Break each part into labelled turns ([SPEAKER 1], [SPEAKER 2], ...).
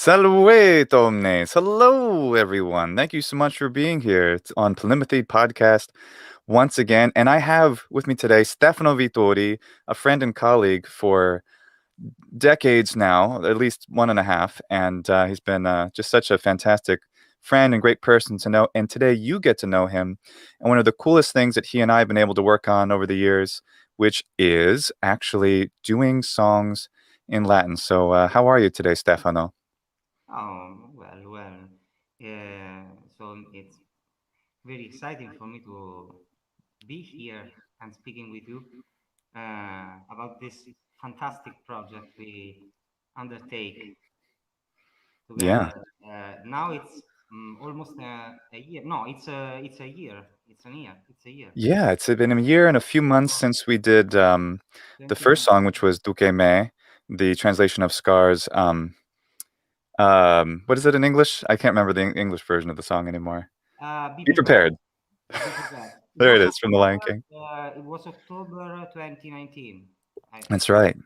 [SPEAKER 1] Salve, Tomnes. Hello, everyone. Thank you so much for being here. It's on polýMATHY podcast once again. And I have with me today Stefano Vittori, a friend and colleague for decades now, at least 1.5. And he's been just such a fantastic friend and great person to know. And today you get to know him. And one of the coolest things that he and I have been able to work on over the years, which is actually doing songs in Latin. So how are you today, Stefano?
[SPEAKER 2] Well. So it's very exciting for me to be here and speaking with you about this fantastic project we undertake
[SPEAKER 1] Yeah.
[SPEAKER 2] together. Now it's almost a year. No, it's a year. It's an year. It's a year.
[SPEAKER 1] Yeah, it's been a year and a few months
[SPEAKER 2] Oh,
[SPEAKER 1] since we did the first
[SPEAKER 2] 2019.
[SPEAKER 1] song, which was Duque Me, the translation of Scar's. What is it in English? I can't remember the English version of the song anymore.
[SPEAKER 2] Be
[SPEAKER 1] Be
[SPEAKER 2] prepared.
[SPEAKER 1] prepared.
[SPEAKER 2] Be prepared.
[SPEAKER 1] There it is from The Lion King.
[SPEAKER 2] It was October 2019. I
[SPEAKER 1] That's
[SPEAKER 2] think.
[SPEAKER 1] right.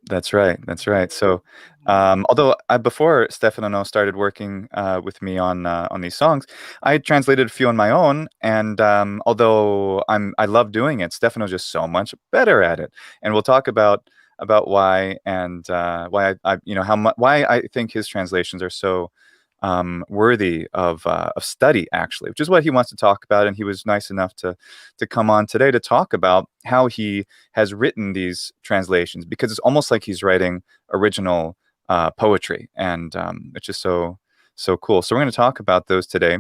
[SPEAKER 1] That's right. That's right. So, although before Stefano started working with me on these songs, I had translated a few on my own, and although I love doing it, Stefano's just so much better at it, and we'll talk about why and why I how much why I think his translations are so worthy of study, actually, which is what he wants to talk about. And he was nice enough to come on today to talk about how he has written these translations, because it's almost like he's writing original poetry, and it's just so cool. So we're going to talk about those today.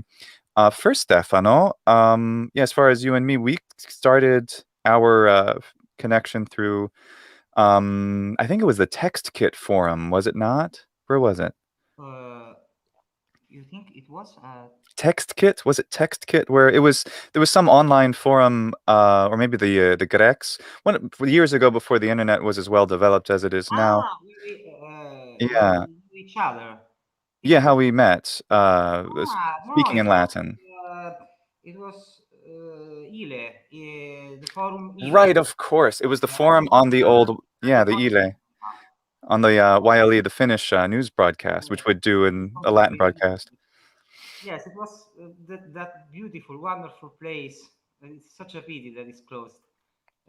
[SPEAKER 1] First, Stefano, yeah, as far as you and me, we started our connection through, I think it was the Text Kit forum, was it not? Where was it?
[SPEAKER 2] Uh, you think it was?
[SPEAKER 1] Text Kit? Was it Text Kit? Where there was some online forum, or maybe the Grex, years ago, before the internet was as well developed as it is now.
[SPEAKER 2] We
[SPEAKER 1] Yeah,
[SPEAKER 2] knew each other.
[SPEAKER 1] yeah,
[SPEAKER 2] It,
[SPEAKER 1] how we met,
[SPEAKER 2] no,
[SPEAKER 1] speaking in Latin.
[SPEAKER 2] uh, it was Ile, the forum Ile.
[SPEAKER 1] Right, of course. It was the forum
[SPEAKER 2] Before
[SPEAKER 1] on the old, yeah, the
[SPEAKER 2] Radiocon
[SPEAKER 1] Ile, on the YLE, the Finnish news broadcast, which would do in a Latin broadcast.
[SPEAKER 2] Yes, it was that beautiful, wonderful place. It's such a pity that it's closed.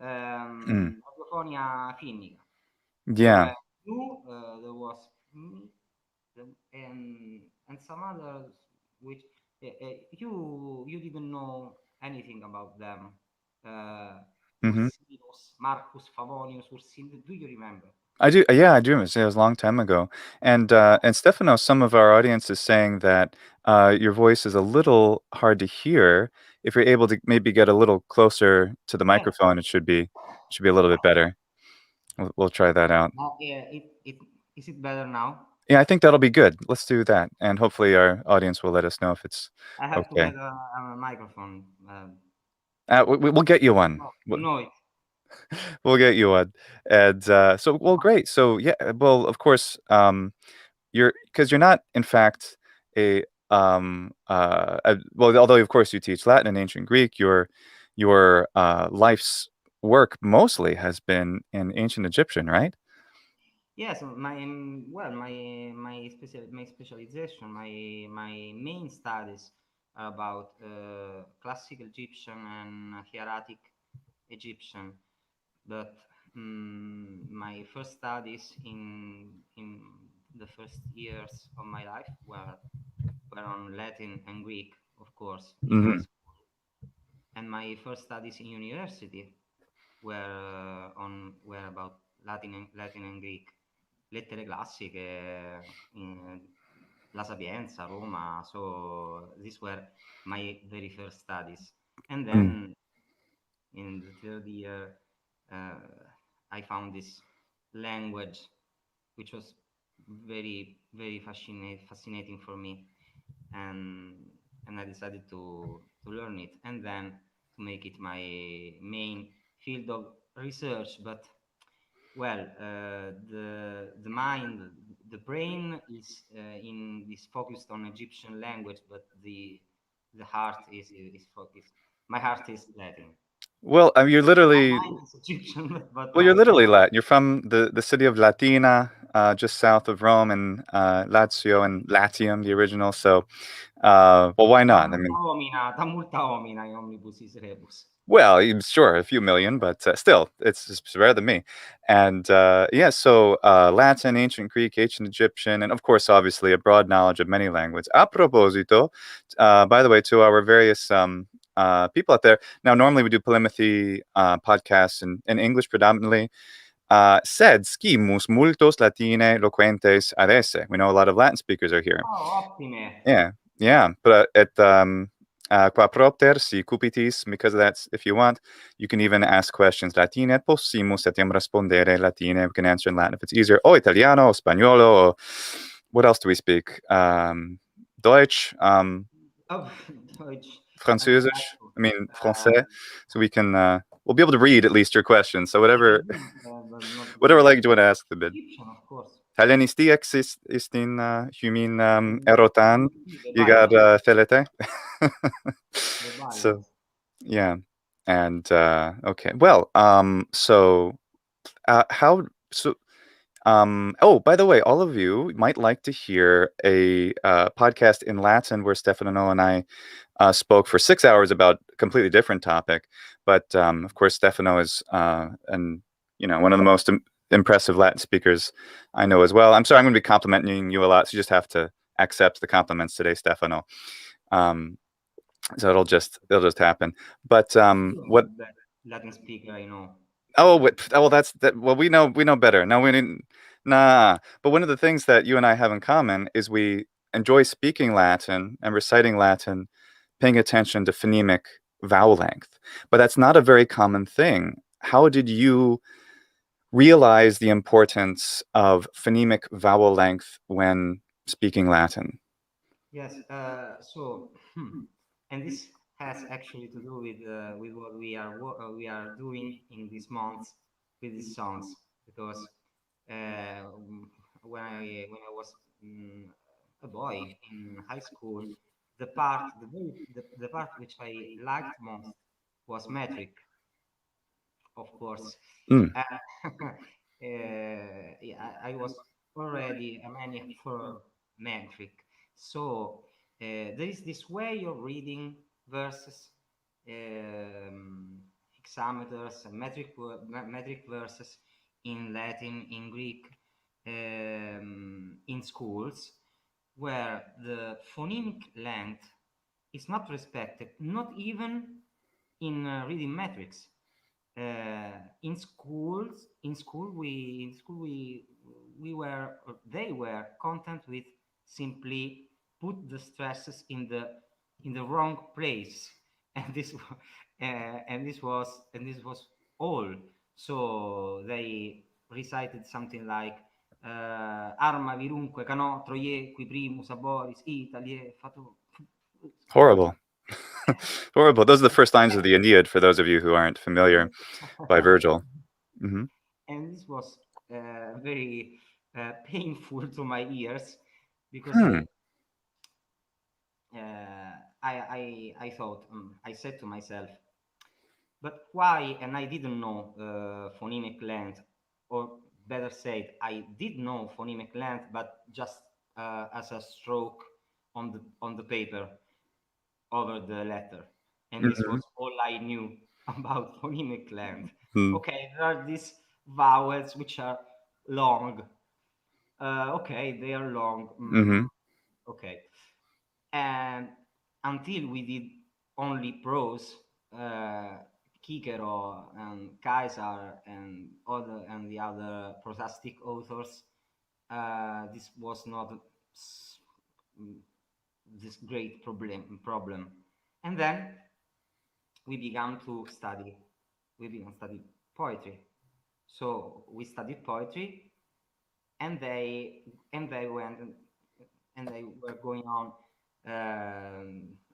[SPEAKER 1] Mm,
[SPEAKER 2] Radiofonia Finnica,
[SPEAKER 1] yeah.
[SPEAKER 2] where there was me and some others which you didn't know anything about them. Uh,
[SPEAKER 1] Hmm.
[SPEAKER 2] Ursinus, Marcus Favonius, Ursin. Do you remember?
[SPEAKER 1] I do. Yeah, I do. It was a long time ago. And Stefano, some of our audience is saying that your voice is a little hard to hear. If you're able to maybe get a little closer to the
[SPEAKER 2] Yes.
[SPEAKER 1] microphone, it should be a little bit better. We'll try that out.
[SPEAKER 2] Yeah. It is it better now?
[SPEAKER 1] Yeah, I think that'll be good. Let's do that, and hopefully our audience will let us know if it's
[SPEAKER 2] I have to
[SPEAKER 1] okay.
[SPEAKER 2] get a microphone.
[SPEAKER 1] We'll get you one.
[SPEAKER 2] You know it.
[SPEAKER 1] We'll get you one. And so, well, great. So, yeah, well, of course, because you're not, in fact, well, although of course you teach Latin and ancient Greek, your life's work mostly has been in ancient Egyptian, right?
[SPEAKER 2] Yes, my specialization, my main studies are about classical Egyptian and hieratic Egyptian. But my first studies in the first years of my life were on Latin and Greek, of course, in high
[SPEAKER 1] Hmm.
[SPEAKER 2] school. And my first studies in university were about Latin and Greek, lettere classiche, La Sapienza, Roma. So these were my very first studies. And
[SPEAKER 1] Mm.
[SPEAKER 2] then in the third year, uh, I found this language, which was very fascinating for me, and I decided to learn it, and then to make it my main field of research. But well, the mind, the brain is focused on Egyptian language, but the heart is focused. My heart is Latin.
[SPEAKER 1] Well, you're literally
[SPEAKER 2] Mine is Egyptian, but
[SPEAKER 1] Well,
[SPEAKER 2] no.
[SPEAKER 1] you're literally Latin. You're from the city of Latina, just south of Rome, and Lazio and Latium, the original. So, well, why not? I mean,
[SPEAKER 2] Ta multa homina, omnibusis rebus.
[SPEAKER 1] well, sure, a few million, but still, it's rare than me. And yeah, so Latin, ancient Greek, ancient Egyptian, and of course, obviously, a broad knowledge of many languages. A proposito, by the way, to our various people out there. Now, normally we do polýMATHY podcasts in English predominantly. Sed scimus multos Latine loquentes ad esse. We know a lot of Latin speakers are here.
[SPEAKER 2] Oh, ottime.
[SPEAKER 1] Yeah. But qua propter, si cupitis, because that's, if you want, you can even ask questions Latine et possimus etiam respondere Latine. We can answer in Latin if it's easier. O Italiano, o Spagnolo, or what else do we speak? Deutsch,
[SPEAKER 2] Oh, Deutsch. I would like
[SPEAKER 1] Französisch,
[SPEAKER 2] to.
[SPEAKER 1] I mean, français. So we can, we'll be able to read at least your questions. So
[SPEAKER 2] I can
[SPEAKER 1] whatever,
[SPEAKER 2] read, but not
[SPEAKER 1] whatever
[SPEAKER 2] very.
[SPEAKER 1] language you want to ask the bid.
[SPEAKER 2] Egyptian, of course.
[SPEAKER 1] Hellenistiax istin humin erotan
[SPEAKER 2] The
[SPEAKER 1] igar
[SPEAKER 2] Bible.
[SPEAKER 1] thelete.
[SPEAKER 2] The Bible.
[SPEAKER 1] So yeah, and okay. Well, so how so oh, by the way, all of you might like to hear a podcast in Latin where Stefano and I spoke for 6 hours about a completely different topic. But of course, Stefano is one of the most impressive Latin speakers I know as well. I'm sorry, I'm going to be complimenting you a lot, so you just have to accept the compliments today, Stefano. So it'll just happen. But
[SPEAKER 2] You are
[SPEAKER 1] what?
[SPEAKER 2] the best Latin speaker I know.
[SPEAKER 1] Oh, well, that's that. Well, we know better. No, we didn't. Nah. But one of the things that you and I have in common is we enjoy speaking Latin and reciting Latin, paying attention to phonemic vowel length. But that's not a very common thing. How did you realize the importance of phonemic vowel length when speaking Latin?
[SPEAKER 2] Yes. And this has actually to do with what we are doing in these months with these songs, because when I was a boy in high school, the part which I liked most was metric, of course.
[SPEAKER 1] Mm.
[SPEAKER 2] Uh, yeah, I was already a maniac for metric. So there is this way of reading verses, hexameters, and metric verses in Latin, in Greek, in schools, where the phonemic length is not respected, not even in reading metrics. In school we were, or they were content with simply put the stresses in the wrong place, and this was all. So they recited something like arma virunque cano troie qui primus aboris italie fatu.
[SPEAKER 1] Horrible. Horrible. Those are the first lines of the Aeneid for those of you who aren't familiar, by Virgil. Hmm.
[SPEAKER 2] And this was very painful to my ears, because
[SPEAKER 1] Hmm.
[SPEAKER 2] I thought, I said to myself, but why? And I didn't know phonemic length, or better said, I did know phonemic length, but just as a stroke on the paper over the letter, and this
[SPEAKER 1] Hmm.
[SPEAKER 2] was all I knew about phonemic length.
[SPEAKER 1] Hmm.
[SPEAKER 2] Okay, there are these vowels which are long. Okay, they are long.
[SPEAKER 1] Hmm.
[SPEAKER 2] Okay, and until we did only prose, Cicero and Caesar and the other prosastic authors, this was not mm, this great problem. And then we began to study. We began to study poetry. So we studied poetry, and they went and they were going on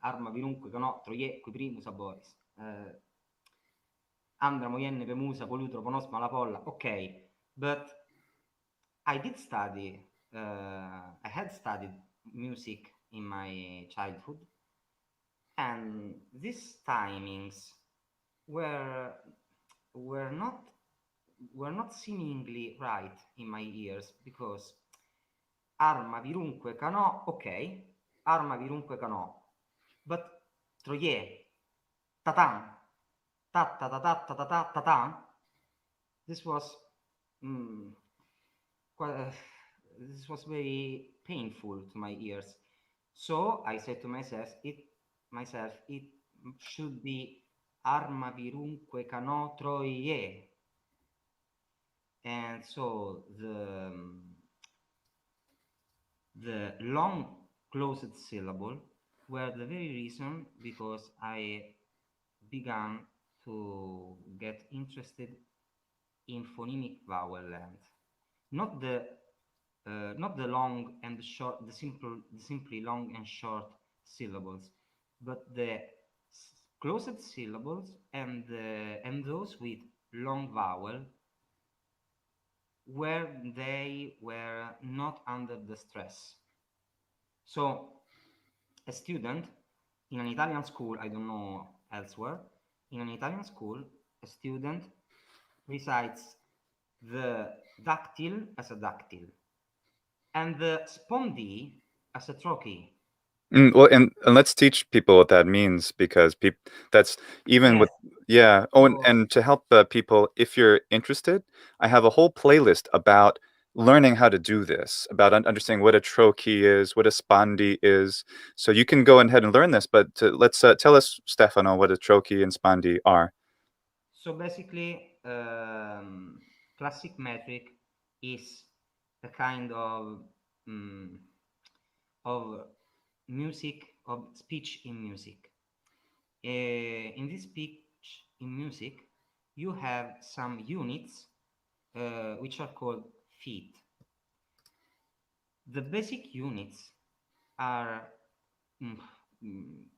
[SPEAKER 2] arma virunque canò troie qui primus aboris, andra moyenne pemusa polutro ponosma la polla. Okay, but I did study. I had studied music in my childhood, and these timings were were not were not seemingly right in my ears, because arma virunque canò, ok, arma virunque canò, but troie, tatan, ta ta ta ta ta ta ta tatan, this was mm, quite, this was very painful to my ears. So I said to myself, it should be arma virunque canò troie. And so the long closed syllable were the very reason because I began to get interested in phonemic vowel length, not the long and short, the simply long and short syllables, but the closed syllables and those with long vowel, where they were not under the stress. So a student in an Italian school, I don't know elsewhere, in an Italian school, a student recites the dactyl as a dactyl and the spondy as a trokey.
[SPEAKER 1] Well, and let's teach people what that means, because that's even
[SPEAKER 2] Yes.
[SPEAKER 1] with, yeah. Oh,
[SPEAKER 2] So,
[SPEAKER 1] and to help people, if you're interested, I have a whole playlist about learning how to do this, about understanding what a trokey is, what a spondy is. So you can go ahead and learn this, but let's tell us, Stefano, what a trokey and spondy are.
[SPEAKER 2] so basically, classic metric is a kind mm, of music, of speech in music. In this speech in music, you have some units which are called feet. The basic units are mm,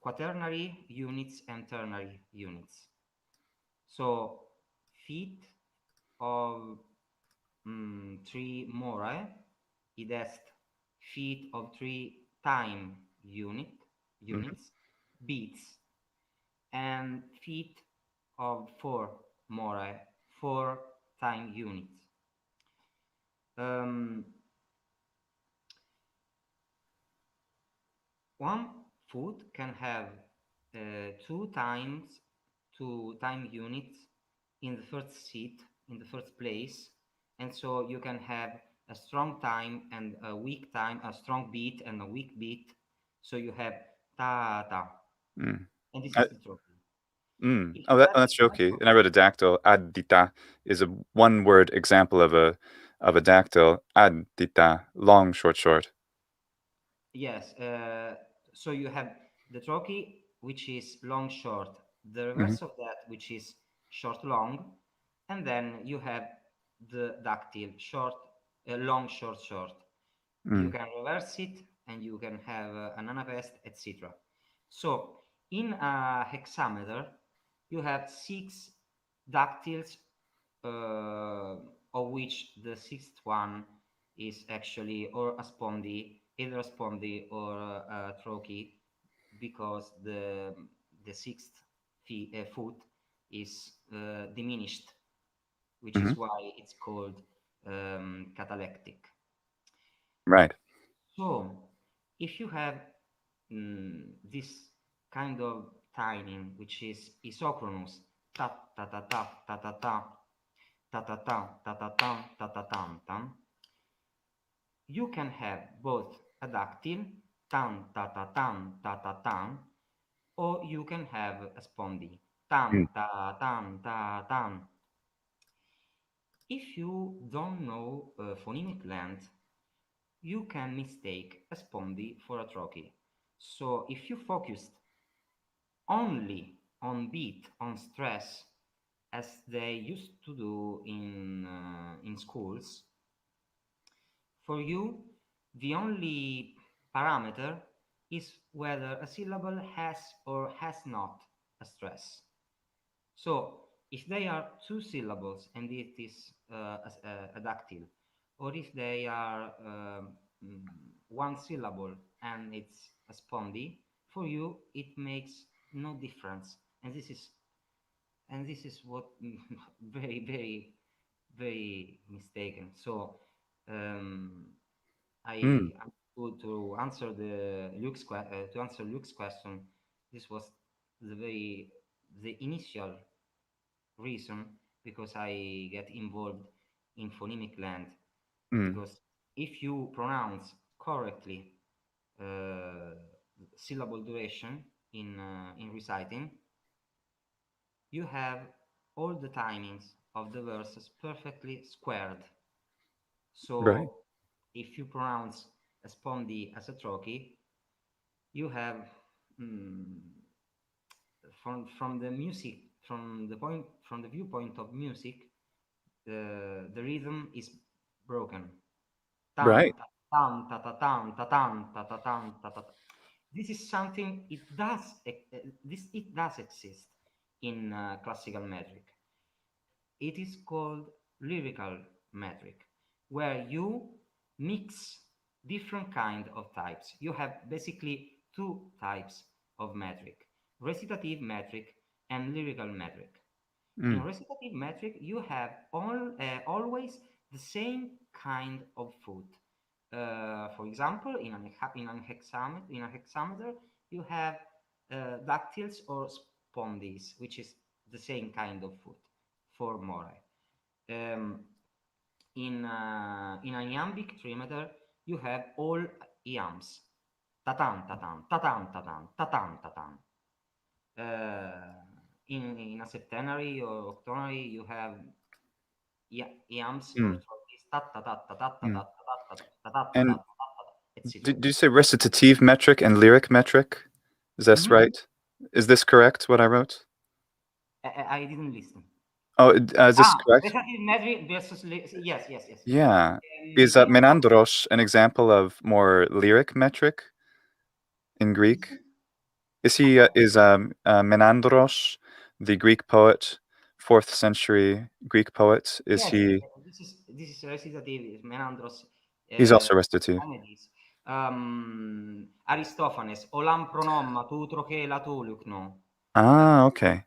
[SPEAKER 2] quaternary units and ternary units. So feet of three morae, id est feet of three time
[SPEAKER 1] Mhm.
[SPEAKER 2] units, beats, and feet of four morae, four time units. Um, one foot can have two times two time units in the first seat, in the first place, and so you can have a strong time and a weak time, a strong beat and a weak beat. So you have ta ta,
[SPEAKER 1] Mm.
[SPEAKER 2] and this
[SPEAKER 1] Uh,
[SPEAKER 2] is the trophy. If
[SPEAKER 1] Oh,
[SPEAKER 2] you have
[SPEAKER 1] that's jokey. And I
[SPEAKER 2] microphone,
[SPEAKER 1] wrote a dactyl. Addita is a one-word example of a dactyl. Addita, long, short, short.
[SPEAKER 2] yes, so you have the trochee, which is long short, the
[SPEAKER 1] Hmm.
[SPEAKER 2] reverse of that, which is short long, and then you have the dactyl, short, long short short. You
[SPEAKER 1] Mm.
[SPEAKER 2] can reverse it, and you can have an anapest, etc. So in a hexameter, you have six dactyls, of which the sixth one is actually or a spondy, either a spondy or a trokey, because the sixth foot is diminished, which
[SPEAKER 1] Hmm.
[SPEAKER 2] is why it's called catalectic.
[SPEAKER 1] Right.
[SPEAKER 2] So if you have this kind of timing, which is isochronous, ta ta ta ta ta ta ta ta ta ta ta ta ta ta ta tam tam, you can have both a dactyl, tan ta ta tan ta ta tam, or you can have a spondy,
[SPEAKER 1] Mm.
[SPEAKER 2] tan ta tan ta tan. If you don't know phonemic length, you can mistake a spondy for a trokey. So if you focused only on beat, on stress, as they used to do in schools, for you, the only parameter is whether a syllable has or has not a stress. So if they are two syllables and it is a dactyl, or if they are one syllable and it's a spondy, for you it makes no difference. And this is and this is what very, very, very mistaken. So um,
[SPEAKER 1] Mm.
[SPEAKER 2] I'm good to answer to answer Luke's question. This was the initial reason because I get involved in phonemic land,
[SPEAKER 1] Mm.
[SPEAKER 2] because if you pronounce correctly uh, syllable duration in reciting, you have all the timings of the verses perfectly squared.
[SPEAKER 1] Right.
[SPEAKER 2] So if you pronounce a spondi as a trokey, you have mm, from the music, from the viewpoint of music, the rhythm is broken. Tan
[SPEAKER 1] Right.
[SPEAKER 2] ta tan ta ta tan ta tan ta ta tan ta ta. This is something it does exist in classical metric. It is called lyrical metric, where you mix different kind of types. You have basically two types of metric: recitative metric and lyrical metric. In
[SPEAKER 1] Mm.
[SPEAKER 2] recitative metric, you have always the same kind of foot. For example, in a hexameter, you have dactyls or spondies, which is the same kind of foot for more. Um, in an iambic trimeter, you have all iambs. Tatan, tatan, tatan, tatan, tatan, tatan. In a septenary or octonary, you have iambs or
[SPEAKER 1] Mm.
[SPEAKER 2] trochees, tat, tat, tat, tat, tat, tat,
[SPEAKER 1] Mm.
[SPEAKER 2] tat, tat, tat, tat, tat,
[SPEAKER 1] And
[SPEAKER 2] tat, etc.
[SPEAKER 1] did you say recitative metric and lyric metric? Is this
[SPEAKER 2] Mhm.
[SPEAKER 1] right? Is this correct, what I wrote?
[SPEAKER 2] I didn't listen.
[SPEAKER 1] Oh, is this
[SPEAKER 2] Ah,
[SPEAKER 1] correct?
[SPEAKER 2] recitative metric versus yes, yes, yes.
[SPEAKER 1] Yeah. Is
[SPEAKER 2] In
[SPEAKER 1] menandros an example of more lyric metric in Greek? Is he Menandros, the Greek poet, 4th century Greek poet? Is
[SPEAKER 2] yes,
[SPEAKER 1] he?
[SPEAKER 2] this is recitative Menandros
[SPEAKER 1] He's also recitative.
[SPEAKER 2] comedies. Aristophanes, olam pronomma tu trochela tu lukno.
[SPEAKER 1] Ah, okay.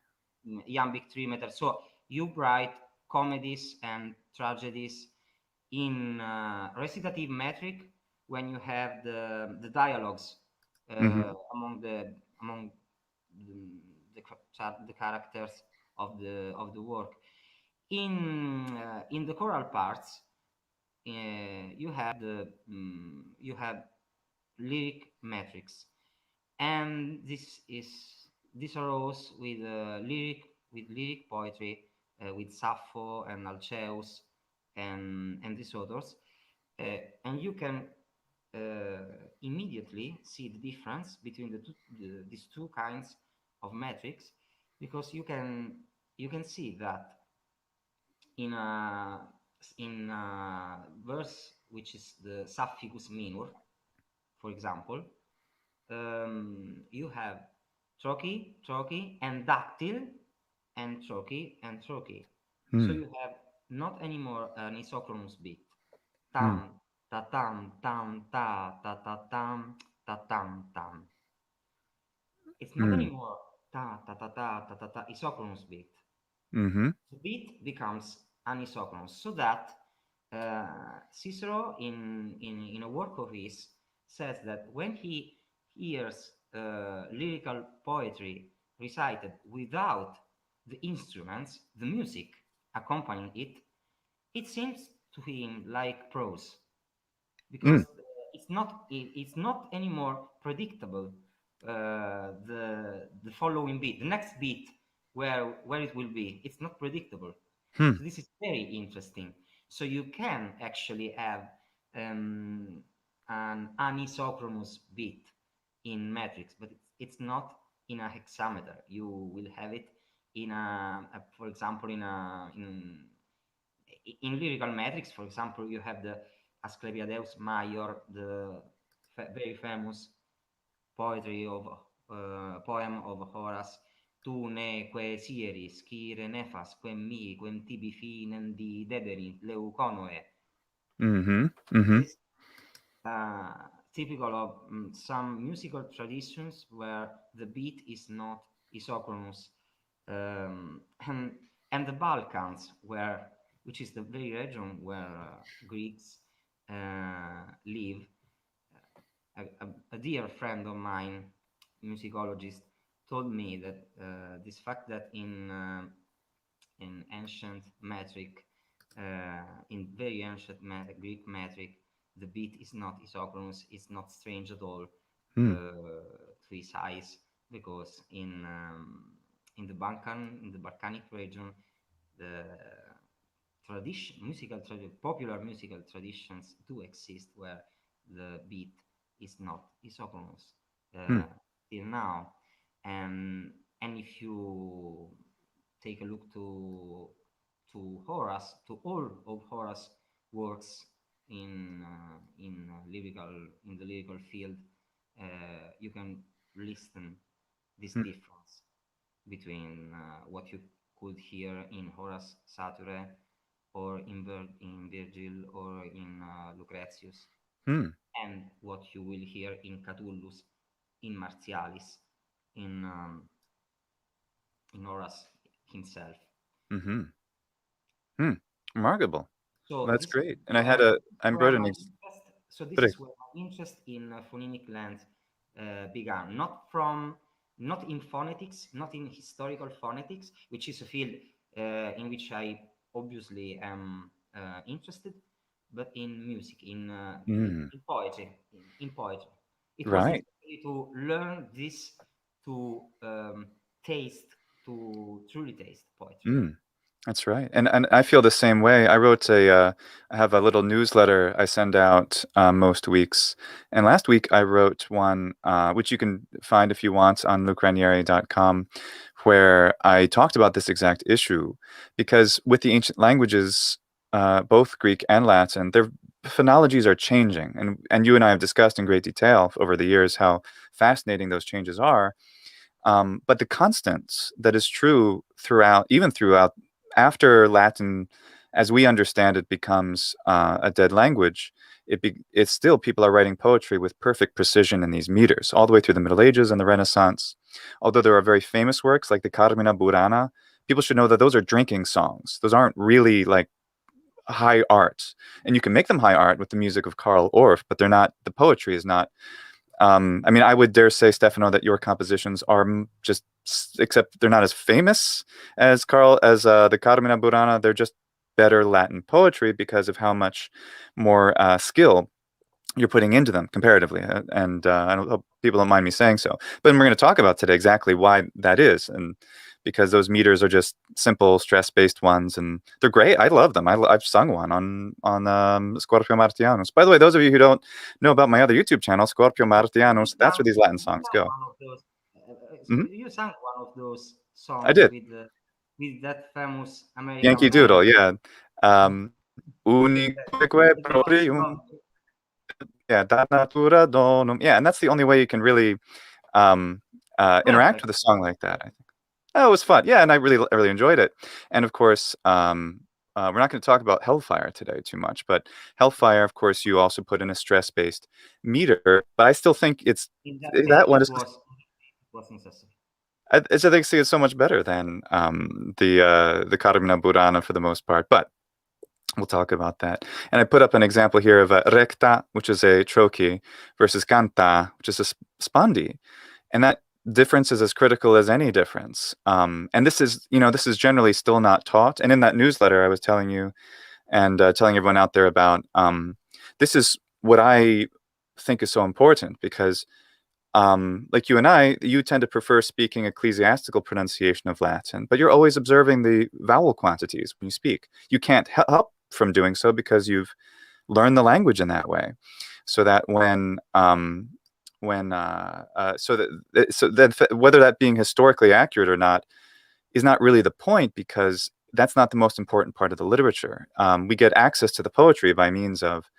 [SPEAKER 2] Iambic trimeter. So you write comedies and tragedies in recitative metric when you have the dialogues
[SPEAKER 1] Mm-hmm.
[SPEAKER 2] among the characters of the work. In the choral parts, you have lyric metrics, and this arose with lyric poetry, with Sappho and Alceus and these authors, and you can immediately see the difference between these two kinds of metrics, because you can see that in a verse which is the suffix minor, for example, you have trokey, trokey, and dactyl, and trokey, and trokey. So
[SPEAKER 1] Mm.
[SPEAKER 2] you have not anymore an isochronous beat.
[SPEAKER 1] Mm.
[SPEAKER 2] Tam, ta tam, tam, ta tam, ta tam, tam. It's not
[SPEAKER 1] Mm.
[SPEAKER 2] anymore ta isochronous beat.
[SPEAKER 1] Mm-hmm.
[SPEAKER 2] The beat becomes anisochronous, so that Cicero, in a work of his, says that when he hears lyrical poetry recited without the instruments, the music accompanying it, it seems to him like prose,
[SPEAKER 1] Mm.
[SPEAKER 2] because it's not anymore predictable, the following beat, the next beat, where it will be. It's not predictable.
[SPEAKER 1] Hmm.
[SPEAKER 2] So this is very interesting. So you can actually have um, an anisochronous beat in metrics, but it's not in a hexameter. You will have it for example, in lyrical metrics. For example, you have the Asclepiadeus Major, the very famous poem of Horace. Tu ne que sieris, quire nefas, quem mi, quem tibi finen di dederi, leuconoe.
[SPEAKER 1] Mm-hmm. Mm-hmm.
[SPEAKER 2] This is typical of some musical traditions where the beat is not isochronous. um, and, and the Balkans, which is the very region where Greeks live. A dear friend of mine, musicologist, told me that this fact that in ancient metric, in very ancient Greek metric, the beat is not isochronous, it's not strange at all
[SPEAKER 1] Mm.
[SPEAKER 2] to his eyes, because in the Balkanic region, the popular musical traditions do exist where the beat is not isochronous
[SPEAKER 1] Mm.
[SPEAKER 2] till now. And if you take a look to Horace, to all of Horace works in the lyrical field, you can listen this
[SPEAKER 1] Mm.
[SPEAKER 2] difference between what you could hear in Horace Satyre, or in Virgil, or in Lucretius,
[SPEAKER 1] Mm.
[SPEAKER 2] and what you will hear in Catullus, in Martialis, in Horace himself.
[SPEAKER 1] Mm-hmm. Hmm. Remarkable. Well,
[SPEAKER 2] So
[SPEAKER 1] that's
[SPEAKER 2] this is
[SPEAKER 1] great. And I
[SPEAKER 2] where
[SPEAKER 1] wrote
[SPEAKER 2] my interest. So this
[SPEAKER 1] Correct.
[SPEAKER 2] is where my interest in phonemic length began. Not in phonetics, not in historical phonetics, which is a field in which I obviously am interested, but in music,
[SPEAKER 1] Mm.
[SPEAKER 2] in poetry, in poetry. It was
[SPEAKER 1] Right.
[SPEAKER 2] necessary to learn this, to taste, to truly taste poetry.
[SPEAKER 1] Mm. That's right. And I feel the same way. I have a little newsletter I send out most weeks. And last week I wrote one, which you can find if you want on lucranieri.com, where I talked about this exact issue. Because with the ancient languages, both Greek and Latin, their phonologies are changing. And you and I have discussed in great detail over the years how fascinating those changes are. But the constants that is true even throughout, after Latin, as we understand it, becomes a dead language, it's still, people are writing poetry with perfect precision in these meters, all the way through the Middle Ages and the Renaissance. Although there are very famous works like the Carmina Burana, people should know that those are drinking songs. Those aren't really like high art. And you can make them high art with the music of Karl Orff, but they're not, the poetry is not. I mean, I would dare say, Stefano, that your compositions are just, except they're not as famous as the Carmina Burana. They're just better Latin poetry because of how much more skill you're putting into them comparatively. And I don't hope people don't mind me saying so. But we're going to talk about today exactly why that is, and because those meters are just simple stress-based ones, and they're great. I love them. I've sung one on Scorpio Martianus. By the way, those of you who don't know about my other YouTube channel, Scorpio Martianus, that's where these Latin
[SPEAKER 2] You
[SPEAKER 1] songs
[SPEAKER 2] sang
[SPEAKER 1] go.
[SPEAKER 2] one of those.
[SPEAKER 1] Hmm.
[SPEAKER 2] You sang one of those
[SPEAKER 1] I
[SPEAKER 2] songs
[SPEAKER 1] did.
[SPEAKER 2] with that famous American
[SPEAKER 1] Yankee
[SPEAKER 2] man.
[SPEAKER 1] Doodle, yeah. Unique
[SPEAKER 2] The glory
[SPEAKER 1] proprium,
[SPEAKER 2] song.
[SPEAKER 1] yeah, da natura donum. Yeah, and that's the only way you can really um, interact
[SPEAKER 2] Perfect.
[SPEAKER 1] with a song like that, I think. Oh, it was fun. Yeah, and I really enjoyed it. And of course, we're not going to talk about Hellfire today too much, but Hellfire, of course, you also put in a stress-based meter. But I still think
[SPEAKER 2] In that
[SPEAKER 1] that
[SPEAKER 2] case,
[SPEAKER 1] one is.
[SPEAKER 2] it was necessary.
[SPEAKER 1] I think it's so much better than the Carmina Burana for the most part. But we'll talk about that. And I put up an example here of a recta, which is a trokey, versus canta, which is a spondee. And that difference is as critical as any difference. And this is generally still not taught. And in that newsletter I was telling you and telling everyone out there about, this is what I think is so important, because like you and you tend to prefer speaking ecclesiastical pronunciation of Latin, but you're always observing the vowel quantities when you speak. You can't help from doing so because you've learned the language in that way, so that so then whether that being historically accurate or not is not really the point, because that's not the most important part of the literature. We get access to the poetry by means of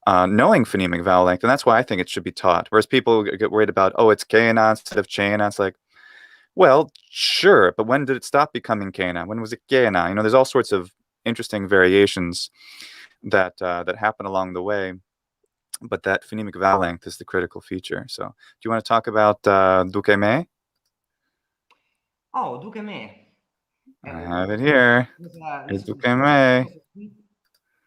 [SPEAKER 1] knowing phonemic vowel length, and that's why I think it should be taught. Whereas people get worried about, oh, it's Kana instead of Chana. It's like, well, sure, but when did it stop becoming Kana? When was it Kana? There's all sorts of interesting variations that happen along the way, but that phonemic vowel length is the critical feature. So, do you want to talk about Duque Me?
[SPEAKER 2] Oh, Duque Me.
[SPEAKER 1] I have it here.
[SPEAKER 2] Listen,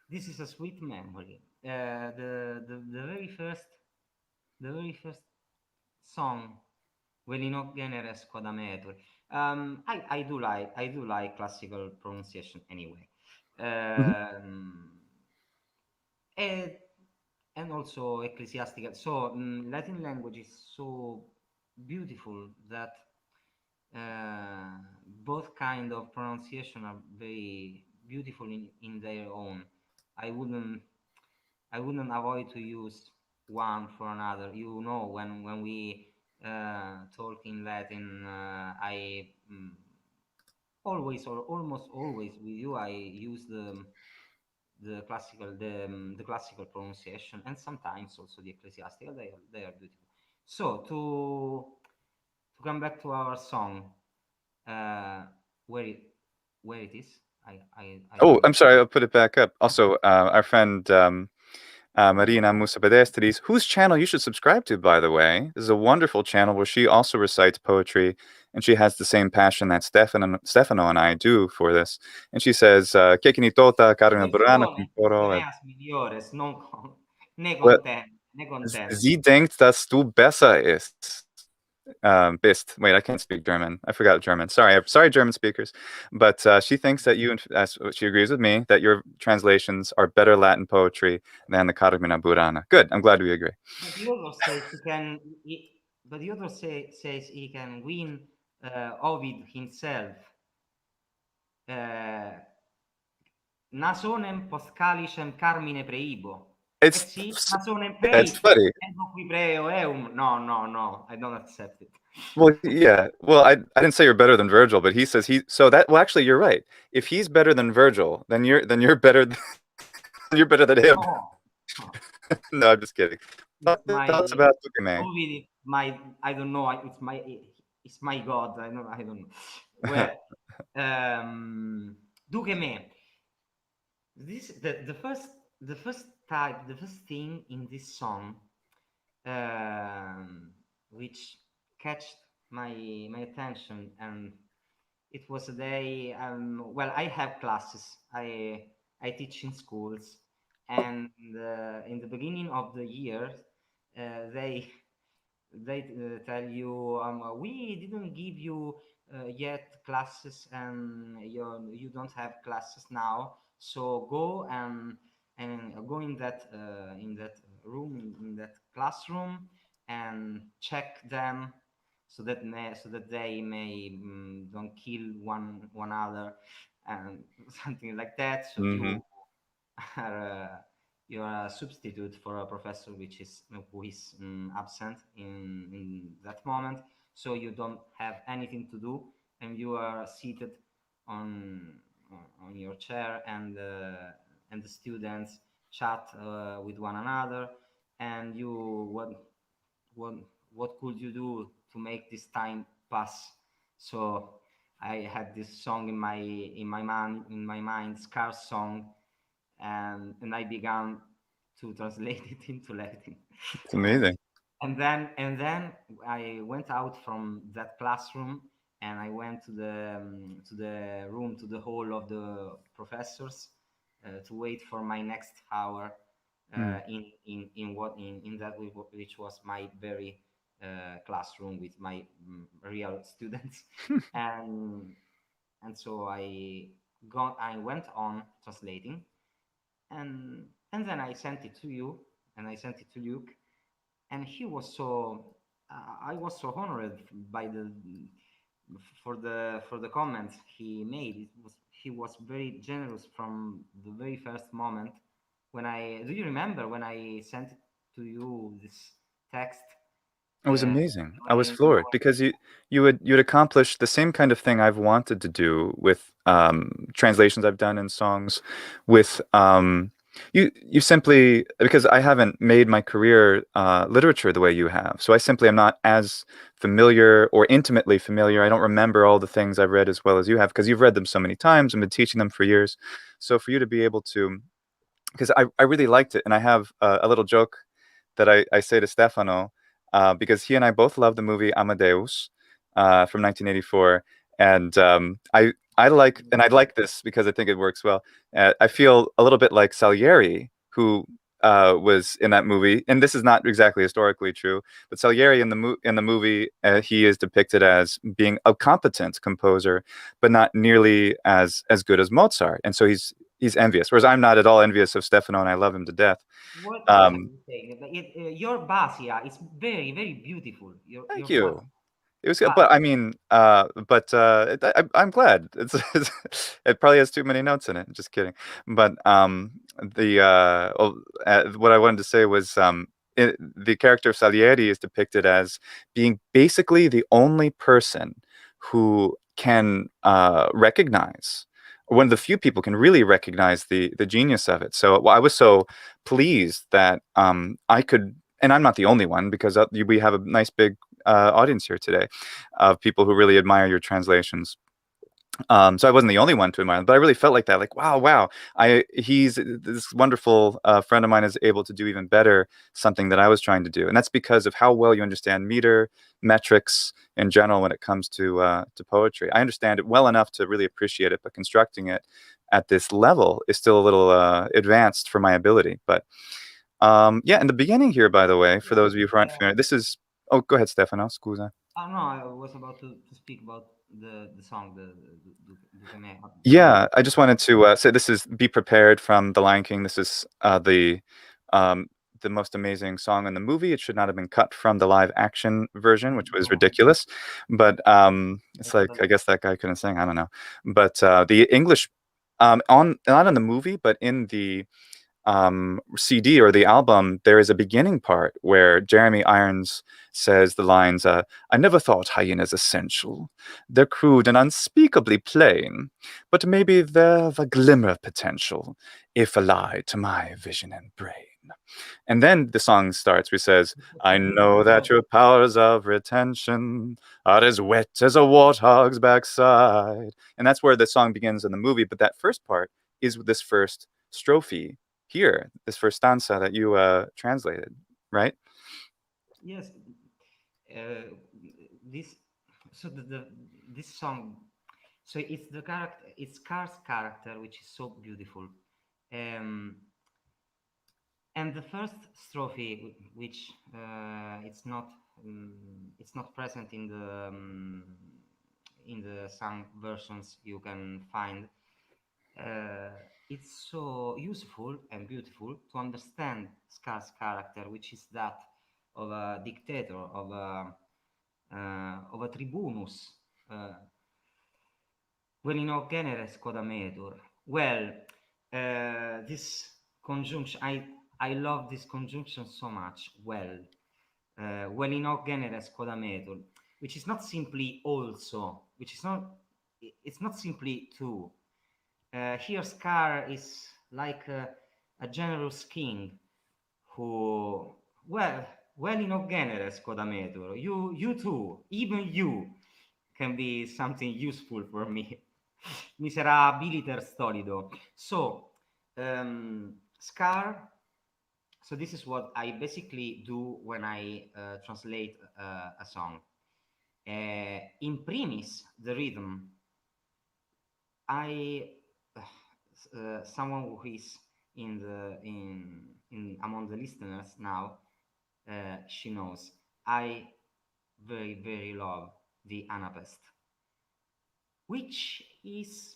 [SPEAKER 2] this is a sweet memory. The very first song, Quelli no generesco da metri. I do like classical pronunciation anyway.
[SPEAKER 1] Mhm.
[SPEAKER 2] And, and also ecclesiastical. So Latin language is so beautiful that both kind of pronunciation are very beautiful in their own. I wouldn't I wouldn't avoid to use one for another. You know, when we talk in Latin, I always or almost always with you I use the classical pronunciation, and sometimes also the ecclesiastical. They are beautiful. So to come back to our song, uh, where it where it is, I
[SPEAKER 1] Oh,
[SPEAKER 2] don't.
[SPEAKER 1] I'm sorry. I'll put it back up. Also, our friend Marina Musabedestris, whose channel you should subscribe to, by the way. This is a wonderful channel where she also recites poetry, and she has the same passion that Stefano and I do for this. And she says, "Que kinitota karina burana comporo."
[SPEAKER 2] Eneas meliores, non con, ne
[SPEAKER 1] Well,
[SPEAKER 2] content, ne content.
[SPEAKER 1] sie denkt, dass du besser ist. Bist. Wait, I can't speak German. I forgot German. Sorry, German speakers. But she thinks that she agrees with me, that your translations are better Latin poetry than the Carmina Burana. Good. I'm glad we agree.
[SPEAKER 2] But the author says says he can win Ovid himself. Nasonem post calicem carmine preibo. Et si nasonem
[SPEAKER 1] It's
[SPEAKER 2] prei,
[SPEAKER 1] funny.
[SPEAKER 2] et qui preo eum. No, I don't accept it.
[SPEAKER 1] Well, yeah. Well, I didn't say you're better than Virgil, but he says so that well actually you're right. If he's better than Virgil, then you're better you're better than him.
[SPEAKER 2] No.
[SPEAKER 1] No, I'm just kidding.
[SPEAKER 2] It's my
[SPEAKER 1] Tell us about Tukime.
[SPEAKER 2] Ovid. I don't know. It's my God. I don't know. Well, Duke me. This the first thing in this song, which catch my attention, and it was a day. Well, I have classes. I teach in schools, and in the beginning of the year, they tell you, we didn't give you yet classes, and you don't have classes now, so go and go in that room, in that classroom, and check them, so that they may don't kill one another, and something like that. So
[SPEAKER 1] Mm-hmm.
[SPEAKER 2] are you are a substitute for a professor who is absent in that moment, so you don't have anything to do, and you are seated on on your chair, and the students chat with one another, and you what what could you do to make this time pass? So I had this song in my mind, scarce song, and I began to translate it into Latin.
[SPEAKER 1] It's
[SPEAKER 2] And
[SPEAKER 1] amazing.
[SPEAKER 2] and then I went out from that classroom, and I went to the room, to the hall of the professors, to wait for my next hour
[SPEAKER 1] Mm.
[SPEAKER 2] in that which was my very classroom with my real students, and so I went on translating, and then I sent it to you, and I sent it to Luke, and he was so I was so honored by the for the comments he made. He was very generous from the very first moment. When I do you remember when I sent it to you, this text,
[SPEAKER 1] It was amazing. I was
[SPEAKER 2] showing
[SPEAKER 1] floored because you'd accomplished the same kind of thing I've wanted to do with translations I've done in songs. With you simply because I haven't made my career literature the way you have, so I simply am not as familiar or intimately familiar. I don't remember all the things I've read as well as you have because you've read them so many times and been teaching them for years. So for you to be able to, because I really liked it, and I have a little joke that I say to Stefano, because he and I both love the movie Amadeus from 1984, and I like, and I like this because I think it works well. I feel a little bit like Salieri, who was in that movie, and this is not exactly historically true, but Salieri in the movie, he is depicted as being a competent composer, but not nearly as good as Mozart, and so he's envious. Whereas I'm not at all envious of Stefano, and I love him to death.
[SPEAKER 2] What are
[SPEAKER 1] Um,
[SPEAKER 2] you saying? Your bass, yeah, it's very, very beautiful.
[SPEAKER 1] Thank
[SPEAKER 2] Your bass,
[SPEAKER 1] you. It was,
[SPEAKER 2] but
[SPEAKER 1] but I mean, I'm glad. It probably has too many notes in it. Just kidding. But what I wanted to say was, the character of Salieri is depicted as being basically the only person who can recognize, one of the few people can really recognize the genius of it. So I was so pleased that I could, and I'm not the only one because we have a nice big audience here today of people who really admire your translations. So I wasn't the only one to admire them, but I really felt like that. Like, wow. He's this wonderful friend of mine is able to do even better something that I was trying to do, and that's because of how well you understand meter, metrics in general when it comes to poetry. I understand it well enough to really appreciate it, but constructing it at this level is still a little advanced for my ability. But yeah, in the beginning here, by the way, for
[SPEAKER 2] yeah.
[SPEAKER 1] those of you who aren't familiar, this is. Oh, go ahead, Stefano. Scusa.
[SPEAKER 2] No, I was about to speak about the song, the Me.
[SPEAKER 1] Yeah, I just wanted to say this is "Be Prepared" from The Lion King. This is um, the most amazing song in the movie. It should not have been cut from the live action version, which was
[SPEAKER 2] No,
[SPEAKER 1] ridiculous. But it's
[SPEAKER 2] that's
[SPEAKER 1] like,
[SPEAKER 2] that.
[SPEAKER 1] I guess that guy couldn't sing. I don't know. But the English, on not in the movie, but in the CD or the album, there is a beginning part where Jeremy Irons says the lines, "I never thought hyenas essential. They're crude and unspeakably plain, but maybe they've a glimmer of potential, if allied to my vision and brain." And then the song starts, which says, "I know that your powers of retention are as wet as a warthog's backside." And that's where the song begins in the movie. But that first part is this first strophe here, this first stanza that you translated, right?
[SPEAKER 2] Yes, uh, this so this song. So it's the character, it's Car's character, which is so beautiful. Um, and the first strophe, which it's not present in the song versions you can find. Uh, it's so useful and beautiful to understand Scar's character, which is that of a dictator, of a tribunus. Uh, Well, in hoc genere scodametur. Well, this conjunction, I love this conjunction so much. Well in hoc genere scodametur, which is not simply also, which is not, it's not simply to. Here, Scar is like a generous king who, well, well in hoc genere scodametur. You too, even you, can be something useful for me. Miserabiliter stolido. So, Scar. So this is what I basically do when I translate a song. In primis, the rhythm. I someone who is in among the listeners now, she knows I very very love the Anapest, which is,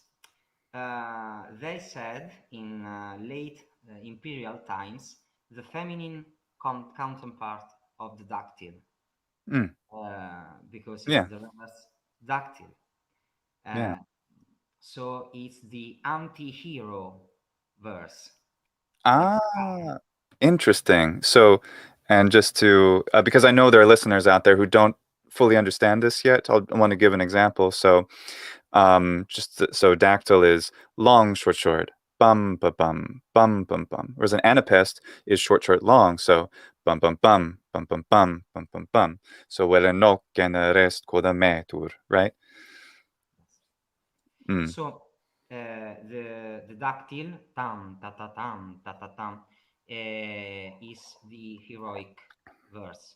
[SPEAKER 2] they said in late imperial times, the feminine counterpart of the dactyl,
[SPEAKER 1] Mm,
[SPEAKER 2] because it's
[SPEAKER 1] yeah,
[SPEAKER 2] the reverse dactyl.
[SPEAKER 1] yeah.
[SPEAKER 2] Uh, so it's the anti-hero verse. It's
[SPEAKER 1] Ah, interesting. So, and just to, because I know there are listeners out there who don't fully understand this yet, I want to give an example. So, so dactyl is long, short, short, bum, ba, bum, bum, bum. Whereas an anapest is short, short, long. So, bum, bum, bum, bum, bum, bum, bum, bum, bum. So, vele nok gene rest koda metur, right? Mm,
[SPEAKER 2] so the dactyl tam ta ta tam ta ta tam is the heroic verse,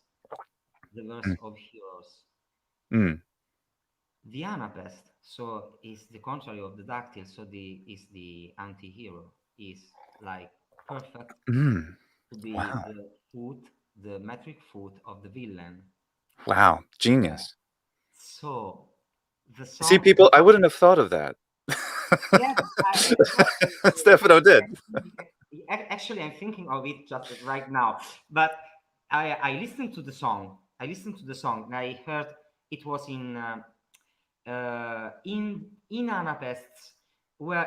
[SPEAKER 2] the verse
[SPEAKER 1] mm,
[SPEAKER 2] of heroes.
[SPEAKER 1] mm.
[SPEAKER 2] The anapest, so is the contrary of the dactyl, so is the antihero, is like perfect
[SPEAKER 1] Mm.
[SPEAKER 2] to be
[SPEAKER 1] Wow.
[SPEAKER 2] the foot, the metric foot of the villain.
[SPEAKER 1] Wow.
[SPEAKER 2] Uh,
[SPEAKER 1] Genius.
[SPEAKER 2] so the
[SPEAKER 1] See,
[SPEAKER 2] song,
[SPEAKER 1] people, I wouldn't have thought of that.
[SPEAKER 2] yes, exactly.
[SPEAKER 1] Stefano
[SPEAKER 2] Actually,
[SPEAKER 1] did.
[SPEAKER 2] actually, I'm thinking of it just right now. But I listened to the song. I listened to the song, and I heard it was in Anapests. Well,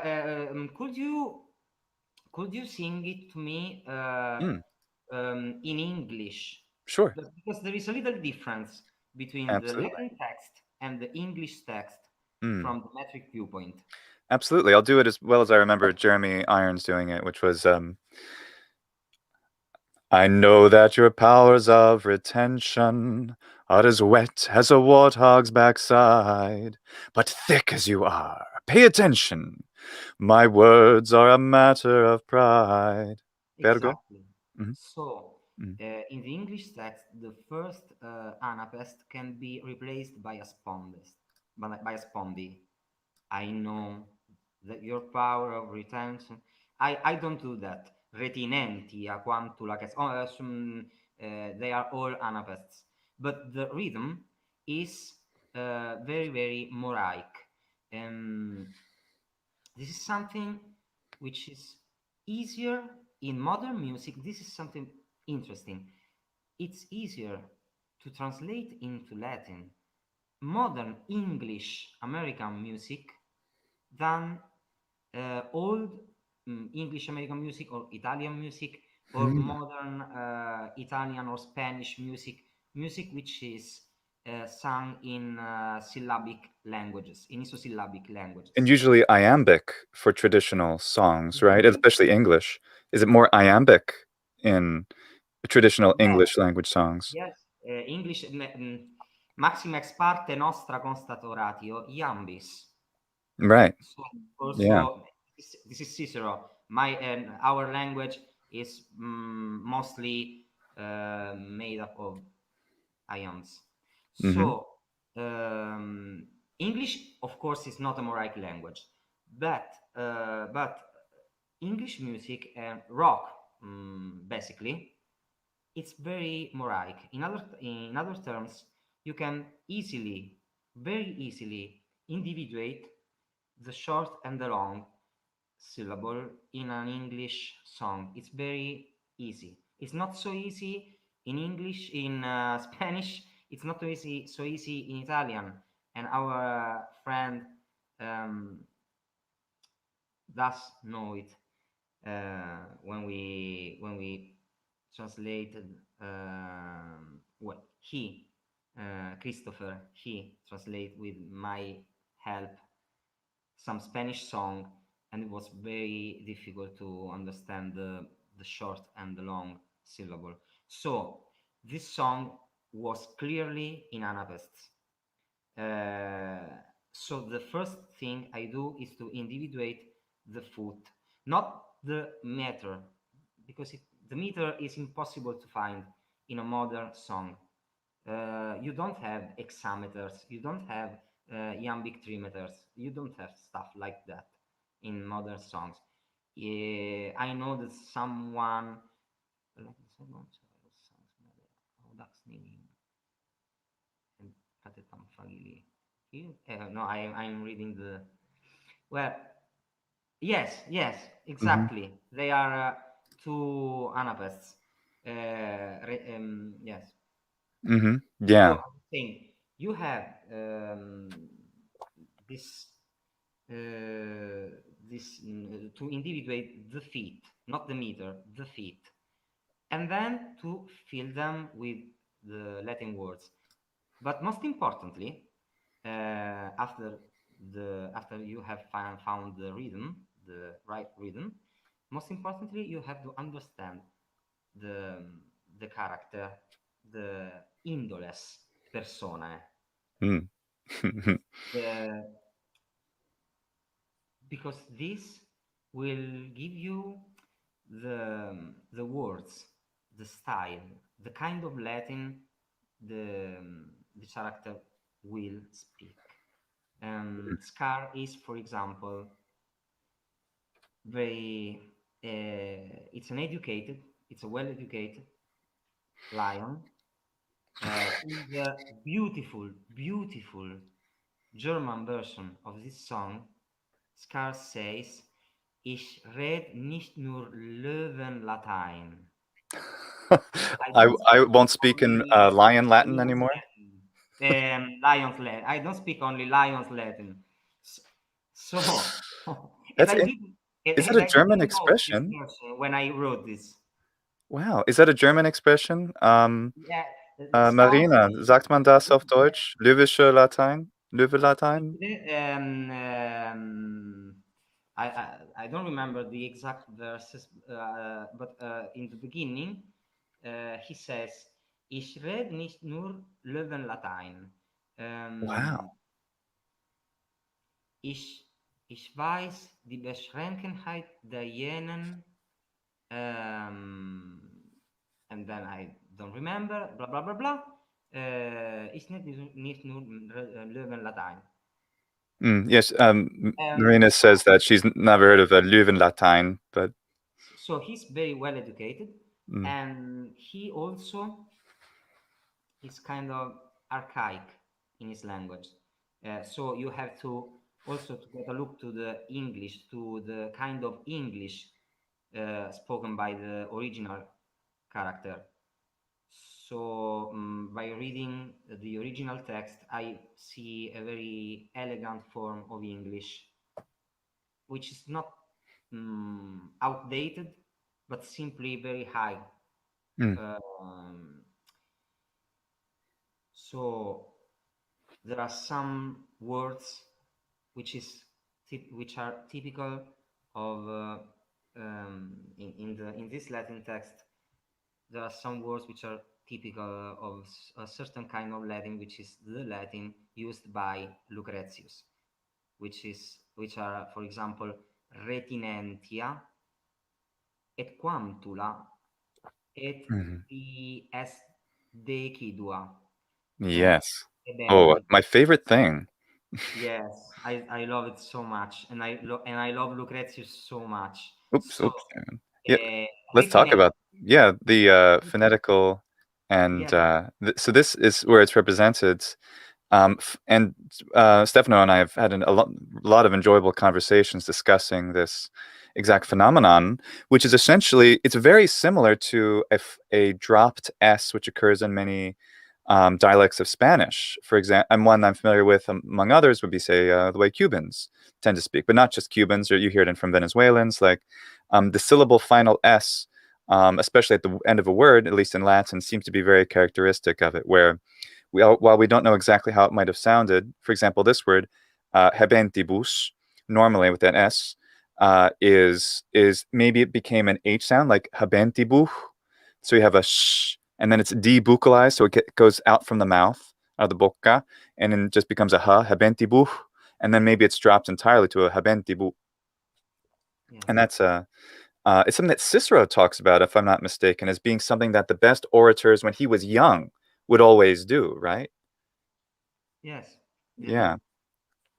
[SPEAKER 2] could you sing it to me
[SPEAKER 1] Mm,
[SPEAKER 2] in English?
[SPEAKER 1] sure.
[SPEAKER 2] Because there is a little difference between the
[SPEAKER 1] Absolutely.
[SPEAKER 2] Latin text and the English text
[SPEAKER 1] Mm,
[SPEAKER 2] from the metric viewpoint.
[SPEAKER 1] absolutely. I'll do it as well as I remember Jeremy Irons doing it, which was I know that your powers of retention are as wet as a warthog's backside, but thick as you are, pay attention. My words are a matter of pride. Vergo?
[SPEAKER 2] Exactly.
[SPEAKER 1] Hmm.
[SPEAKER 2] So,
[SPEAKER 1] Mm.
[SPEAKER 2] in the English text, the first anapest can be replaced by a spondist, by a spondy. I know that your power of retention. I don't do that. Retinenti a quantula che they are all anapests, but the rhythm is very very moraic. Um, this is something which is easier in modern music. This is something interesting. It's easier to translate into Latin modern English American music than old English American music or Italian music or
[SPEAKER 1] Mm.
[SPEAKER 2] modern Italian or Spanish music, music which is sung in syllabic languages, in isosyllabic
[SPEAKER 1] And
[SPEAKER 2] languages.
[SPEAKER 1] usually iambic for traditional songs, right?
[SPEAKER 2] Mhm.
[SPEAKER 1] Especially English. Is it more iambic in traditional
[SPEAKER 2] Yes,
[SPEAKER 1] English language songs?
[SPEAKER 2] yes. English, maxima ex parte nostra constatoratio iambis.
[SPEAKER 1] Right.
[SPEAKER 2] So
[SPEAKER 1] Yeah.
[SPEAKER 2] also, this is Cicero. My and our language is mostly made up of ions.
[SPEAKER 1] Hmm.
[SPEAKER 2] So English, of course, is not a Moraic language, but English music and rock, basically, it's very Moraic. In other terms, you can easily, very easily, individuate the short and the long syllable in an English song. It's very easy. It's not so easy in English, in Spanish. It's not so easy in Italian. And our friend um, does know it when we translated. Well, he Christopher, he translate with my help some Spanish song, and it was very difficult to understand the short and the long syllable. So this song was clearly in Anapests. Uh, so the first thing I do is to individuate the foot, not the meter, because the meter is impossible to find in a modern song. You don't have hexameters, you don't have iambic trimeters, you don't have stuff like that in modern songs. I know that someone, no, I'm reading the, well, yes, yes,
[SPEAKER 1] Hmm.
[SPEAKER 2] exactly. They are two anapests. Yes.
[SPEAKER 1] Hmm.
[SPEAKER 2] So
[SPEAKER 1] Yeah.
[SPEAKER 2] I'm saying you have this to individuate the feet, not the meter, the feet, and then to fill them with the Latin words. But most importantly, after after you have found the rhythm, the right rhythm, most importantly, you have to understand the the character, the indoles personae,
[SPEAKER 1] Mm.
[SPEAKER 2] the, because this will give you the words, the style, the kind of Latin the character will speak. Scar is, for example, very. It's an educated. It's a well-educated lion. In the beautiful, beautiful German version of this song, Scar says, "Ich red nicht nur Löwenlatein." I don't
[SPEAKER 1] I
[SPEAKER 2] speak
[SPEAKER 1] won't speak in
[SPEAKER 2] only
[SPEAKER 1] Lion Latin
[SPEAKER 2] Lion's
[SPEAKER 1] anymore.
[SPEAKER 2] Latin. Lion's Latin. I don't speak only Lion's Latin. S- So, and
[SPEAKER 1] That's
[SPEAKER 2] I
[SPEAKER 1] in,
[SPEAKER 2] did,
[SPEAKER 1] is that
[SPEAKER 2] and
[SPEAKER 1] a
[SPEAKER 2] I
[SPEAKER 1] German
[SPEAKER 2] didn't know this
[SPEAKER 1] expression?
[SPEAKER 2] version when I wrote this.
[SPEAKER 1] Wow, is that a German expression?
[SPEAKER 2] Yeah, Scar
[SPEAKER 1] Marina,
[SPEAKER 2] says,
[SPEAKER 1] sagt man das auf Deutsch? Löwische Latein? Löwe Latein?
[SPEAKER 2] I don't remember the exact verses, but in the beginning, he says, "Ich red nicht nur Löwenlatein.
[SPEAKER 1] Wow.
[SPEAKER 2] Ähm, ich weiß die Beschränkenheit der jenen, and then I don't remember, blah blah blah blah. Ist nicht nur Löwenlatein."
[SPEAKER 1] Yes,
[SPEAKER 2] Um,
[SPEAKER 1] Marina
[SPEAKER 2] so
[SPEAKER 1] says that she's never heard of a Löwen Latein, but
[SPEAKER 2] so he's very well educated,
[SPEAKER 1] mm,
[SPEAKER 2] and he also is kind of archaic in his language. So you have to also to get a look to the English, to the kind of English spoken by the original character. So by reading the original text, I see a very elegant form of English, which is not outdated, but simply very high.
[SPEAKER 1] mm,
[SPEAKER 2] Um, so there are some words which are typical of in this Latin text. There are some words which are typical of a certain kind of Latin, which is the Latin used by Lucretius, which are, for example, retinentia, et quantula, et
[SPEAKER 1] mhm.
[SPEAKER 2] ps decidua, and
[SPEAKER 1] Yes. Oh,
[SPEAKER 2] ebenti.
[SPEAKER 1] my favorite thing.
[SPEAKER 2] Yes, I love it so much, and I love Lucretius so much.
[SPEAKER 1] Oops,
[SPEAKER 2] So,
[SPEAKER 1] oops. Hang on. Yep. Let's talk
[SPEAKER 2] retinentia,
[SPEAKER 1] about the phonetical and
[SPEAKER 2] yes,
[SPEAKER 1] so this is where it's represented. And Stefano and I have had lot of enjoyable conversations discussing this exact phenomenon, which is essentially it's very similar to a dropped S, which occurs in many dialects of Spanish. For example, and one I'm familiar with, among others, would be say the way Cubans tend to speak, but not just Cubans. Or you hear it from Venezuelans, like the syllable final S. Especially at the end of a word, at least in Latin, seems to be very characteristic of it, where while we don't know exactly how it might have sounded, for example, this word, habentibus, normally with an S, is maybe it became an H sound, like habentibuh. So you have a sh, and then it's debuccalized, so it goes out from the mouth, out of the boca, and then just becomes a habentibuh, and then maybe it's dropped entirely to a habentibu.
[SPEAKER 2] yes,
[SPEAKER 1] And that's it's something that Cicero talks about, if I'm not mistaken, as being something that the best orators, when he was young, would always do, right?
[SPEAKER 2] yes, yes.
[SPEAKER 1] Yeah.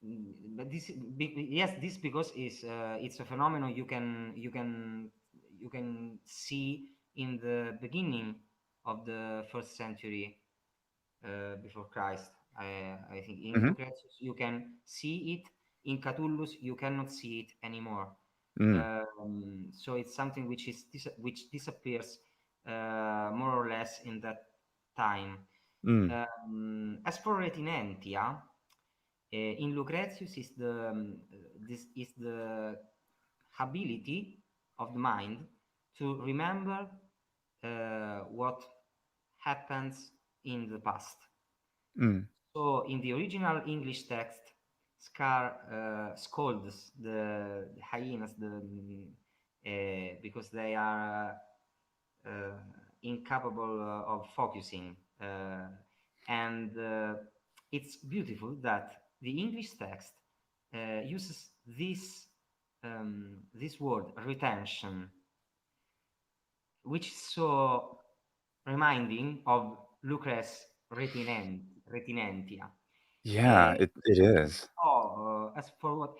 [SPEAKER 2] But yes, this because is it's a phenomenon you can see in the beginning of the first century before Christ. I think in
[SPEAKER 1] Hmm.
[SPEAKER 2] Lucretius you can see it. In Catullus you cannot see it anymore.
[SPEAKER 1] Mm,
[SPEAKER 2] So it's something which disappears more or less in that time.
[SPEAKER 1] mm,
[SPEAKER 2] As for retinentia, in Lucretius is this is the ability of the mind to remember what happens in the past.
[SPEAKER 1] mm,
[SPEAKER 2] So in the original English text, Scar scolds the hyenas because they are incapable of focusing. And it's beautiful that the English text uses this word retention, which is so reminding of Lucrece retinentia.
[SPEAKER 1] Yeah, it is.
[SPEAKER 2] As for what,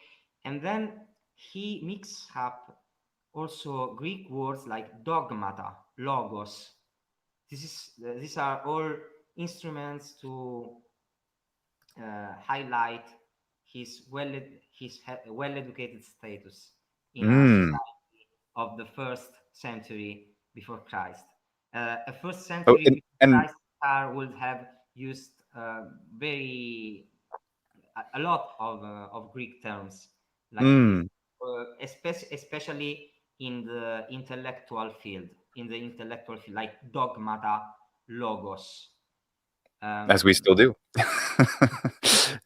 [SPEAKER 2] and then he mixed up also Greek words like dogmata, logos. These are all instruments to highlight his well-educated status in a
[SPEAKER 1] Mm.
[SPEAKER 2] society of the first century before Christ. A first
[SPEAKER 1] Oh,
[SPEAKER 2] century before
[SPEAKER 1] and
[SPEAKER 2] Christ would have used very a lot of Greek terms like this,
[SPEAKER 1] mm.
[SPEAKER 2] especially in the intellectual field, like dogmata, logos.
[SPEAKER 1] As we
[SPEAKER 2] Um,
[SPEAKER 1] still do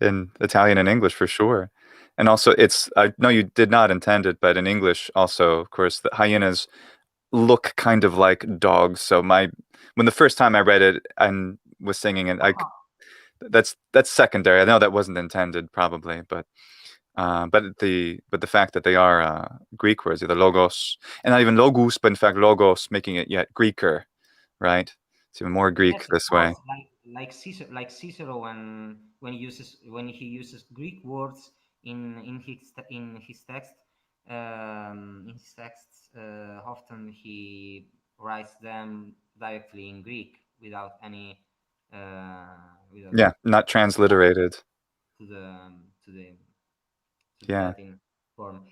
[SPEAKER 1] in Italian and English for sure. And also, I know you did not intend it, but in English also, of course, the hyenas look kind of like dogs. So when the first time I read it and was singing it, that's secondary. I know that wasn't intended probably, but the fact that they are Greek words, the logos, and not even logos, but in fact logos, making it yet Greeker, right? It's even more
[SPEAKER 2] Yes,
[SPEAKER 1] Greek
[SPEAKER 2] of
[SPEAKER 1] this way.
[SPEAKER 2] course. Like Cicero when he uses Greek words in his texts, often he writes them directly in Greek without any without
[SPEAKER 1] Yeah, not transliterated.
[SPEAKER 2] to the
[SPEAKER 1] Yeah.
[SPEAKER 2] Latin form.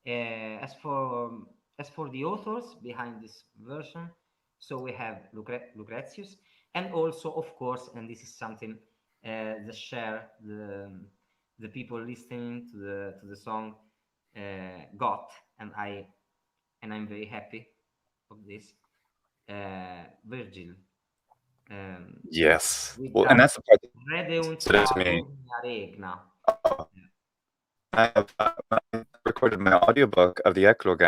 [SPEAKER 2] As for the authors behind this version, so we have Lucretius, and also, of course, and this is something the people listening to the song got, and I'm very happy of this. Virgil, um,
[SPEAKER 1] Yes.
[SPEAKER 2] with
[SPEAKER 1] Well, and
[SPEAKER 2] that
[SPEAKER 1] that's the part that
[SPEAKER 2] Redeunt
[SPEAKER 1] stood out to me.
[SPEAKER 2] Saturnia regna.
[SPEAKER 1] I have I recorded my audiobook of the Eclogue.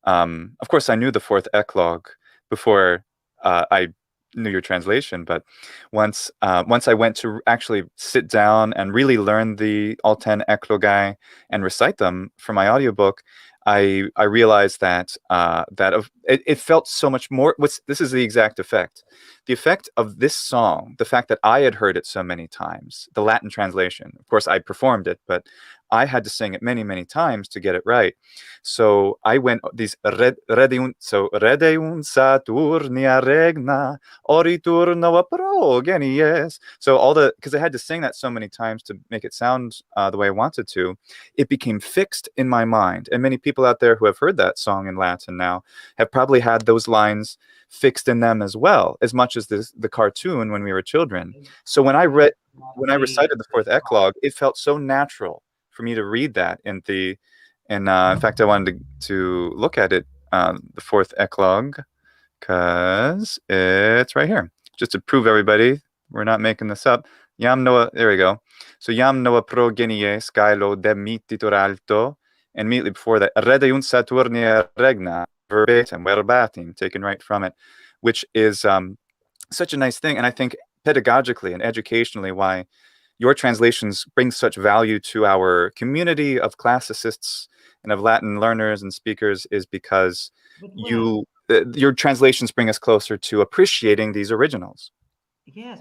[SPEAKER 1] Of course, I knew the fourth Eclogue before I knew your translation, but once I went to actually sit down and really learn the all 10 Eclogae and recite them for my audiobook, I realized that it felt so much more. This is the exact effect. The effect of this song, the fact that I had heard it so many times, the Latin translation. Of course, I performed it, but I had to sing it many, many times to get it right. So I went redeunt Saturnia regna, oriturno a progenies. So because I had to sing that so many times to make it sound the way I wanted to, it became fixed in my mind. And many people out there who have heard that song in Latin now have probably had those lines fixed in them as well, as much as the cartoon when we were children. So when I
[SPEAKER 2] Yes,
[SPEAKER 1] read
[SPEAKER 2] you are
[SPEAKER 1] when I
[SPEAKER 2] very,
[SPEAKER 1] recited the fourth
[SPEAKER 2] very right.
[SPEAKER 1] eclogue, it felt so natural for me to read that in fact I wanted to look at it, the fourth eclogue, because it's right here, just to prove everybody we're not making this up. Yam Noah, there we go. So Yam Noah progenie skylo demititur alto, and immediately before that, redeunt Saturnia regna, verbatim, taken right from it, which is such a nice thing. And I think pedagogically and educationally, why your translations bring such value to our community of classicists and of Latin learners and speakers is because
[SPEAKER 2] But well,
[SPEAKER 1] your translations bring us closer to appreciating these originals.
[SPEAKER 2] yes.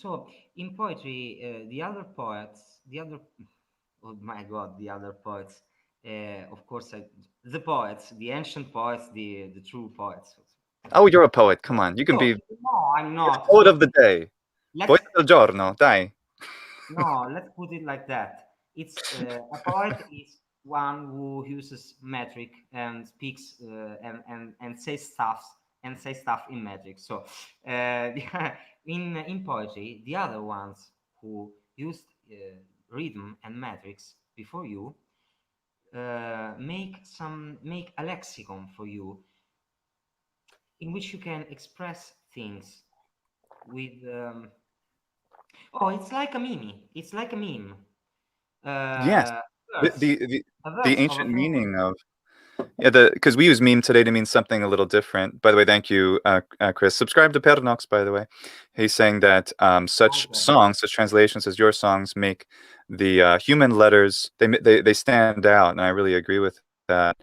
[SPEAKER 2] So in poetry, the other poets, oh my God, the other poets. Of course, the poets, the ancient poets, the true poets.
[SPEAKER 1] Oh, you're a poet. Come on. You can
[SPEAKER 2] So
[SPEAKER 1] be
[SPEAKER 2] no, I'm not.
[SPEAKER 1] poet
[SPEAKER 2] So
[SPEAKER 1] of the day.
[SPEAKER 2] let's
[SPEAKER 1] Poeta del giorno. Dai.
[SPEAKER 2] no, let's put it like that. It's a poet is one who uses metric and speaks and says stuff in metric. So in poetry, the other ones who used rhythm and metrics before you make a lexicon for you in which you can express things with it's like a meme. It's like a meme.
[SPEAKER 1] Yes.
[SPEAKER 2] Uh,
[SPEAKER 1] The,
[SPEAKER 2] verse,
[SPEAKER 1] the, the,
[SPEAKER 2] a
[SPEAKER 1] the
[SPEAKER 2] verse of a
[SPEAKER 1] ancient
[SPEAKER 2] poem.
[SPEAKER 1] meaning of yeah, because we use meme today to mean something a little different. By the way, thank you, Chris. Subscribe to Pernox, by the way. He's saying that such
[SPEAKER 2] Okay.
[SPEAKER 1] songs, such translations as your songs, make the human letters they stand out, and I really agree with that.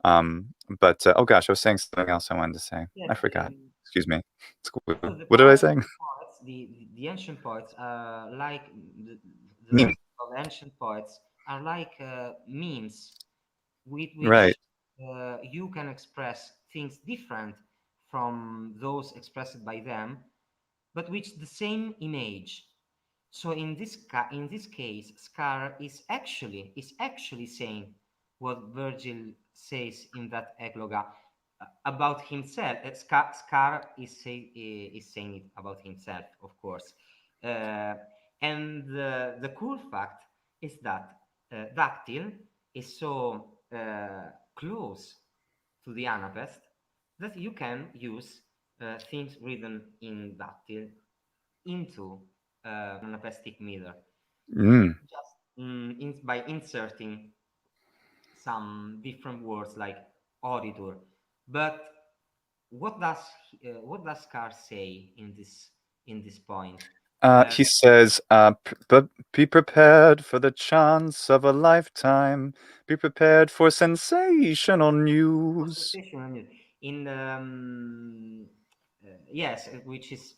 [SPEAKER 1] Um, but oh gosh, I was saying something else I wanted to say.
[SPEAKER 2] Yes.
[SPEAKER 1] I forgot. Excuse me.
[SPEAKER 2] So the
[SPEAKER 1] What did I
[SPEAKER 2] poets,
[SPEAKER 1] say?
[SPEAKER 2] the the ancient poets like the
[SPEAKER 1] Meme.
[SPEAKER 2] verses of ancient poets are like memes with
[SPEAKER 1] Right.
[SPEAKER 2] which you can express things different from those expressed by them, but with the same image. So in this case, Scar is actually saying what Virgil says in that ecloga about himself. Scar is saying it about himself, of course. Uh, and the cool fact is that dactyl is so close to the anapest that you can use things written in dactyl into an apestic meter
[SPEAKER 1] Mm.
[SPEAKER 2] just by inserting some different words like auditor. But what does Carr say in this point?
[SPEAKER 1] He says, be prepared for the chance of a lifetime. Be prepared for sensational news.
[SPEAKER 2] In yes, which is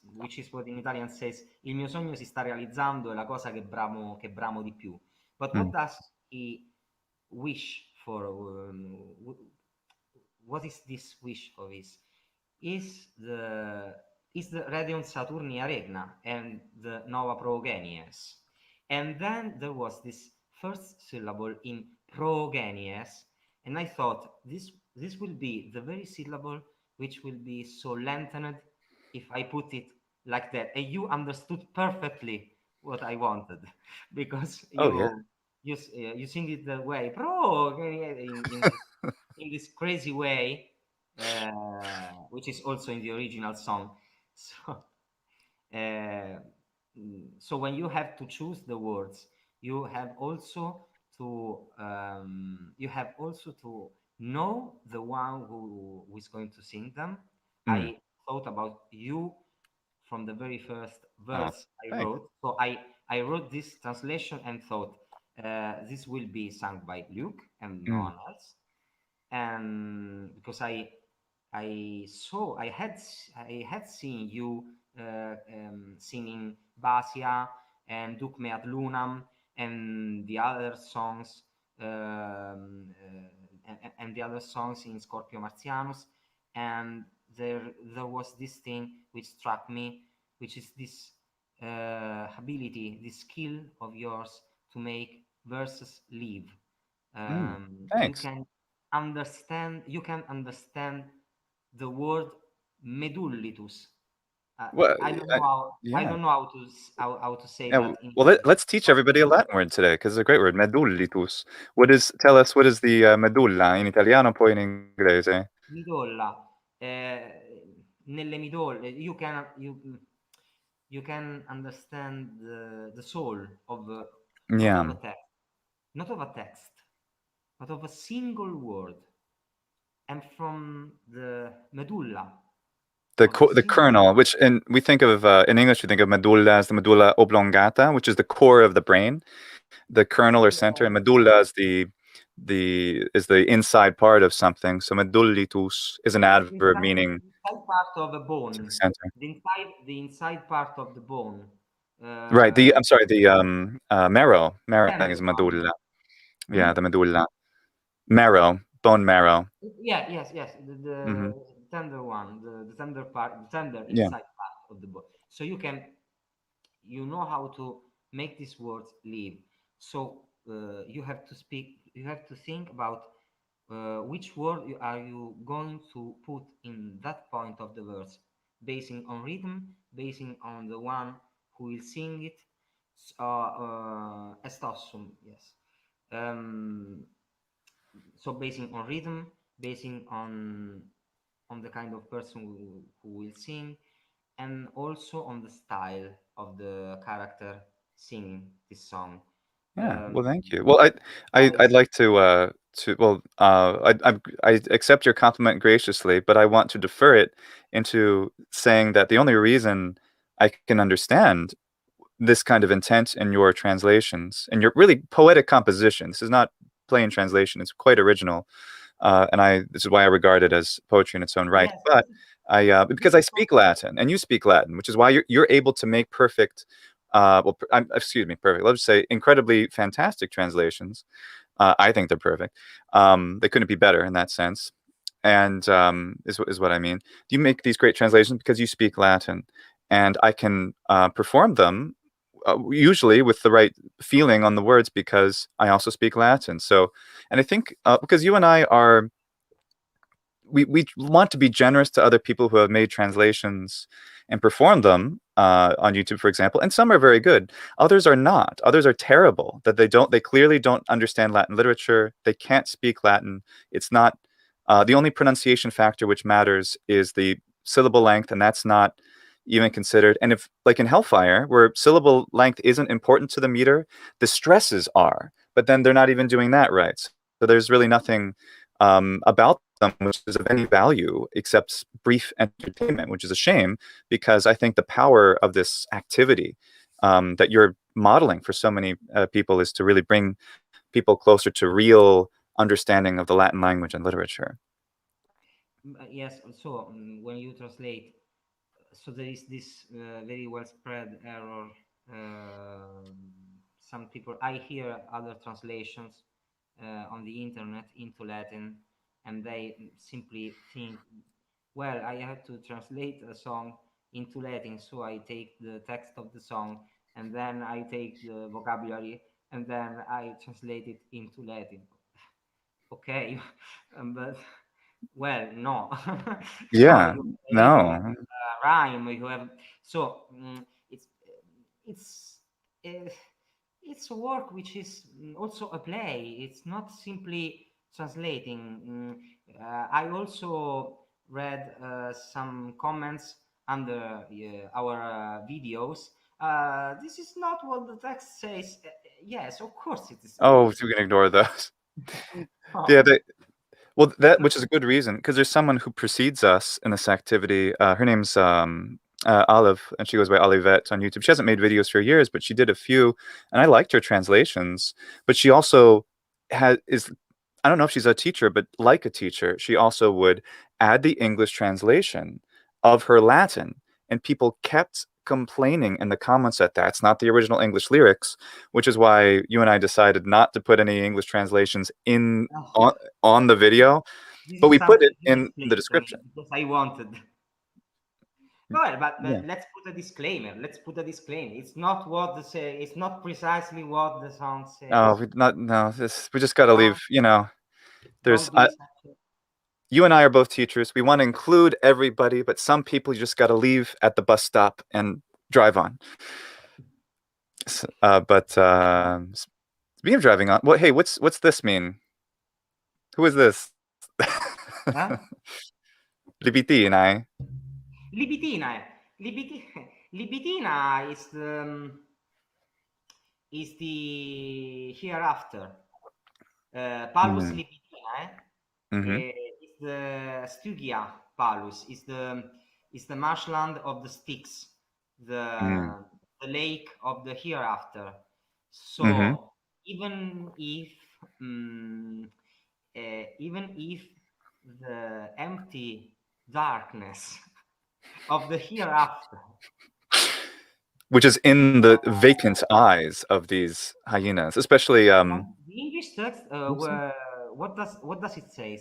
[SPEAKER 2] what in Italian says, il mio sogno si sta realizzando, è la cosa che bramo di più. But what
[SPEAKER 1] Mm.
[SPEAKER 2] does he wish for? What is this wish of his? Is the Radion Saturnia Regna and the Nova Progenies. And then there was this first syllable in Progenies, and I thought this will be the very syllable which will be so lengthened if I put it like that. And you understood perfectly what I wanted because
[SPEAKER 1] Oh, yeah.
[SPEAKER 2] you sing it the way pro in this crazy way, which is also in the original song. So, uh, so when you have to choose the words, you have also to know the one who is going to sing them.
[SPEAKER 1] Mm.
[SPEAKER 2] I thought about you from the very first
[SPEAKER 1] Oh,
[SPEAKER 2] verse I
[SPEAKER 1] thanks.
[SPEAKER 2] wrote. So I wrote this translation and thought this will be sung by Luke and no
[SPEAKER 1] Mm.
[SPEAKER 2] one else. And because I had seen you singing Basia and Duc Me ad Lunam and the other songs and the other songs in Scorpio Martianus, and there was this thing which struck me, which is this ability, this skill of yours to make verses live.
[SPEAKER 1] Mm.
[SPEAKER 2] You
[SPEAKER 1] Thanks.
[SPEAKER 2] can understand the word medullitus.
[SPEAKER 1] Well,
[SPEAKER 2] I
[SPEAKER 1] yeah.
[SPEAKER 2] don't know how to say
[SPEAKER 1] Yeah.
[SPEAKER 2] that in
[SPEAKER 1] Well,
[SPEAKER 2] English.
[SPEAKER 1] let's teach everybody a Latin word today because it's a great word, medullitus. Tell us what is the medulla in Italiano, poi in inglese?
[SPEAKER 2] Midolla, nelle midolle, you can understand the soul of not of
[SPEAKER 1] Yeah.
[SPEAKER 2] a text, not of a text, but of a single word, and from the medulla of a
[SPEAKER 1] The
[SPEAKER 2] single
[SPEAKER 1] kernel,
[SPEAKER 2] word.
[SPEAKER 1] which we think of in English, we think of medulla as the medulla oblongata, which is the core of the brain, the kernel or center, and medulla is the inside part of something. So medullitus is an adverb meaning
[SPEAKER 2] The inside part of a
[SPEAKER 1] to the
[SPEAKER 2] bone,
[SPEAKER 1] center.
[SPEAKER 2] the inside part of the bone,
[SPEAKER 1] Right.
[SPEAKER 2] uh,
[SPEAKER 1] I'm sorry. The marrow.
[SPEAKER 2] the
[SPEAKER 1] Marrow
[SPEAKER 2] tender
[SPEAKER 1] is
[SPEAKER 2] one.
[SPEAKER 1] medulla. Yeah,
[SPEAKER 2] Hmm?
[SPEAKER 1] the medulla. Marrow, bone marrow.
[SPEAKER 2] Yeah, yes,
[SPEAKER 1] Hmm.
[SPEAKER 2] the tender one, the tender part, the tender
[SPEAKER 1] Yeah.
[SPEAKER 2] inside part of the bone. So you know how to make these words live. So you have to think about which word are you going to put in that point of the verse, basing on rhythm, basing on the one who will sing it. Estossum, yes. Um, so basing on rhythm, basing on the kind of person who will sing, and also on the style of the character singing this song.
[SPEAKER 1] Yeah.
[SPEAKER 2] Um,
[SPEAKER 1] Well, thank you. Well,
[SPEAKER 2] I
[SPEAKER 1] I'd like to well, I accept your compliment graciously, but I want to defer it into saying that the only reason I can understand this kind of intent in your translations and your really poetic composition. This is not plain translation; it's quite original, and this is why I regard it as poetry in its own right.
[SPEAKER 2] yes,
[SPEAKER 1] But Because I speak Latin and you speak Latin, which is why you're able to make perfect, excuse me, perfect. Let's say incredibly fantastic translations. I think they're perfect. They couldn't be better in that sense, and is what I mean. You make these great translations because you speak Latin, and I can perform them usually with the right feeling on the words because I also speak Latin. So, and I think because you and I are we want to be generous to other people who have made translations and performed them on YouTube, for example. And some are very good. Others are not. Others are terrible. That they clearly don't understand Latin literature. They can't speak Latin. It's not the only pronunciation factor which matters is the syllable length, and that's not even considered. And if, like in Hellfire, where syllable length isn't important to the meter, the stresses are. But then they're not even doing that right. So there's really nothing about them which is of any value except brief entertainment, which is a shame because I think the power of this activity that you're modeling for so many people is to really bring people closer to real understanding of the Latin language and literature.
[SPEAKER 2] Yes, so when you translate, so there is this very well spread error. Some people, I hear other translations on the internet into Latin, and they simply think, well, I have to translate a song into Latin, so I take the text of the song, and then I take the vocabulary, and then I translate it into Latin. Okay, but well, no. So
[SPEAKER 1] Yeah,
[SPEAKER 2] you have
[SPEAKER 1] no.
[SPEAKER 2] a rhyme, you have so it's it's uh, it's a work which is also a play. It's not simply translating. I also read some comments under our videos. This is not what the text says. Yes, of course it is.
[SPEAKER 1] Oh, so we can ignore those. Yeah,
[SPEAKER 2] No.
[SPEAKER 1] well, that which is a good reason because there's someone who precedes us in this activity. Her name's Olive, and she goes by Olivette on YouTube. She hasn't made videos for years, but she did a few, and I liked her translations. But she also is, I don't know if she's a teacher, but like a teacher, she also would add the English translation of her Latin, and people kept complaining in the comments that that's not the original English lyrics, which is why you and I decided not to put any English translations in
[SPEAKER 2] Oh,
[SPEAKER 1] on the video,
[SPEAKER 2] this
[SPEAKER 1] but
[SPEAKER 2] is
[SPEAKER 1] we put
[SPEAKER 2] something
[SPEAKER 1] it
[SPEAKER 2] you
[SPEAKER 1] in the
[SPEAKER 2] explained to me
[SPEAKER 1] description.
[SPEAKER 2] because I wanted. Well, but
[SPEAKER 1] Yeah.
[SPEAKER 2] let's put a disclaimer. Let's put a disclaimer. It's not what the say. It's not precisely what the song
[SPEAKER 1] Oh,
[SPEAKER 2] says.
[SPEAKER 1] we just got to
[SPEAKER 2] Don't
[SPEAKER 1] leave. You know, there's
[SPEAKER 2] don't be such a.
[SPEAKER 1] you and I are both teachers. We want to include everybody, but some people you just got to leave at the bus stop and drive on. But speaking of driving on, well, hey, what's this mean? Who is this?
[SPEAKER 2] Huh?
[SPEAKER 1] Libiti and I.
[SPEAKER 2] Libitina. Libitina is the hereafter. Palus
[SPEAKER 1] Mm,
[SPEAKER 2] Libitina
[SPEAKER 1] mm-hmm.
[SPEAKER 2] is the Stygia Palus, is the marshland of the Styx,
[SPEAKER 1] Mm,
[SPEAKER 2] the lake of the hereafter.
[SPEAKER 1] mm-hmm.
[SPEAKER 2] So even if um, even if the empty darkness of the hereafter,
[SPEAKER 1] Which is in the vacant eyes of these hyenas, especially
[SPEAKER 2] the English text,
[SPEAKER 1] oops.
[SPEAKER 2] what does it say?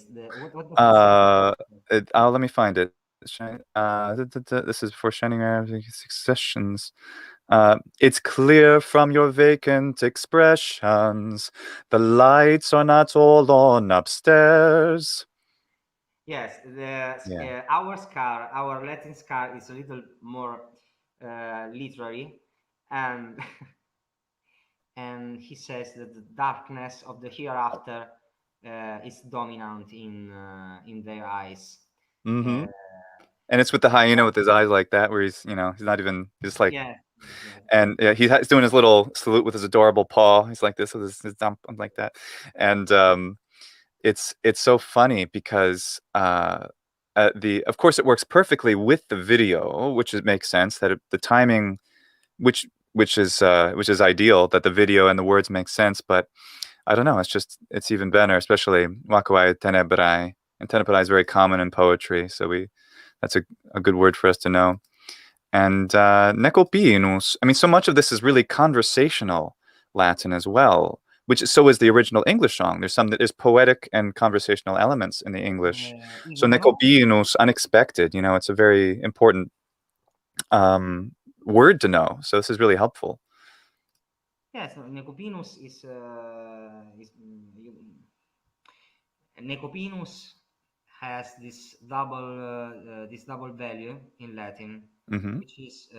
[SPEAKER 2] What does it say?
[SPEAKER 1] Let me find it. This is for shining successions. It's clear from your vacant expressions, the lights are not all on upstairs.
[SPEAKER 2] Yes,
[SPEAKER 1] Yeah.
[SPEAKER 2] our Latin scar is a little more literary, and and he says that the darkness of the hereafter is dominant in their eyes.
[SPEAKER 1] Mm-hmm.
[SPEAKER 2] Uh,
[SPEAKER 1] And it's with the hyena with his eyes like that, where he's not even, he's like,
[SPEAKER 2] yes, yes, yes.
[SPEAKER 1] and yeah, he's doing his little salute with his adorable paw. He's like this with his thumb like that, and it's so funny because of course it works perfectly with the video, which makes sense that the timing, which which is ideal, that the video and the words make sense. But I don't know, it's even better, especially Wakuai Tenebrai, and Tenebrai is very common in poetry, so That's a good word for us to know. And nekopinus. I mean, so much of this is really conversational Latin as well, which so is the original English song. There's poetic and conversational elements in the English. So
[SPEAKER 2] Ignorò.
[SPEAKER 1] nekopinus, unexpected. It's a very important word to know. So this is really helpful.
[SPEAKER 2] Yes, Necopinus Necopinus has this double value in Latin,
[SPEAKER 1] Mm-hmm.
[SPEAKER 2] which is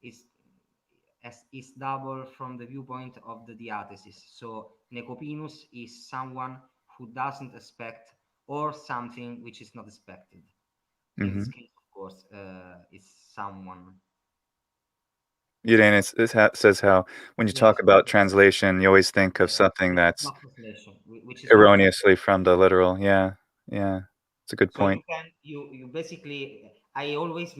[SPEAKER 2] is double from the viewpoint of the diathesis. So Necopinus is someone who doesn't expect, or something which is not expected. In
[SPEAKER 1] Mm-hmm.
[SPEAKER 2] this case, of course, is someone.
[SPEAKER 1] Irene says how when you
[SPEAKER 2] Yes,
[SPEAKER 1] talk about translation, you always think of
[SPEAKER 2] yes,
[SPEAKER 1] something
[SPEAKER 2] which is
[SPEAKER 1] that's
[SPEAKER 2] not translation, which is not translation.
[SPEAKER 1] erroneously from the literal. Yeah, yeah, it's a good
[SPEAKER 2] So
[SPEAKER 1] point.
[SPEAKER 2] you basically, I always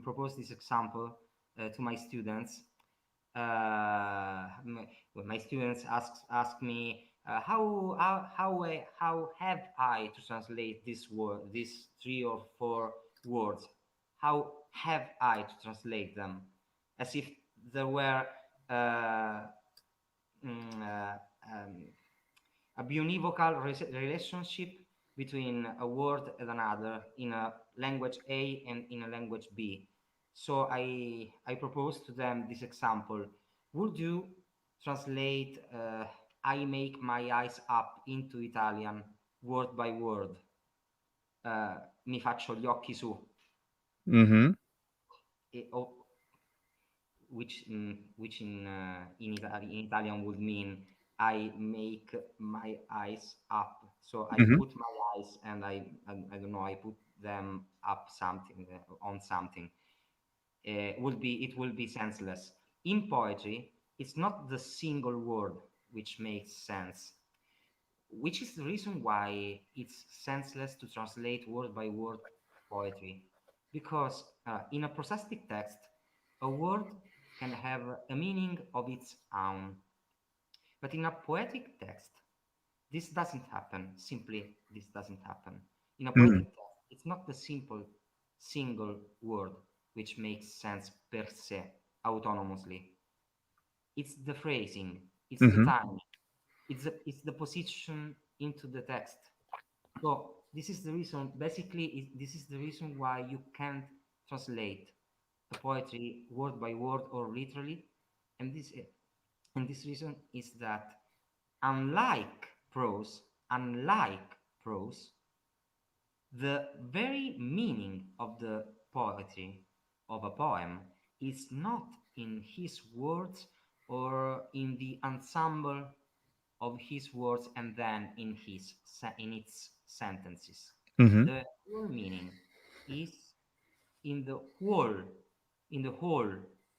[SPEAKER 2] propose this example to my students. When my students ask me how have I to translate this word, these 3 or 4 words, how have I to translate them, as if there were uh, mm, uh, um, a biunivocal relationship between a word and another in a language A and in a language B. So I propose to them this example. Would you translate I make my eyes up into Italian word by word? Mi faccio gli occhi su.
[SPEAKER 1] Mm-hmm.
[SPEAKER 2] O which in Italian would mean I make my eyes up. So I
[SPEAKER 1] Mm-hmm.
[SPEAKER 2] put my eyes and I don't know, I put them up something on something. It will be senseless. In poetry, it's not the single word which makes sense, which is the reason why it's senseless to translate word by word poetry. Because in a prosastic text, a word can have a meaning of its own. But in a poetic text, this doesn't happen. Simply, this doesn't happen. In a
[SPEAKER 1] Mm-hmm.
[SPEAKER 2] poetic text, it's not the simple single word which makes sense per se, autonomously. It's the phrasing, it's the
[SPEAKER 1] Mm-hmm.
[SPEAKER 2] time, it's the position into the text. So this is the reason. Basically, this is the reason why you can't translate a poetry word by word or literally, and this reason is that unlike prose, unlike prose, the very meaning of the poetry of a poem is not in his words or in the ensemble of his words and then in its sentences.
[SPEAKER 1] Mm-hmm.
[SPEAKER 2] The whole meaning is in the whole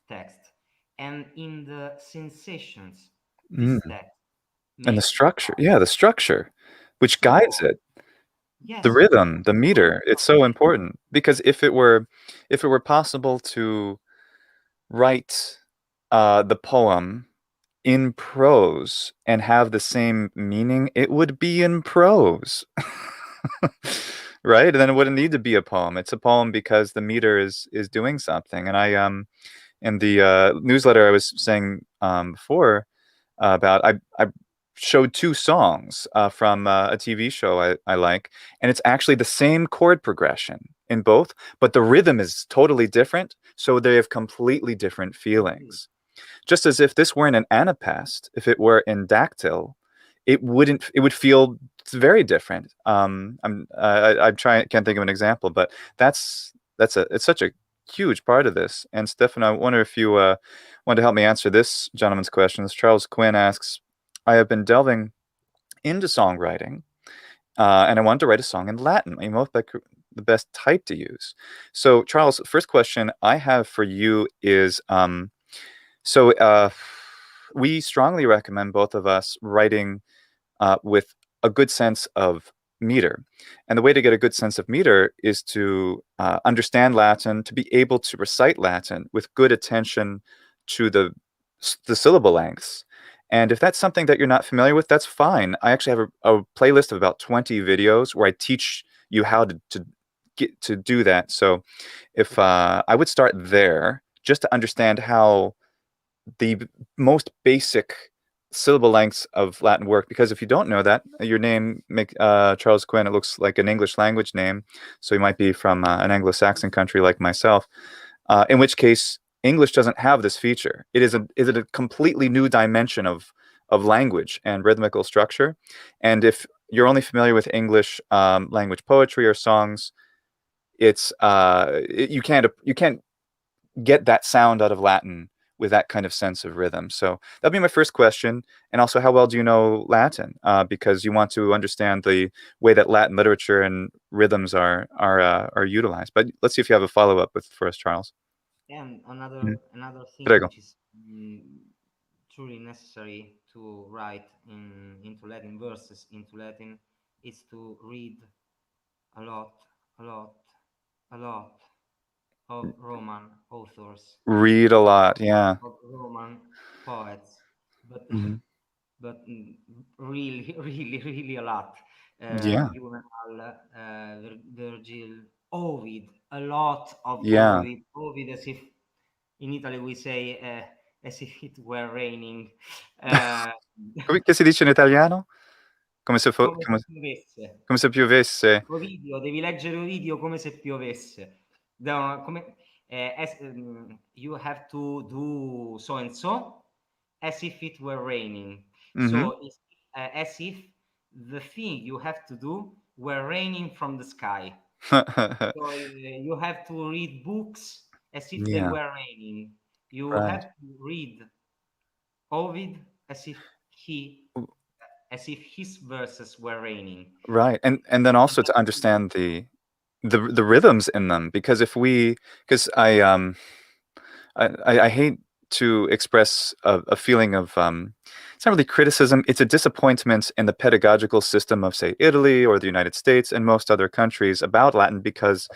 [SPEAKER 2] text and in the sensations
[SPEAKER 1] Mm.
[SPEAKER 2] this text
[SPEAKER 1] And the
[SPEAKER 2] makes.
[SPEAKER 1] structure, yeah, the structure, which guides
[SPEAKER 2] So
[SPEAKER 1] it, the
[SPEAKER 2] yes,
[SPEAKER 1] rhythm, the meter. It's so important because if it were possible to write the poem in prose and have the same meaning, it would be in prose. Right? And then it wouldn't need to be a poem. It's a poem because the meter is doing something. And I in the newsletter I was saying before about I showed 2 songs from a TV show I like, and it's actually the same chord progression in both, but the rhythm is totally different, so they have completely different feelings. Just as if this weren't an anapest, if it were in dactyl, it would feel very different. I'm trying, can't think of an example, but it's such a huge part of this. And Stefano, I wonder if you want to help me answer this gentleman's questions. Charles Quinn asks, I have been delving into songwriting, and I wanted to write a song in Latin. You know, the best type to use. So, Charles, first question I have for you is, so we strongly recommend both of us writing with a good sense of meter. And the way to get a good sense of meter is to understand Latin, to be able to recite Latin with good attention to the syllable lengths. And if that's something that you're not familiar with, that's fine. I actually have a playlist of about 20 videos where I teach you how to get to do that. So if I would start there just to understand how the most basic syllable lengths of Latin work, because if you don't know that, your name, Charles Quinn, it looks like an English language name, so you might be from an Anglo-Saxon country like myself, in which case English doesn't have this feature. It is a completely new dimension of language and rhythmical structure, and if you're only familiar with English language poetry or songs, you can't get that sound out of Latin with that kind of sense of rhythm. So that'd be my first question. And also, how well do you know Latin? Because you want to understand the way that Latin literature and rhythms are utilized. But let's see if you have a follow up for us, Charles.
[SPEAKER 2] And
[SPEAKER 1] Mhm.
[SPEAKER 2] another thing
[SPEAKER 1] Prego.
[SPEAKER 2] which is truly necessary to write into Latin verses into Latin is to read a lot, a lot, a lot of Roman authors,
[SPEAKER 1] Read a lot. Yeah.
[SPEAKER 2] of Roman poets, but
[SPEAKER 1] Mhm.
[SPEAKER 2] but really, really, really a lot.
[SPEAKER 1] Yeah.
[SPEAKER 2] Juvenal, Virgil, Ovid, a lot of
[SPEAKER 1] Yeah.
[SPEAKER 2] Ovid, as if in Italy we say as if it were raining. Uh,
[SPEAKER 1] Che si dice in italiano?
[SPEAKER 2] come se piovesse.
[SPEAKER 1] Come se piovesse.
[SPEAKER 2] Ovidio, devi leggere Ovidio come se piovesse. No, you have to do so and so as if it were raining.
[SPEAKER 1] Mm-hmm.
[SPEAKER 2] So it's as if the thing you have to do were raining from the sky. So you have to read books as if they
[SPEAKER 1] Yeah.
[SPEAKER 2] were raining. You
[SPEAKER 1] Right.
[SPEAKER 2] have to read Ovid as if his verses were raining.
[SPEAKER 1] Right. And then
[SPEAKER 2] And
[SPEAKER 1] also to
[SPEAKER 2] that's
[SPEAKER 1] understand the rhythms in them, because because I hate to express a feeling of it's not really criticism, it's a disappointment in the pedagogical system of, say, Italy or the United States and most other countries about Latin, because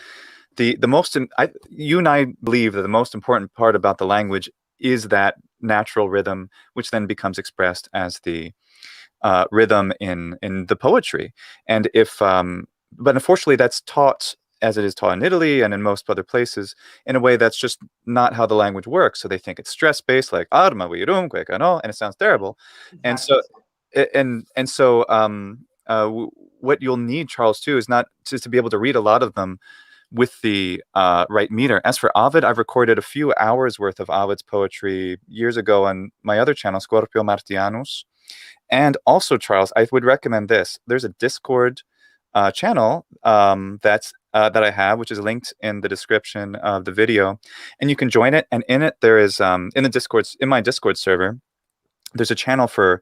[SPEAKER 1] you and I believe that the most important part about the language is that natural rhythm, which then becomes expressed as the rhythm in the poetry. And but unfortunately, that's taught as it is taught in Italy and in most other places in a way that's just not how the language works. So they think it's stress based, like arma virumque cano, and it sounds terrible. And
[SPEAKER 2] exactly
[SPEAKER 1] so,
[SPEAKER 2] so.
[SPEAKER 1] and so, what you'll need, Charles, too, is not just to be able to read a lot of them with the right meter. As for Ovid, I've recorded a few hours worth of Ovid's poetry years ago on my other channel, Scorpio Martianus. And also, Charles, I would recommend this. There's a Discord channel that I have, which is linked in the description of the video, and you can join it. And in it, there is in my Discord server, there's a channel for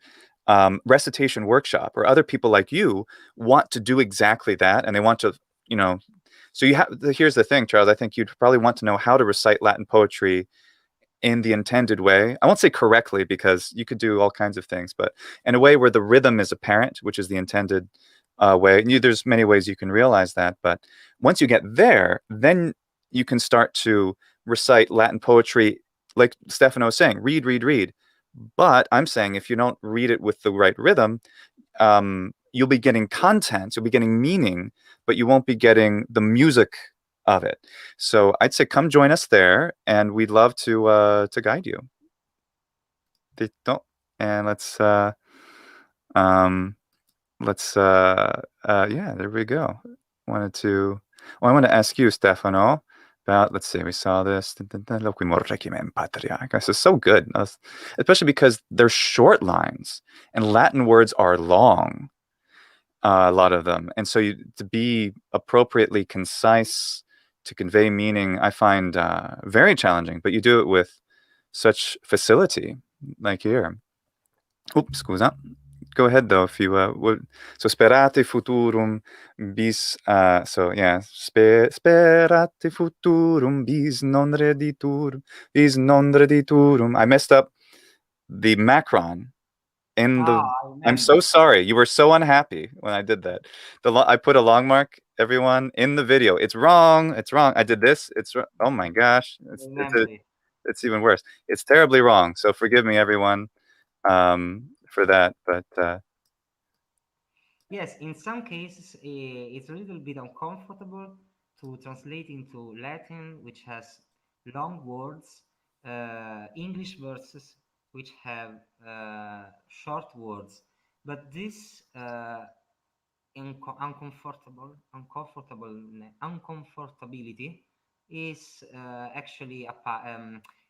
[SPEAKER 1] recitation workshop, or other people like you want to do exactly that, and they want to, you know. So here's the thing, Charles. I think you'd probably want to know how to recite Latin poetry in the intended way. I won't say correctly, because you could do all kinds of things, but in a way where the rhythm is apparent, which is the intended way. And there's many ways you can realize that, but once you get there, then you can start to recite Latin poetry, like Stefano was saying, read, read, read. But I'm saying if you don't read it with the right rhythm, you'll be getting content, you'll be getting meaning, but you won't be getting the music of it. So I'd say come join us there, and we'd love to guide you. And um, yeah, there we go. I want to ask you, Stefano, about, let's see, we saw this. This is so good, especially because they're short lines, and Latin words are long, a lot of them. And so to be appropriately concise, to convey meaning, I find very challenging, but you do it with such facility, like here. Oops, scusa. Go ahead though, if you would. So sperate futurum bis. So yeah, sperate futurum bis non rediturum. I messed up the macron in the.
[SPEAKER 2] I
[SPEAKER 1] I'm so
[SPEAKER 2] remember.
[SPEAKER 1] sorry. You were so unhappy when I did that. I put a long mark, everyone, in the video. It's wrong. It's wrong. I did this. Oh my gosh.
[SPEAKER 2] I remember it.
[SPEAKER 1] It's even worse. It's terribly wrong. So forgive me, everyone, for that. But
[SPEAKER 2] Yes, in some cases, it's a little bit uncomfortable to translate into Latin, which has long words, English verses, which have short words. But this uncomfortability is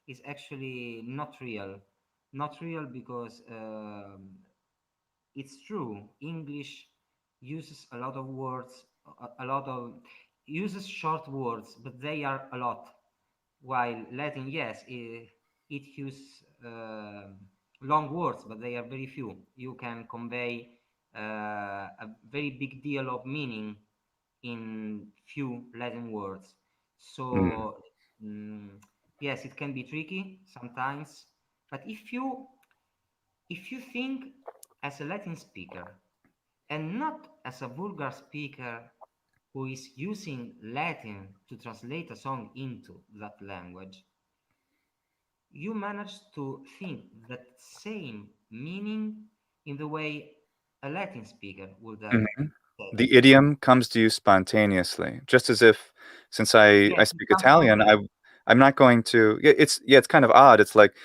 [SPEAKER 2] is actually not real. Not real because it's true. English uses a lot of words, a lot of uses short words, but they are a lot. While Latin, yes, it uses long words, but they are very few. You can convey a very big deal of meaning in few Latin words.
[SPEAKER 1] Mm,
[SPEAKER 2] So, mm, yes, it can be tricky sometimes. But if you think as a Latin speaker and not as a vulgar speaker who is using Latin to translate a song into that language, you manage to think that same meaning in the way a Latin speaker would have
[SPEAKER 1] mhm.
[SPEAKER 2] said it.
[SPEAKER 1] The idiom comes to you spontaneously, just as if, since I
[SPEAKER 2] Yes, it
[SPEAKER 1] speak
[SPEAKER 2] comes
[SPEAKER 1] Italian,
[SPEAKER 2] naturally.
[SPEAKER 1] I'm not going to. It's kind of odd. It's like,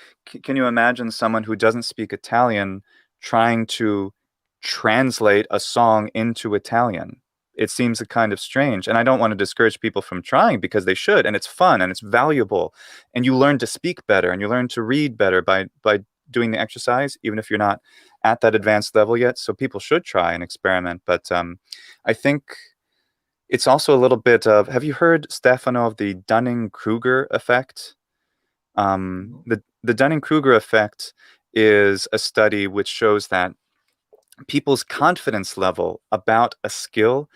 [SPEAKER 1] can you imagine someone who doesn't speak Italian trying to translate a song into Italian? It seems a kind of strange, and I don't want to discourage people from trying because they should, and it's fun and it's valuable, and you learn to speak better and you learn to read better by doing the exercise, even if you're not at that advanced level yet. So people should try and experiment, but I think it's also a little bit of, have you heard, Stefano, of the Dunning-Kruger effect?
[SPEAKER 2] No?
[SPEAKER 1] The Dunning-Kruger effect is a study which shows that people's confidence level about a skill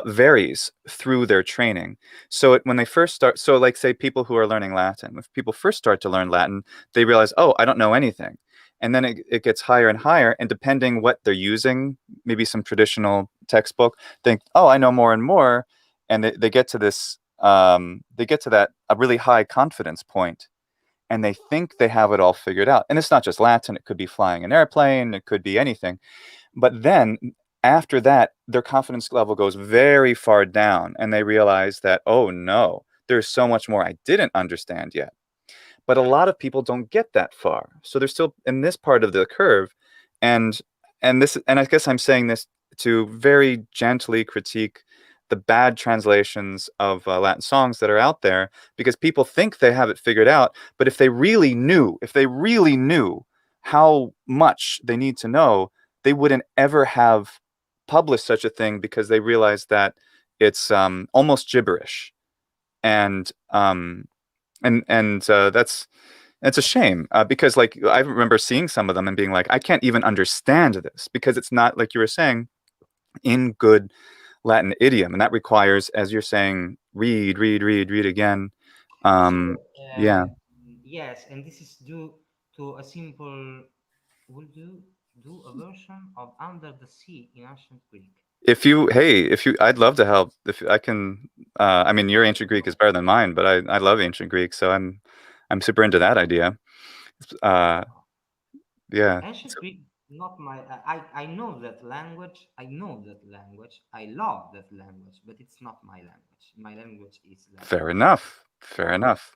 [SPEAKER 1] varies through their training. So when they first start, so like say people who are learning Latin, if people first start to learn Latin, they realize, oh, I don't know anything. And then it gets higher and higher. And depending what they're using, maybe some traditional textbook, think, oh, I know more and more. And they get to this, they get to that a really high confidence point, and they think they have it all figured out. And it's not just Latin, it could be flying an airplane, it could be anything. But then after that, their confidence level goes very far down, and they realize that, oh no, there's so much more I didn't understand yet. But a lot of people don't get that far. So they're still in this part of the curve. And and I guess I'm saying this to very gently critique the bad translations of Latin songs that are out there, because people think they have it figured out, but if they really knew how much they need to know, they wouldn't ever have published such a thing, because they realize that it's almost gibberish. And that's a shame, because like I remember seeing some of them and being like, I can't even understand this, because it's not, like you were saying, in good Latin idiom, and that requires, as you're saying, read again.
[SPEAKER 2] Sure.
[SPEAKER 1] Yeah.
[SPEAKER 2] Yes, and this is due to a simple, would you do a version of Under the Sea in ancient Greek?
[SPEAKER 1] If you, I'd love to help. If I can, I mean, your ancient Greek is better than mine, but I love ancient Greek, so I'm super into that idea. Uh, yeah.
[SPEAKER 2] Ancient Greek, not my. I know that language. I know that language. I love that language, but it's not my language. My language is Latin.
[SPEAKER 1] Fair enough. Fair
[SPEAKER 2] So,
[SPEAKER 1] enough.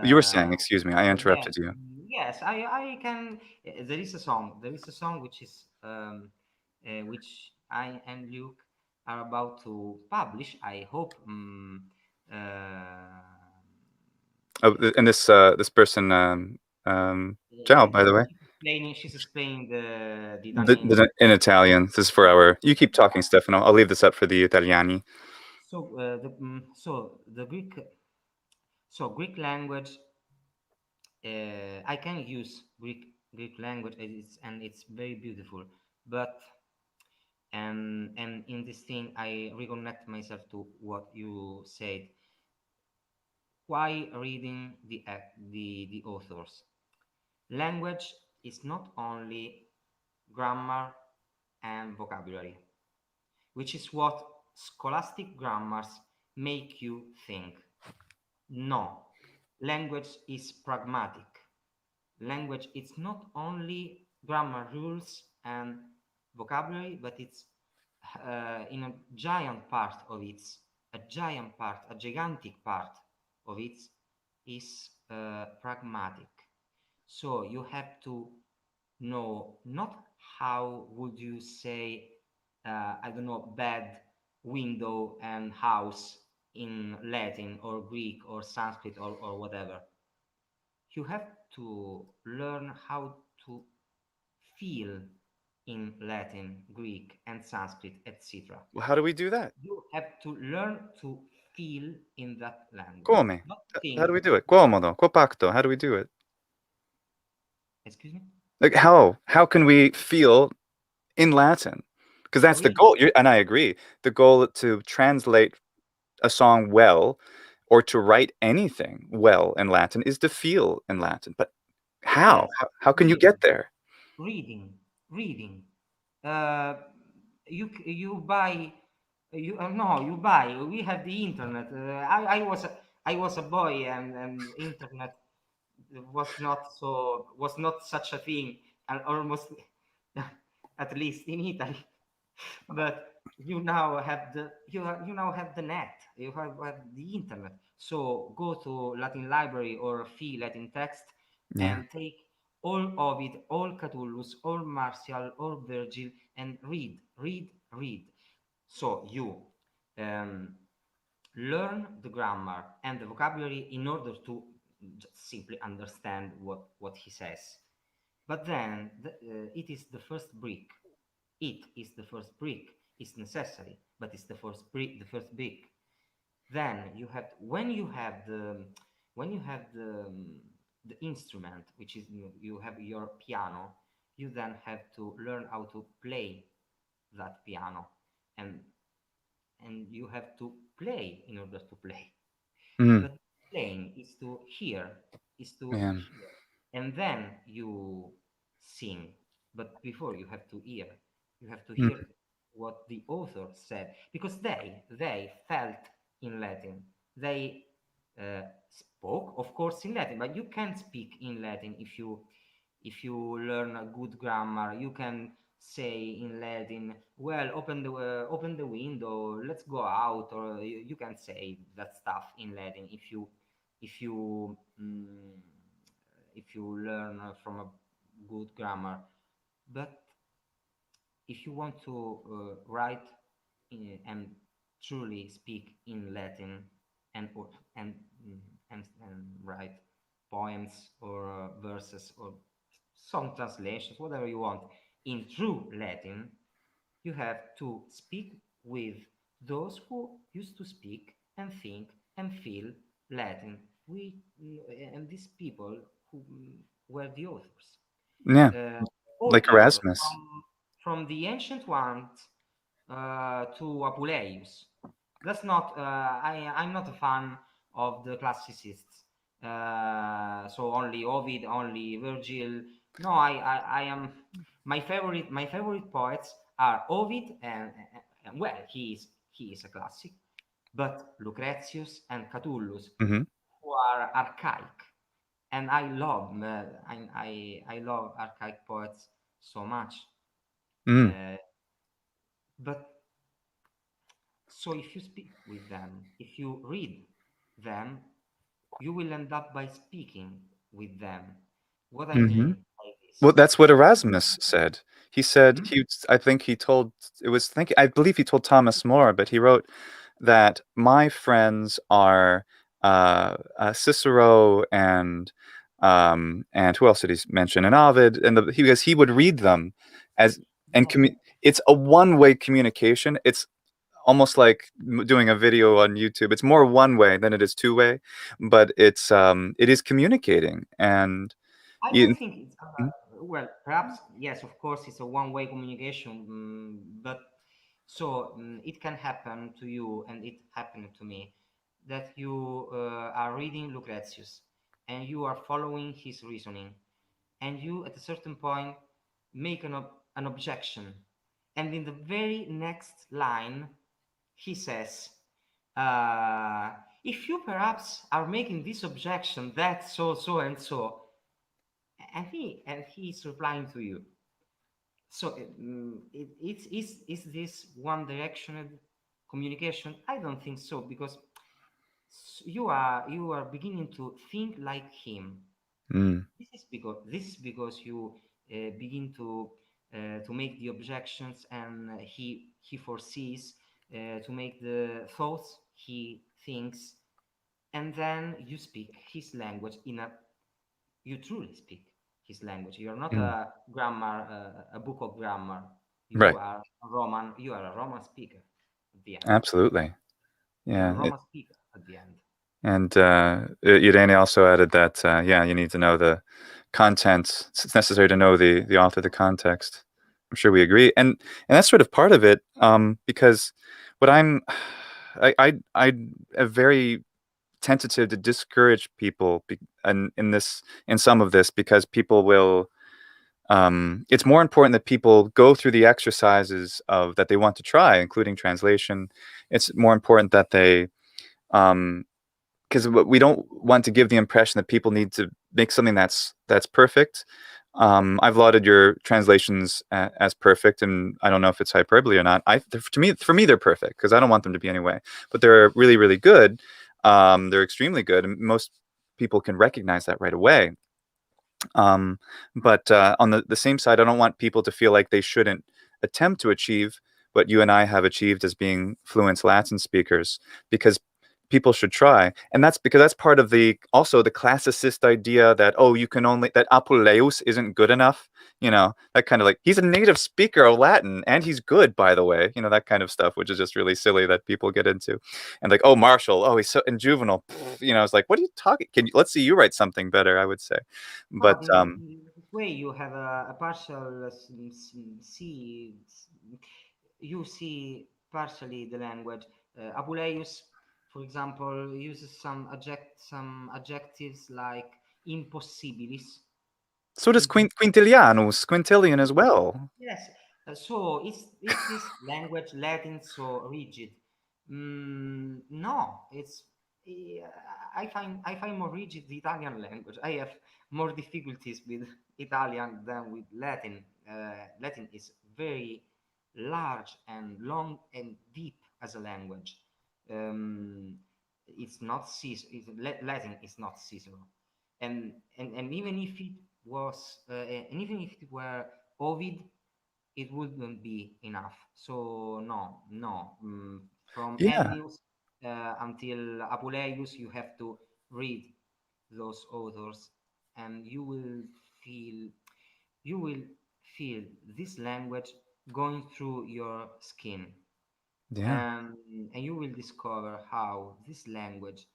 [SPEAKER 1] You were saying, excuse me, I
[SPEAKER 2] yes,
[SPEAKER 1] interrupted you.
[SPEAKER 2] yes. I can. There is a song. There is a song which is which I and Luke are about to publish. I hope.
[SPEAKER 1] Oh, and this person, ciao, by the way.
[SPEAKER 2] She's explaining. She's explaining the Italian.
[SPEAKER 1] In Italian. This is for our. You keep talking, Stefano. I'll leave this up for the Italiani.
[SPEAKER 2] So the Greek, so Greek language, I can use Greek language, and it's very beautiful. But and in this thing, I reconnect myself to what you said. Why reading the authors? Language is not only grammar and vocabulary, which is what scholastic grammars make you think. No, language is pragmatic. Language is not only grammar rules and vocabulary, but it's in a giant part of it, a gigantic part of it is pragmatic. So you have to know not how would you say, I don't know, bed, window, and house in Latin or Greek or Sanskrit or whatever. You have to learn how to feel in Latin, Greek, and Sanskrit, etc.
[SPEAKER 1] Well, how do we do that?
[SPEAKER 2] You have to learn to feel in that language,
[SPEAKER 1] Come?
[SPEAKER 2] not
[SPEAKER 1] How
[SPEAKER 2] think.
[SPEAKER 1] do we do it? Quomodo, quo pacto. How do we do it?
[SPEAKER 2] Excuse me?
[SPEAKER 1] Like how can we feel in Latin? Because that's the
[SPEAKER 2] Reading.
[SPEAKER 1] goal. And I agree. The goal to translate a song well or to write anything well in Latin is to feel in Latin. But how?
[SPEAKER 2] Yes,
[SPEAKER 1] How can you
[SPEAKER 2] reading,
[SPEAKER 1] get there?
[SPEAKER 2] reading. Uh, you buy, you no, you buy. We have the internet. I was a boy, and internet was not such a thing, and almost at least in Italy. But you now have you now have the net. You have the internet. So go to Latin library or Phi Latin text
[SPEAKER 1] Yeah.
[SPEAKER 2] and take all Ovid, all Catullus, all Martial, all Virgil, and read. So you um, learn the grammar and the vocabulary in order to just simply understand what he says. But then it is the first brick. It is the first brick. It's necessary, but it's the first brick. The first brick. Then you have when you have the instrument, which is you have your piano. You then have to learn how to play that piano, and you have to play in order to play.
[SPEAKER 1] Mm,
[SPEAKER 2] But playing is to hear,
[SPEAKER 1] yeah.
[SPEAKER 2] and then you sing. But before you have to hear, you have to hear
[SPEAKER 1] Mm,
[SPEAKER 2] what the author said, because they felt in Latin. They spoke, of course, in Latin, but you can speak in Latin if you learn a good grammar. You can say in Latin, well, open the window, let's go out, or you can say that stuff in Latin if you mm, if you learn from a good grammar. But if you want to write and truly speak in Latin and and and write poems or verses or song translations, whatever you want, in true Latin, you have to speak with those who used to speak and think and feel Latin. And these people who were the authors,
[SPEAKER 1] yeah.
[SPEAKER 2] uh, all
[SPEAKER 1] Like
[SPEAKER 2] the authors,
[SPEAKER 1] Erasmus.
[SPEAKER 2] from the ancient ones to Apuleius. That's not. I'm not a fan of the classicists. So only Ovid, only Virgil. No, I am. My favorite poets are Ovid and well, he is a classic, but Lucretius and Catullus,
[SPEAKER 1] Hmm.
[SPEAKER 2] who are archaic, and I love I love archaic poets so much.
[SPEAKER 1] Mm,
[SPEAKER 2] Uh, but so if you speak with them, if you read them, you will end up by speaking with them. What I
[SPEAKER 1] hmm.
[SPEAKER 2] mean by this,
[SPEAKER 1] Well, that's what
[SPEAKER 2] you
[SPEAKER 1] Erasmus said. He said
[SPEAKER 2] hmm?
[SPEAKER 1] I think he told it was think I believe he told Thomas More, but he wrote that my friends are Cicero and who else did he mention? And Ovid, and because he would read them as and
[SPEAKER 2] Yes.
[SPEAKER 1] it's a one-way communication. It's almost like doing a video on YouTube. It's more one way than it is two way, but it is communicating and
[SPEAKER 2] I
[SPEAKER 1] you,
[SPEAKER 2] don't think it's well. Perhaps yes, of course, it's a one-way communication, but so it can happen to you, and it happened to me, that you are reading Lucretius, and you are following his reasoning, and you at a certain point make an objection, and in the very next line he says, uh, if you perhaps are making this objection that so and so, and he is replying to you. So is this one directional communication? I don't think so, because you are beginning to think like him.
[SPEAKER 1] Mm.
[SPEAKER 2] This is because you begin to make the objections, and he foresees, to make the thoughts he thinks, and then you speak his language in a you truly speak his language. You are not
[SPEAKER 1] Mm.
[SPEAKER 2] a grammar, a book of grammar.
[SPEAKER 1] Right.
[SPEAKER 2] You are a Roman speaker at the end.
[SPEAKER 1] Absolutely.
[SPEAKER 2] You're a
[SPEAKER 1] Yeah.
[SPEAKER 2] Roman speaker at the end.
[SPEAKER 1] And Irene also added that, yeah, you need to know the content. It's necessary to know the author, the context. I'm sure we agree, and that's sort of part of it, because what I am very tentative to discourage people in some of this, because people will. It's more important that people go through the exercises of that they want to try, including translation. It's more important that they um, because we don't want to give the impression that people need to make something that's perfect. I've lauded your translations as perfect, and I don't know if it's hyperbole or not. For me, they're perfect because I don't want them to be anyway. But they're really, really good. They're extremely good, and most people can recognize that right away. But on the same side, I don't want people to feel like they shouldn't attempt to achieve what you and I have achieved as being fluent Latin speakers, because people should try. And that's because that's part of also the classicist idea that, oh, that Apuleius isn't good enough. That kind of like, he's a native speaker of Latin and he's good, by the way, that kind of stuff, which is just really silly that people get into. And like, oh, Marshall, oh, he's so, and Juvenal, it's like, what are you talking? Let's see you write something better, I would say. But
[SPEAKER 2] But in this way, you have a partial you see partially the language. Apuleius, for example, uses some adjectives like impossibilis.
[SPEAKER 1] so does Quintilian as well.
[SPEAKER 2] Yes. So is this language Latin so rigid? No, eh, I find more rigid the Italian language. I have more difficulties with Italian than with Latin. Latin is very large and long and deep as a language. Um, it's not Latin is not Cicero, and even if it was, and even if it were Ovid, it wouldn't be enough. So no, no. From
[SPEAKER 1] Yeah,
[SPEAKER 2] Ennius until Apuleius, you have to read those authors, and feel you will feel this language going through your skin,
[SPEAKER 1] yeah.
[SPEAKER 2] and you will discover how this language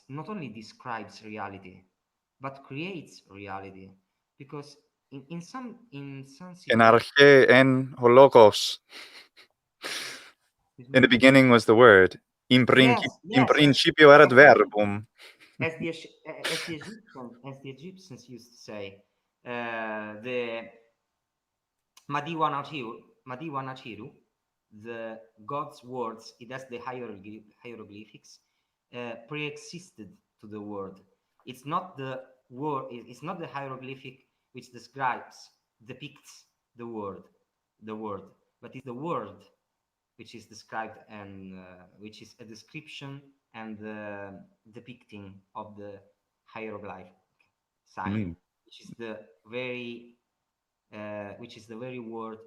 [SPEAKER 2] not only describes reality, but creates reality, because in some
[SPEAKER 1] En
[SPEAKER 2] situations.
[SPEAKER 1] arche en holokos.
[SPEAKER 2] Excuse
[SPEAKER 1] In the
[SPEAKER 2] me.
[SPEAKER 1] beginning was the word.
[SPEAKER 2] Yes,
[SPEAKER 1] In
[SPEAKER 2] yes,
[SPEAKER 1] principio erat
[SPEAKER 2] as the
[SPEAKER 1] verbum.
[SPEAKER 2] Egyptians used to say, the Madiwa Nachiru, the God's words, it has the hieroglyphics, pre-existed to the word. It's not the word. It's not the hieroglyphic which depicts the word, but it's the word which is described, and which is a description and depicting of the hieroglyph sign,
[SPEAKER 1] Mm,
[SPEAKER 2] which is the very word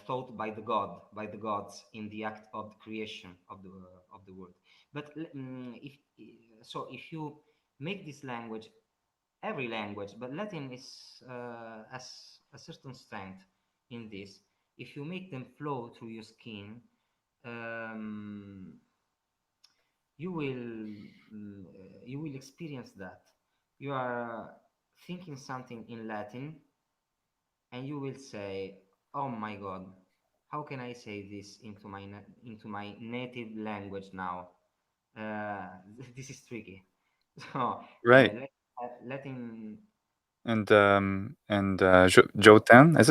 [SPEAKER 2] thought by the gods in the act of the creation of the world. But if you make this language, every language, but Latin has a certain strength in this. If you make them flow through your skin, um, you will you will experience that you are thinking something in Latin, and you will say, "Oh my God, how can I say this into my native language now?" Uh, this is tricky. So
[SPEAKER 1] right.
[SPEAKER 2] Latin.
[SPEAKER 1] Jotin, I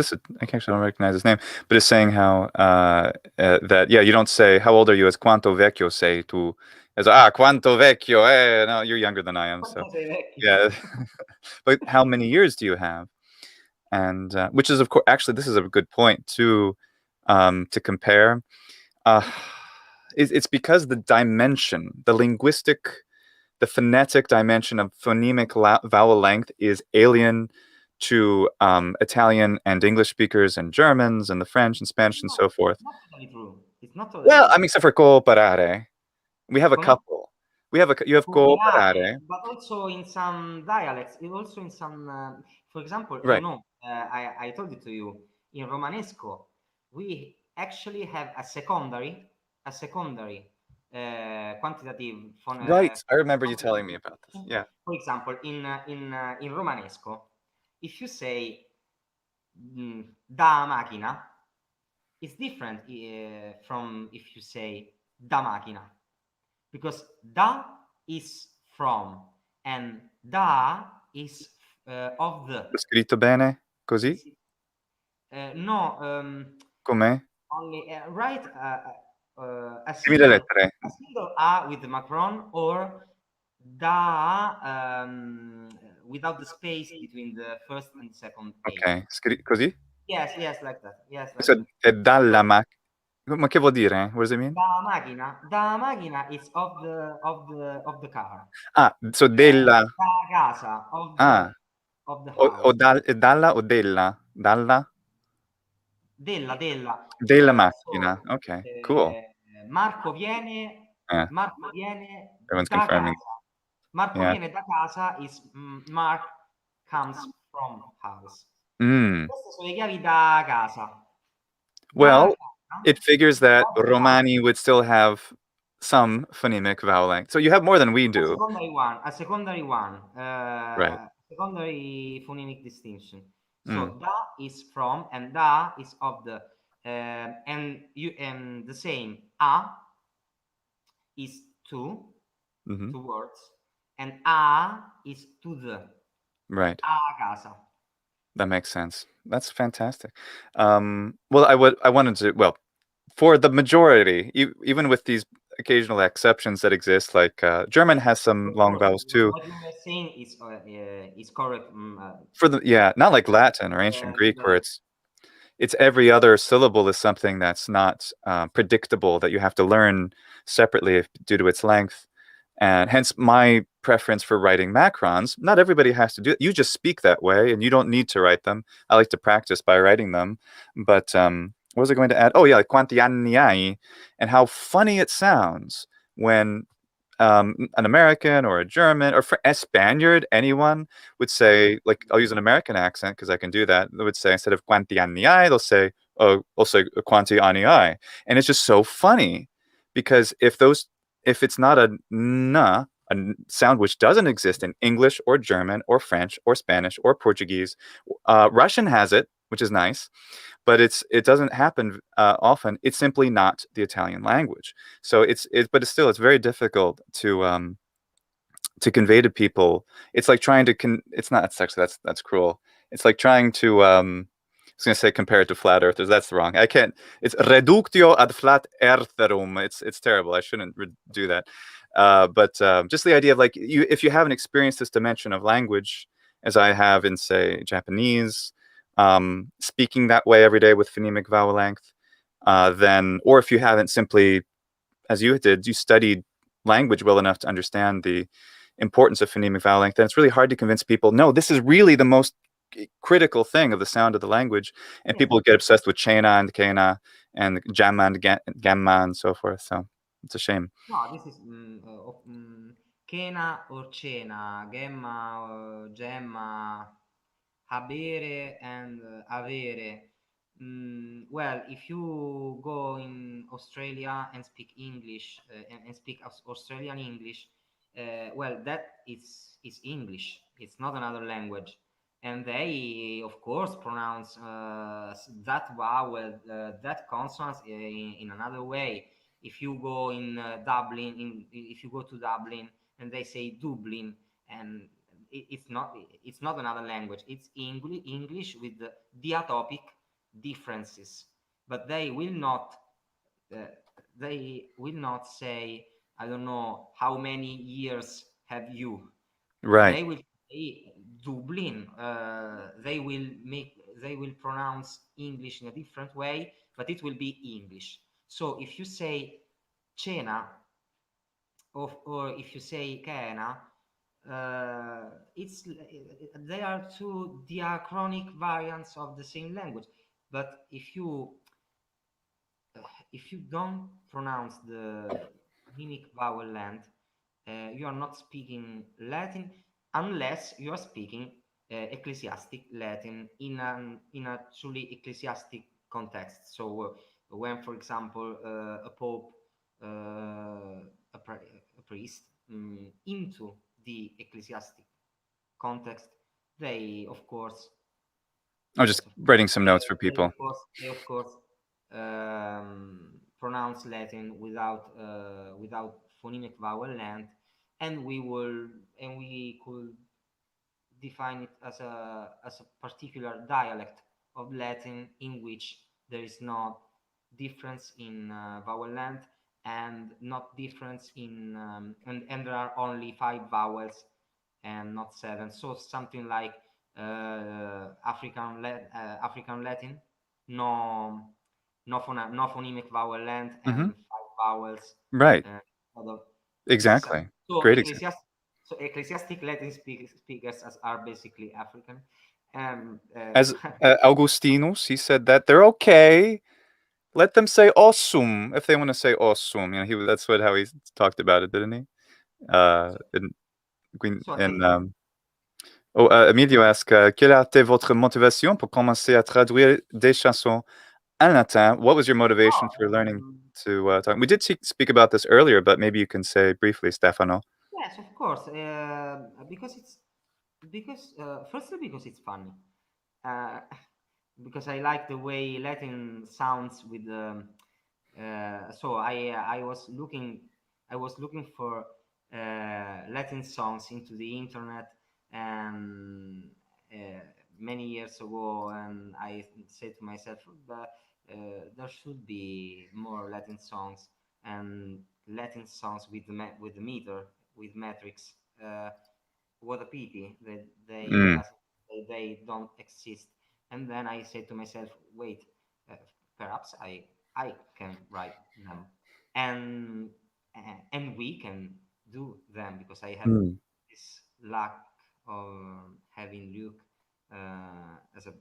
[SPEAKER 1] actually don't recognize his name, but it's saying how that, yeah, you don't say how old are you as quanto vecchio say to as quanto vecchio, no, you're younger than I am, so
[SPEAKER 2] Quanto sei vecchio?
[SPEAKER 1] yeah. But how many years do you have? and which is, of course, actually, this is a good point to compare. It's because the dimension, the linguistic, the phonetic dimension of phonemic vowel length is alien to Italian and English speakers and Germans and the French and Spanish and
[SPEAKER 2] No,
[SPEAKER 1] so forth.
[SPEAKER 2] it's not totally true. It's not totally
[SPEAKER 1] Well, I
[SPEAKER 2] true.
[SPEAKER 1] mean, except for cooperare. We have a
[SPEAKER 2] Come?
[SPEAKER 1] couple. You have
[SPEAKER 2] Cooperare,
[SPEAKER 1] cooperare.
[SPEAKER 2] but also in some dialects, also in some, for example,
[SPEAKER 1] Right.
[SPEAKER 2] I told it to you, in Romanesco, we actually have a secondary quantitative
[SPEAKER 1] Right. I remember you telling me
[SPEAKER 2] quantitative
[SPEAKER 1] about this.
[SPEAKER 2] distinction.
[SPEAKER 1] Yeah.
[SPEAKER 2] For example, in Romanesco, if you say da macchina, it's different from if you say da macchina, because da is from and da is of the.
[SPEAKER 1] L'ho scritto bene così?
[SPEAKER 2] No,
[SPEAKER 1] Com'è?
[SPEAKER 2] only write
[SPEAKER 1] Dimmi le lettere.
[SPEAKER 2] a single a with the macron, or da without the space between the first and second a.
[SPEAKER 1] Ok, così?
[SPEAKER 2] Yes, like that. Yes, like
[SPEAKER 1] Questo
[SPEAKER 2] that.
[SPEAKER 1] è dalla
[SPEAKER 2] So,
[SPEAKER 1] macchina. Ma che vuol dire? What does it mean?
[SPEAKER 2] da macchina is of the car.
[SPEAKER 1] Ah, so della.
[SPEAKER 2] Da casa,
[SPEAKER 1] Ah,
[SPEAKER 2] of the
[SPEAKER 1] o
[SPEAKER 2] house.
[SPEAKER 1] dalla o della? Dalla?
[SPEAKER 2] Della.
[SPEAKER 1] Della
[SPEAKER 2] So,
[SPEAKER 1] macchina. Ok, cool.
[SPEAKER 2] Marco viene
[SPEAKER 1] Eh, everyone's
[SPEAKER 2] da
[SPEAKER 1] confirming.
[SPEAKER 2] casa. Marco
[SPEAKER 1] Yeah.
[SPEAKER 2] viene da casa is Mark comes from house.
[SPEAKER 1] Mm.
[SPEAKER 2] Queste sono le chiavi da casa. Dalla
[SPEAKER 1] Well,
[SPEAKER 2] casa,
[SPEAKER 1] it figures that
[SPEAKER 2] of the house.
[SPEAKER 1] Romani would still have some phonemic vowel length. So you have more than we do.
[SPEAKER 2] A secondary one,
[SPEAKER 1] Right.
[SPEAKER 2] secondary phonemic distinction.
[SPEAKER 1] Mm.
[SPEAKER 2] So da is from and da is of the, and the same a is to
[SPEAKER 1] Mm-hmm.
[SPEAKER 2] words, and a is to the,
[SPEAKER 1] Right.
[SPEAKER 2] a casa.
[SPEAKER 1] That makes sense. That's fantastic. Well, I wanted to, well, for the majority, even with these occasional exceptions that exist, like German has some
[SPEAKER 2] Of
[SPEAKER 1] long
[SPEAKER 2] course,
[SPEAKER 1] vowels too.
[SPEAKER 2] what you were saying is correct.
[SPEAKER 1] For the, yeah, not like Latin or ancient Greek where it's every other syllable is something that's not predictable, that you have to learn separately due to its length. And hence my preference for writing macrons. Not everybody has to do it. You just speak that way and you don't need to write them. I like to practice by writing them. But what was I going to add? Oh, yeah, like quanti anni hai, and how funny it sounds when an American or a German or a Spaniard, anyone would say, like, I'll use an American accent because I can do that. They would say, instead of quanti anni hai, they'll say, oh, they'll say quanti anni hai. And it's just so funny because if it's not a na, a sound which doesn't exist in English or German or French or Spanish or Portuguese, Russian has it, which is nice, but it doesn't happen often. It's simply not the Italian language. So but it's still, it's very difficult to convey to people. It's like trying to it's not, it's actually, that's cruel. It's like trying to I was going to say compare it to flat earthers. That's wrong. I can't. It's reductio ad flat eartherum. It's terrible. I shouldn't do that. But just the idea of, like, if you haven't experienced this dimension of language, as I have in, say, Japanese, speaking that way every day with phonemic vowel length, then, or if you haven't simply, as you did, you studied language well enough to understand the importance of phonemic vowel length, then it's really hard to convince people, no, this is really the most critical thing of the sound of the language. And people get obsessed with chena and kena and jamma and gamma and so forth. So it's a shame.
[SPEAKER 2] No, this is Kena or cena, gemma, gemma, habere and avere. Well, if you go in Australia and speak English and speak Australian English, well, that is English. It's not another language, and they, of course, pronounce that vowel, that consonants in another way. If you go in Dublin, if you go to Dublin and they say Dublin, and it's not another language. It's English with the diatopic differences, but uh, they will not say, I don't know how many years have you.
[SPEAKER 1] Right.
[SPEAKER 2] They will say Dublin. They will make they will pronounce English in a different way, but it will be English. So if you say cena, or if you say cena, it's they are two diachronic variants of the same language. But if you don't pronounce the mimic vowel length, you are not speaking Latin unless you are speaking ecclesiastic Latin in a truly ecclesiastic context. So when, for example, a pope, a priest, into the ecclesiastic context, they of course,
[SPEAKER 1] I'm
[SPEAKER 2] yes,
[SPEAKER 1] just
[SPEAKER 2] of course,
[SPEAKER 1] writing some notes for people.
[SPEAKER 2] they of course pronounce Latin without phonemic vowel length, and we could define it as a particular dialect of Latin in which there is no difference in vowel length, and not difference in and there are only 5 vowels and not 7. So something like African Latin, no no phonemic vowel length
[SPEAKER 1] Hmm.
[SPEAKER 2] and 5 vowels.
[SPEAKER 1] Right.
[SPEAKER 2] Uh, other,
[SPEAKER 1] Exactly.
[SPEAKER 2] so
[SPEAKER 1] Great example.
[SPEAKER 2] ecclesiastic Latin speakers are basically African. And
[SPEAKER 1] As Augustinus, he said that they're okay. Let them say "osum" if they want to say "osum." You know, that's how he talked about it, didn't he? In
[SPEAKER 2] so I
[SPEAKER 1] in
[SPEAKER 2] think
[SPEAKER 1] Emilio asked, quelle a été votre motivation pour commencer à traduire des chansons en latin? What was your motivation for learning to talk? We did speak about this earlier, but maybe you can say briefly, Stefano.
[SPEAKER 2] yes, of course, because firstly because it's funny, uh, because I like the way Latin sounds with the. So I was looking for Latin songs into the internet, and uh, many years ago, and I said to myself, there should be more Latin songs, and Latin songs with with the meter, with metrics. What a pity that
[SPEAKER 1] Mm.
[SPEAKER 2] they don't exist. And then I said to myself, wait, uh, perhaps I can write them, and and we can do them, because I have
[SPEAKER 1] Mm.
[SPEAKER 2] this luck of having Luke as a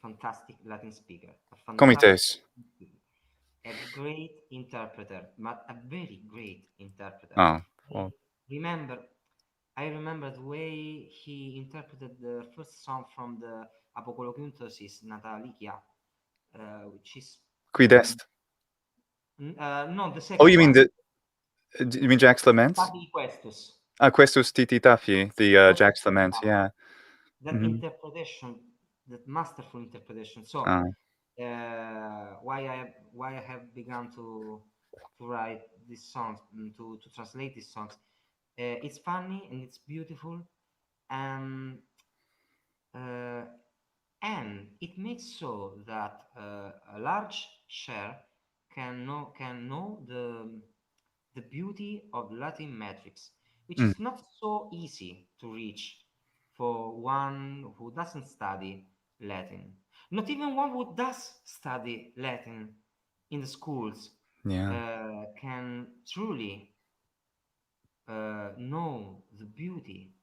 [SPEAKER 2] fantastic Latin speaker,
[SPEAKER 1] Comites.
[SPEAKER 2] a great interpreter, but a very great interpreter.
[SPEAKER 1] Oh,
[SPEAKER 2] I
[SPEAKER 1] well,
[SPEAKER 2] remember, I remember the way he interpreted the first song from the Apokolikontosis Natalikia, which is
[SPEAKER 1] quid est?
[SPEAKER 2] no, the
[SPEAKER 1] Oh,
[SPEAKER 2] second
[SPEAKER 1] you mean
[SPEAKER 2] one,
[SPEAKER 1] you mean Jax Lament?
[SPEAKER 2] Tabi Questus.
[SPEAKER 1] Ah, Questus Tititafi, the
[SPEAKER 2] Questus
[SPEAKER 1] Jax Lament. Yeah.
[SPEAKER 2] That
[SPEAKER 1] Hmm.
[SPEAKER 2] interpretation, that masterful interpretation. So
[SPEAKER 1] Oh.
[SPEAKER 2] why I have begun to write these songs, to translate these songs. It's funny and it's beautiful, and uh, and it makes so that a large share can know the beauty of Latin metrics, which
[SPEAKER 1] Mm.
[SPEAKER 2] is not so easy to reach for one who doesn't study Latin. Not even one who does study Latin in the schools
[SPEAKER 1] Yeah.
[SPEAKER 2] can truly know the beauty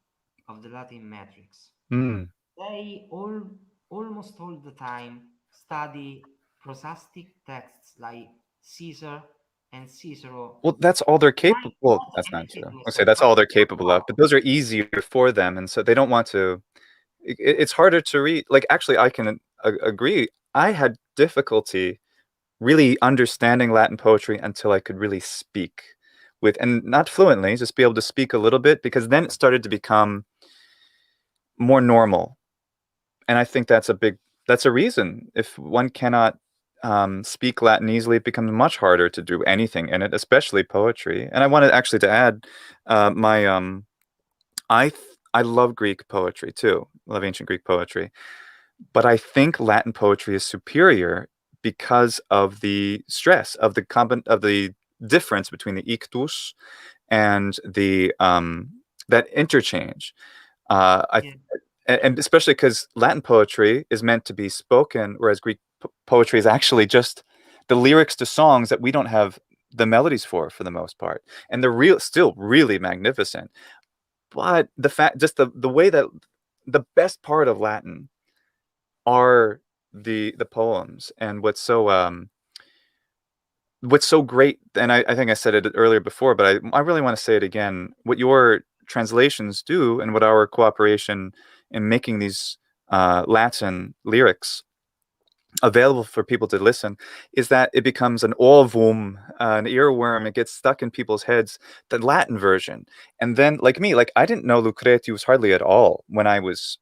[SPEAKER 2] of the Latin metrics.
[SPEAKER 1] Mm.
[SPEAKER 2] They almost all the time study prosastic texts like Caesar and Cicero.
[SPEAKER 1] Well, that's all they're
[SPEAKER 2] And
[SPEAKER 1] capable. Well, that's
[SPEAKER 2] I
[SPEAKER 1] not
[SPEAKER 2] say
[SPEAKER 1] true.
[SPEAKER 2] to
[SPEAKER 1] I'll say
[SPEAKER 2] myself,
[SPEAKER 1] that's all they're
[SPEAKER 2] but
[SPEAKER 1] capable of.
[SPEAKER 2] how?
[SPEAKER 1] But those are easier for them, and so they don't want to. It's harder to read. Like, actually, I can agree. I had difficulty really understanding Latin poetry until I could really speak with, and not fluently, just be able to speak a little bit, because then it started to become more normal. And I think that's a reason. If one cannot speak Latin easily, it becomes much harder to do anything in it, especially poetry. And I wanted actually to add, my I th- I love Greek poetry too. I love ancient Greek poetry, but I think Latin poetry is superior because of the stress of the difference between the ictus and the that interchange. I
[SPEAKER 2] Yeah.
[SPEAKER 1] and especially because Latin poetry is meant to be spoken, whereas Greek poetry is actually just the lyrics to songs that we don't have the melodies for the most part, and they're still really magnificent. But the fact, just the way that the best part of Latin are the poems, and what's so great, and I think I said it earlier before, but I really want to say it again. What your translations do, and what our cooperation in making these Latin lyrics available for people to listen, is that it becomes an ovum, an earworm. It gets stuck in people's heads, the Latin version. And then, like me, like I didn't know Lucretius hardly at all when I was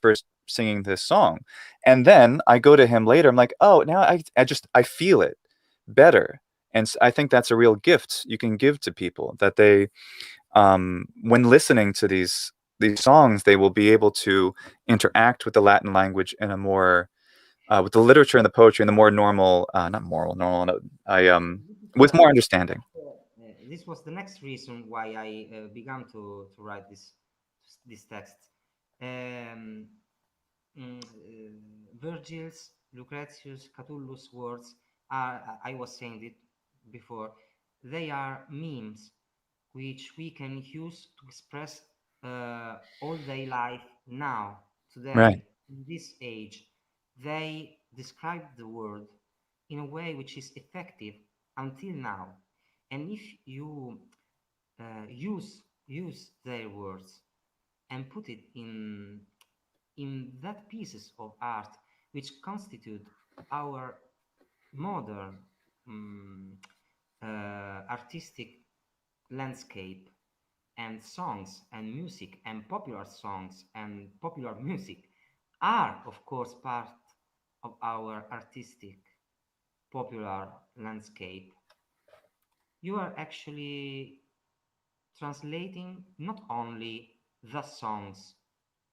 [SPEAKER 1] first singing this song. And then I go to him later. I'm like, oh, now I feel it better. And I think that's a real gift you can give to people, that they, when listening to these songs, they will be able to interact with the Latin language in a more with the literature and the poetry in the more normal, not moral, normal, no,
[SPEAKER 2] This is,
[SPEAKER 1] with more understanding.
[SPEAKER 2] this was the next reason why I began to write this text. Um, Virgil's, Lucretius, Catullus' words are, I was saying it before, they are memes which we can use to express all day life now,
[SPEAKER 1] Right.
[SPEAKER 2] today, in this age. They describe the world in a way which is effective until now. And if you use their words and put it in that pieces of art which constitute our modern um, artistic landscape, and songs and music and popular songs and popular music are of course part of our artistic popular landscape. You are actually translating not only the songs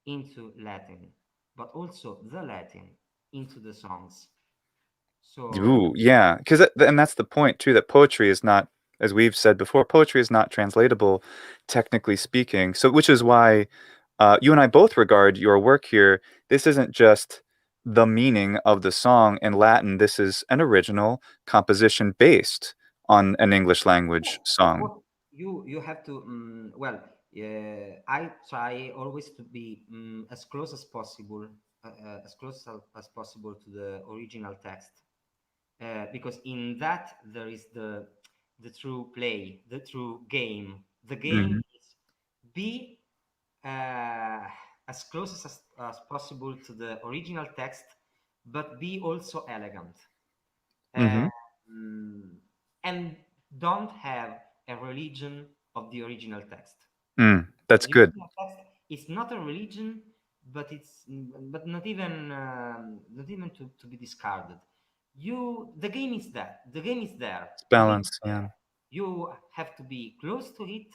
[SPEAKER 2] into Latin, but also the Latin into the songs. So
[SPEAKER 1] Ooh, yeah, because and that's the point too, that poetry is not, as we've said before, poetry is not translatable, technically speaking. So, which is why you and I both regard your work here. This isn't just the meaning of the song in Latin. This is an original composition based on an English language
[SPEAKER 2] of
[SPEAKER 1] song.
[SPEAKER 2] course, you have to well. I try always to be as close as possible, as close as possible to the original text, because in that there is the true play, the true game. The game
[SPEAKER 1] Hmm.
[SPEAKER 2] is be uh, as close as possible to the original text, but be also elegant.
[SPEAKER 1] Hmm.
[SPEAKER 2] Um, and don't have a religion of the original text.
[SPEAKER 1] That's
[SPEAKER 2] The
[SPEAKER 1] good.
[SPEAKER 2] original text is not a religion, but it's but not even to be discarded. The game is that the game is there.
[SPEAKER 1] It's
[SPEAKER 2] The game is
[SPEAKER 1] balanced.
[SPEAKER 2] there.
[SPEAKER 1] Yeah.
[SPEAKER 2] You have to be close to it,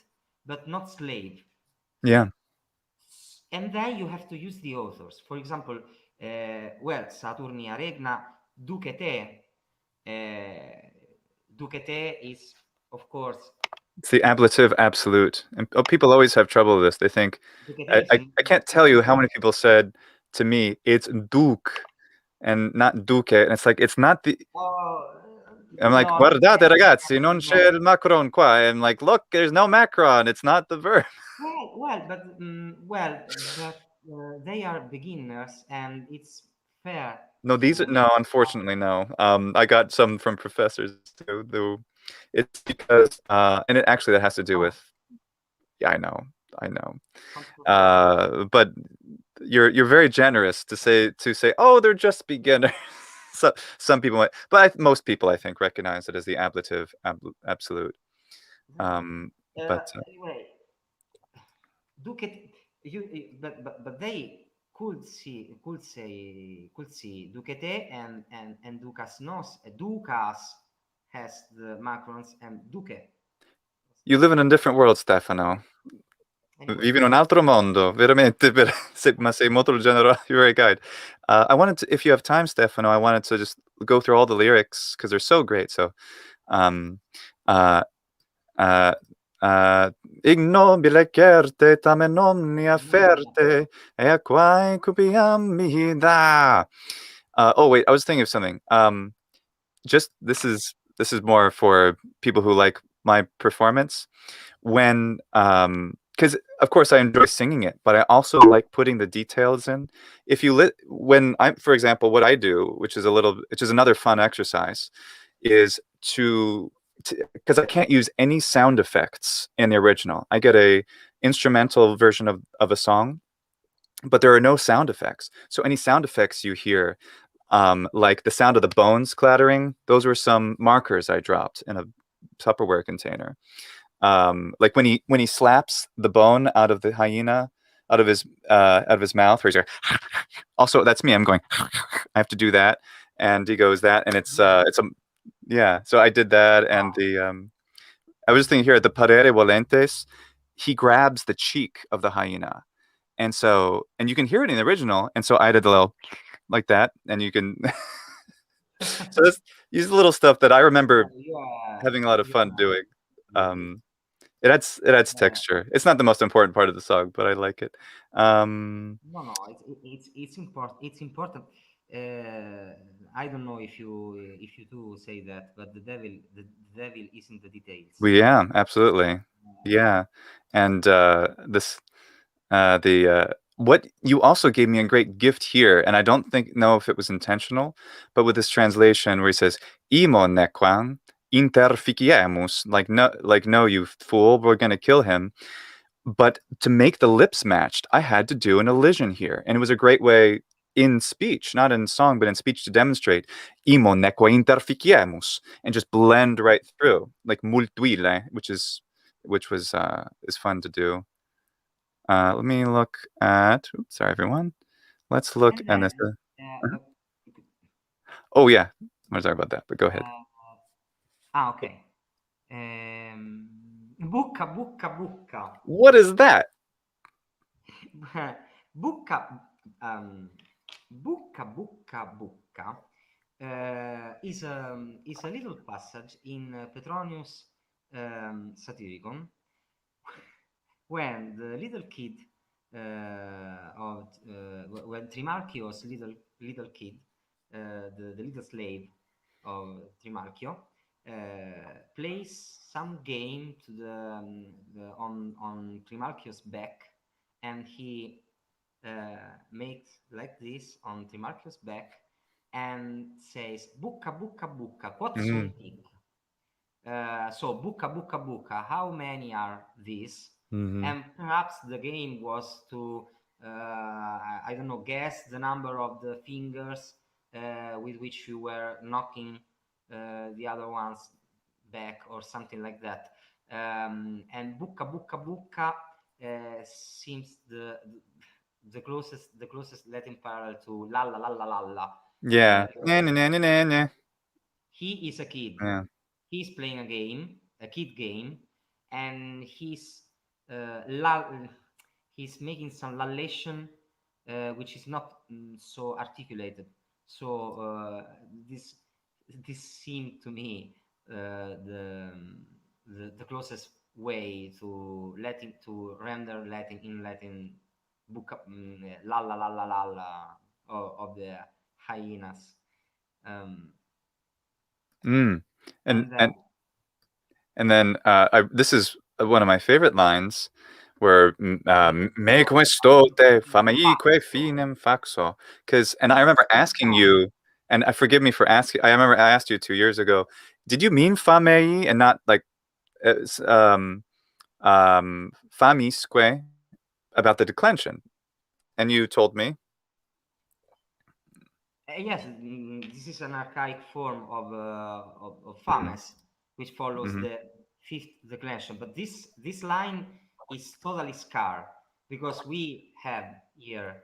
[SPEAKER 2] but not slave.
[SPEAKER 1] Yeah.
[SPEAKER 2] And then you have to use the authors. For example, well, Saturnia regna ducete. Ducete is, of course,
[SPEAKER 1] It's the ablative absolute. And people always have trouble with this. They think,
[SPEAKER 2] ducete is
[SPEAKER 1] I can't tell you how many people said to me, it's Duke and not Duque. And it's like, it's not the.
[SPEAKER 2] oh,
[SPEAKER 1] I'm like,
[SPEAKER 2] no,
[SPEAKER 1] guardate ragazzi, non
[SPEAKER 2] no.
[SPEAKER 1] c'è il Macron qua. I'm like, look, there's no Macron. It's not the verb.
[SPEAKER 2] Well, they are beginners, and it's fair
[SPEAKER 1] No, these are,
[SPEAKER 2] to.
[SPEAKER 1] no, unfortunately, no. I got some from professors too, though. It's because, and it actually that has to do
[SPEAKER 2] Oh,
[SPEAKER 1] with, yeah, I know.
[SPEAKER 2] from professor.
[SPEAKER 1] But you're very generous to say, oh, they're just beginners. So some people might, but most people I think recognize it as the ablative absolute. Um, but
[SPEAKER 2] Anyway, Duket, but they could see Duquete and Ducas nos. Ducas has the macrons and Duque.
[SPEAKER 1] you live in a different world, Stefano.
[SPEAKER 2] Anyway,
[SPEAKER 1] Vivi in un altro mondo, veramente. Ma sei molto generoso. You're very kind. I wanted to, if you have time, Stefano, I wanted to just go through all the lyrics because they're so great. So, um, uh, uh, Ignobile certe tamen omnia
[SPEAKER 2] Medulla.
[SPEAKER 1] ferte, ea quae cupiam mihi da. Oh wait, I was thinking of something. Just this is more for people who like my performance. When because of course I enjoy singing it, but I also like putting the details in. If you when I, for example, what I do, which is another fun exercise, is to because I can't use any sound effects in the original. I get a instrumental version of a song, but there are no sound effects. So any sound effects you hear, like the sound of the bones clattering, those were some markers I dropped in a Tupperware container. Like when he slaps the bone out of the hyena, out of his mouth, where he's like, also that's me. I'm going. I have to do that, and he goes that, and it's a yeah. So I did that, and
[SPEAKER 2] Wow.
[SPEAKER 1] the I was just thinking here at the parere volentes, he grabs the cheek of the hyena, and you can hear it in the original, and so I did a little like that, and you can. So this these little stuff that I remember having a lot of
[SPEAKER 2] You
[SPEAKER 1] fun
[SPEAKER 2] are
[SPEAKER 1] doing.
[SPEAKER 2] good.
[SPEAKER 1] Um, it adds
[SPEAKER 2] Uh,
[SPEAKER 1] texture. It's not the most important part of the song, but I like it.
[SPEAKER 2] no, no, it's important. It's important. I don't know if you do say that, but the devil is in the details.
[SPEAKER 1] Yeah, absolutely.
[SPEAKER 2] Uh,
[SPEAKER 1] Yeah, and this the what you also gave me a great gift here, and I don't know if it was intentional, but with this translation where he says "imo nequam interficiemus," like no, you fool, we're gonna kill him. But to make the lips matched, I had to do an elision here, and it was a great way in speech, not in song, but in speech to demonstrate "imo neque interficiemus" and just blend right through, like "multuile," which was is fun to do. Let me look at. Oops, sorry, everyone. Let's look
[SPEAKER 2] and
[SPEAKER 1] at
[SPEAKER 2] then,
[SPEAKER 1] this.
[SPEAKER 2] uh, uh,
[SPEAKER 1] Oh yeah, I'm sorry about that, but go ahead.
[SPEAKER 2] okay. Bucca, bucca, bucca.
[SPEAKER 1] What is that?
[SPEAKER 2] Bucca, um, bucca, bucca, bucca is a little passage in Petronius' Satyricon when the little kid when Trimalchio's little kid, the little slave of Trimalchio, plays some game to on Trimalchio's back, and he makes like this on Trimalchio's back and says "Bucca, bucca, bucca, quod
[SPEAKER 1] Mm,
[SPEAKER 2] sunt hic?" So buka buka buka, how many are these?
[SPEAKER 1] hmm.
[SPEAKER 2] And perhaps the game was to I don't know, guess the number of the fingers with which you were knocking the other ones back or something like that. And buka buka buka seems the closest Latin parallel to la la la la la la.
[SPEAKER 1] Yeah. Nah, nah, nah, nah, nah, nah.
[SPEAKER 2] He is a kid.
[SPEAKER 1] Yeah.
[SPEAKER 2] He's playing a game, a kid game, and uh, la- he's making some lallation, which is not so articulated. So this this seemed to me the closest way to Latin, to render Latin in Latin book la la la la la la of the hyenas. Um,
[SPEAKER 1] Mm. And
[SPEAKER 2] and
[SPEAKER 1] and
[SPEAKER 2] then
[SPEAKER 1] and then this is one of my favorite lines, where "me questo te fameique finem faxo," because and I remember asking you, and I forgive me for asking. I remember I asked you 2 years ago, did you mean famei and not like famisque about the declension? And you told me.
[SPEAKER 2] Yes, this is an archaic form of
[SPEAKER 1] Mm,
[SPEAKER 2] fames, which follows
[SPEAKER 1] mhm.
[SPEAKER 2] the fifth declension. But this line is totally scarred because we have here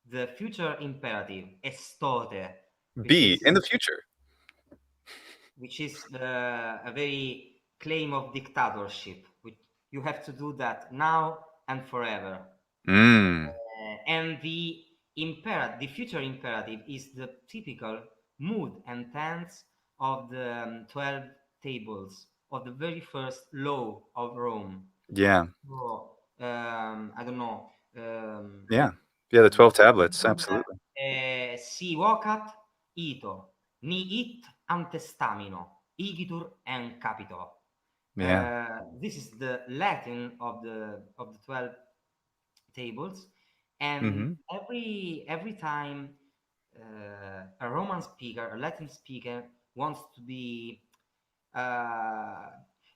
[SPEAKER 2] the future imperative estote, which
[SPEAKER 1] B
[SPEAKER 2] is
[SPEAKER 1] in the future.
[SPEAKER 2] a very claim of dictatorship. Which you have to do that now and forever.
[SPEAKER 1] Mm.
[SPEAKER 2] And the future imperative is the typical mood and tense of the 12 tables of the very first law of Rome.
[SPEAKER 1] Yeah.
[SPEAKER 2] So, I don't know.
[SPEAKER 1] Yeah. Yeah, the 12 tablets, absolutely.
[SPEAKER 2] Si vocat ito, ni it antestamino, igitur en capito.
[SPEAKER 1] Yeah.
[SPEAKER 2] This is the Latin of the 12 tables, and
[SPEAKER 1] Mm-hmm.
[SPEAKER 2] every time a Roman speaker, a Latin speaker wants to be,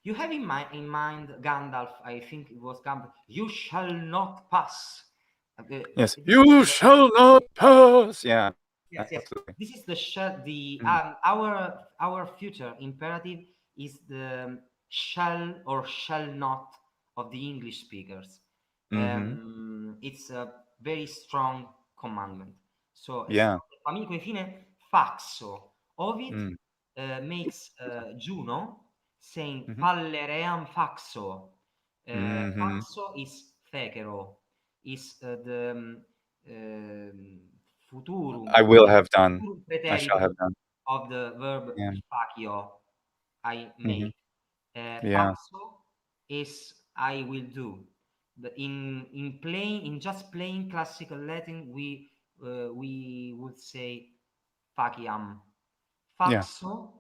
[SPEAKER 2] you have in mind Gandalf, I think it was Gandalf, you shall not pass.
[SPEAKER 1] Yes.
[SPEAKER 2] This is
[SPEAKER 1] You shall not pass. Yeah,
[SPEAKER 2] yes, yes.
[SPEAKER 1] absolutely.
[SPEAKER 2] This is the
[SPEAKER 1] Mm.
[SPEAKER 2] our future imperative is the shall or shall not of the English speakers.
[SPEAKER 1] Mm-hmm.
[SPEAKER 2] It's a very strong commandment. So,
[SPEAKER 1] Yeah.
[SPEAKER 2] amico e fine faxo. Ovid
[SPEAKER 1] Mm.
[SPEAKER 2] makes Juno saying
[SPEAKER 1] Mm-hmm.
[SPEAKER 2] falleream faxo.
[SPEAKER 1] Mm-hmm.
[SPEAKER 2] Faxo is fecero, is the
[SPEAKER 1] I
[SPEAKER 2] futurum,
[SPEAKER 1] will have done.
[SPEAKER 2] futurum
[SPEAKER 1] I shall have
[SPEAKER 2] preteritum
[SPEAKER 1] done.
[SPEAKER 2] of the verb
[SPEAKER 1] Yeah.
[SPEAKER 2] facio, I
[SPEAKER 1] Mm-hmm.
[SPEAKER 2] make.
[SPEAKER 1] Yeah.
[SPEAKER 2] Faxo is I will do. But in just plain classical Latin, we would say faciam.
[SPEAKER 1] Yeah.
[SPEAKER 2] Faxo